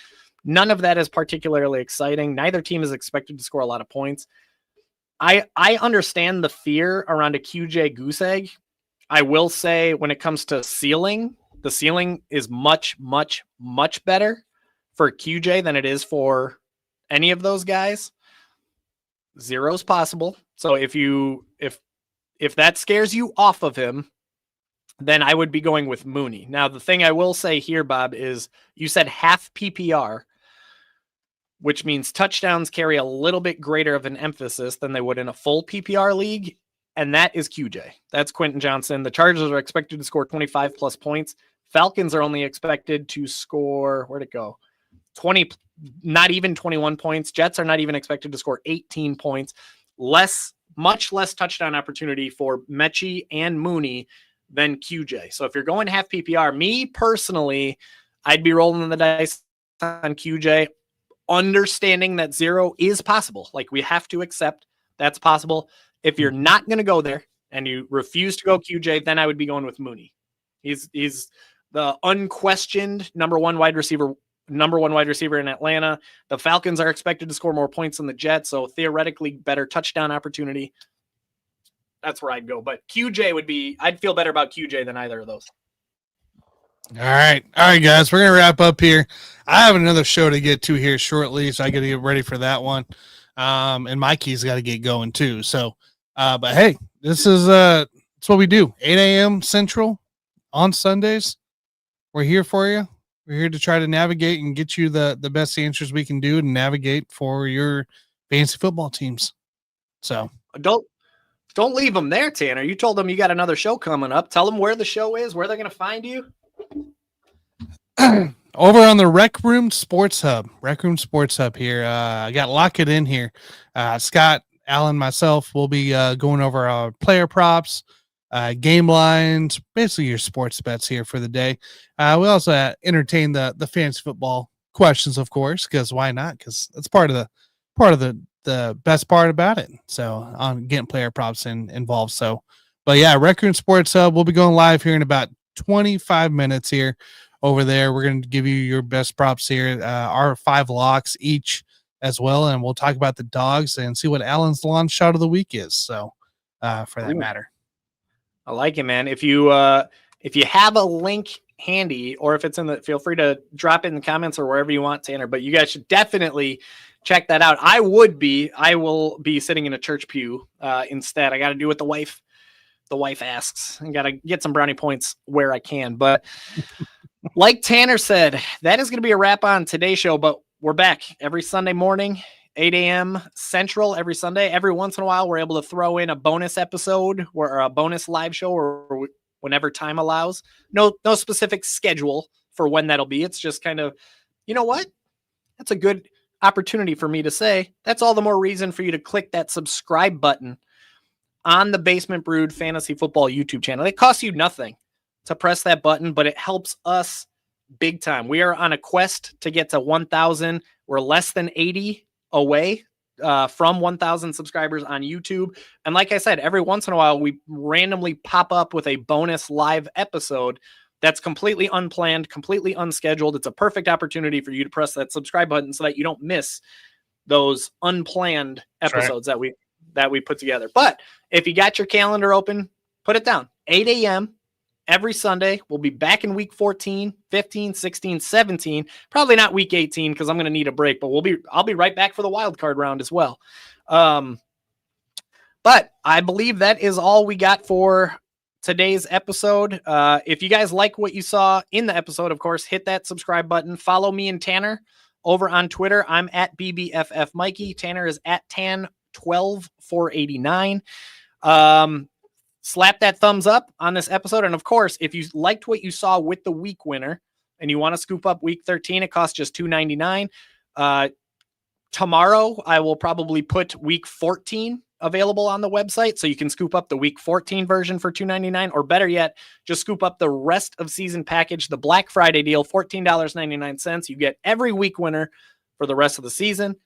none of that is particularly exciting. Neither team is expected to score a lot of points. I understand the fear around a QJ goose egg. I will say when it comes to ceiling, the ceiling is much, much, much better for QJ than it is for any of those guys. Zero is possible. So if that scares you off of him, then I would be going with Mooney. Now, the thing I will say here, Bob, is you said half PPR, which means touchdowns carry a little bit greater of an emphasis than they would in a full PPR league. And that is QJ. That's Quentin Johnson. The Chargers are expected to score 25 plus points. Falcons are only expected to score, where'd it go? 20, not even 21 points. Jets are not even expected to score 18 points. Much less touchdown opportunity for Mechie and Mooney than QJ. So if you're going half PPR, me personally, I'd be rolling the dice on QJ, understanding that zero is possible. Like, we have to accept that's possible. If you're not going to go there and you refuse to go QJ, then I would be going with Mooney. He's the unquestioned number one wide receiver in Atlanta. The Falcons are expected to score more points than the Jets, so theoretically better touchdown opportunity. That's where I'd go. But I'd feel better about QJ than either of those. All right, guys, we're gonna wrap up here. I have another show to get to here shortly, so I got to get ready for that one. And Mikey's got to get going too. So, but hey, this is it's what we do. 8 a.m. Central on Sundays. We're here for you. We're here to try to navigate and get you the best answers we can do to navigate for your fantasy football teams. So don't leave them there, Tanner. You told them you got another show coming up. Tell them where the show is, where they're going to find you. Over on the Rec Room Sports Hub here. I got Lock It In here. Scott, Alan, myself will be going over our player props, game lines, basically your sports bets here for the day. We also entertain the fantasy football questions, of course, because why not? Because that's part of the best part about it. So on getting player props involved. So, but yeah, Rec Room Sports Hub. We'll be going live here in about 25 minutes here. Over there, we're going to give you your best props here, our 5 locks each as well, and we'll talk about the dogs and see what Alan's launch shot of the week is. So, for that matter, I like it, man. If you have a link handy, or if it's feel free to drop it in the comments or wherever you want, Tanner. But you guys should definitely check that out. I will be sitting in a church pew instead. I got to do what the wife asks. I got to get some brownie points where I can, but. Like Tanner said, that is going to be a wrap on today's show, but we're back every Sunday morning, 8 a.m. Central every Sunday. Every once in a while, we're able to throw in a bonus episode or a bonus live show or whenever time allows. No specific schedule for when that'll be. It's just kind of, you know what? That's a good opportunity for me to say. That's all the more reason for you to click that subscribe button on the Basement Brewed Fantasy Football YouTube channel. It costs you nothing to press that button, but it helps us big time. We are on a quest to get to 1,000. We're less than 80 away from 1,000 subscribers on YouTube. And like I said, every once in a while, we randomly pop up with a bonus live episode that's completely unplanned, completely unscheduled. It's a perfect opportunity for you to press that subscribe button so that you don't miss those unplanned episodes that we put together. But if you got your calendar open, put it down. 8 a.m. every Sunday. We'll be back in week 14, 15, 16, 17. Probably not week 18 because I'm going to need a break, but I'll be right back for the wild card round as well. But I believe that is all we got for today's episode. If you guys like what you saw in the episode, of course, hit that subscribe button. Follow me and Tanner over on Twitter. I'm at BBFF Mikey. Tanner is at Tan12489. Slap that thumbs up on this episode. And of course, if you liked what you saw with the week winner and you want to scoop up week 13, it costs just $2.99. Tomorrow, I will probably put week 14 available on the website. So you can scoop up the week 14 version for $2.99, or better yet, just scoop up the rest of season package, the Black Friday deal, $14.99. You get every week winner for the rest of the season.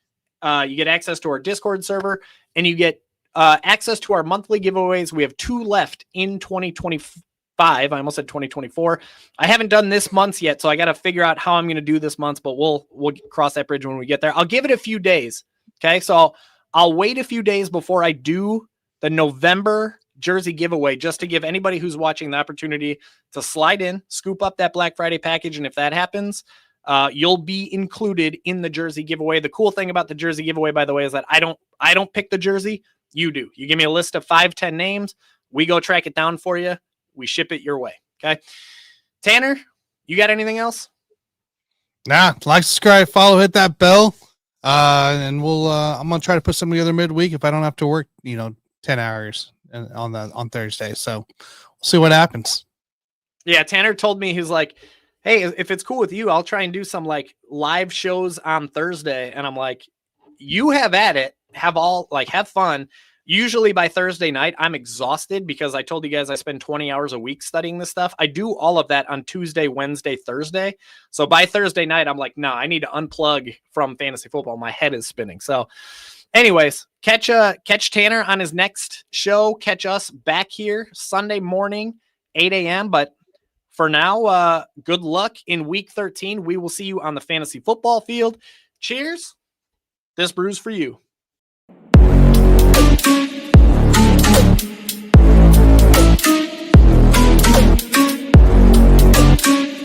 You get access to our Discord server, and you get access to our monthly giveaways. We have 2 left in 2025. I almost said 2024. I haven't done this month's yet, so I got to figure out how I'm going to do this month, but we'll cross that bridge when we get there. I'll give it a few days. Okay, so I'll wait a few days before I do the November jersey giveaway, just to give anybody who's watching the opportunity to slide in, scoop up that Black Friday package, and if that happens, you'll be included in the jersey giveaway. The cool thing about the jersey giveaway, by the way, is that I don't pick the jersey. You do. You give me a list of 5-10 names. We go track it down for you. We ship it your way. Okay. Tanner, you got anything else? Nah, like, subscribe, follow, hit that bell. And we'll, I'm going to try to put something together midweek if I don't have to work, 10 hours on Thursday. So we'll see what happens. Yeah. Tanner told me, he's like, hey, if it's cool with you, I'll try and do some like live shows on Thursday. And I'm like, you have at it, have fun. Usually by Thursday night, I'm exhausted because I told you guys I spend 20 hours a week studying this stuff. I do all of that on Tuesday, Wednesday, Thursday. So by Thursday night, I'm like, no, I need to unplug from fantasy football. My head is spinning. So anyways, catch Tanner on his next show. Catch us back here Sunday morning, 8 a.m. But for now, good luck in week 13. We will see you on the fantasy football field. Cheers. This brew's for you. Thank you.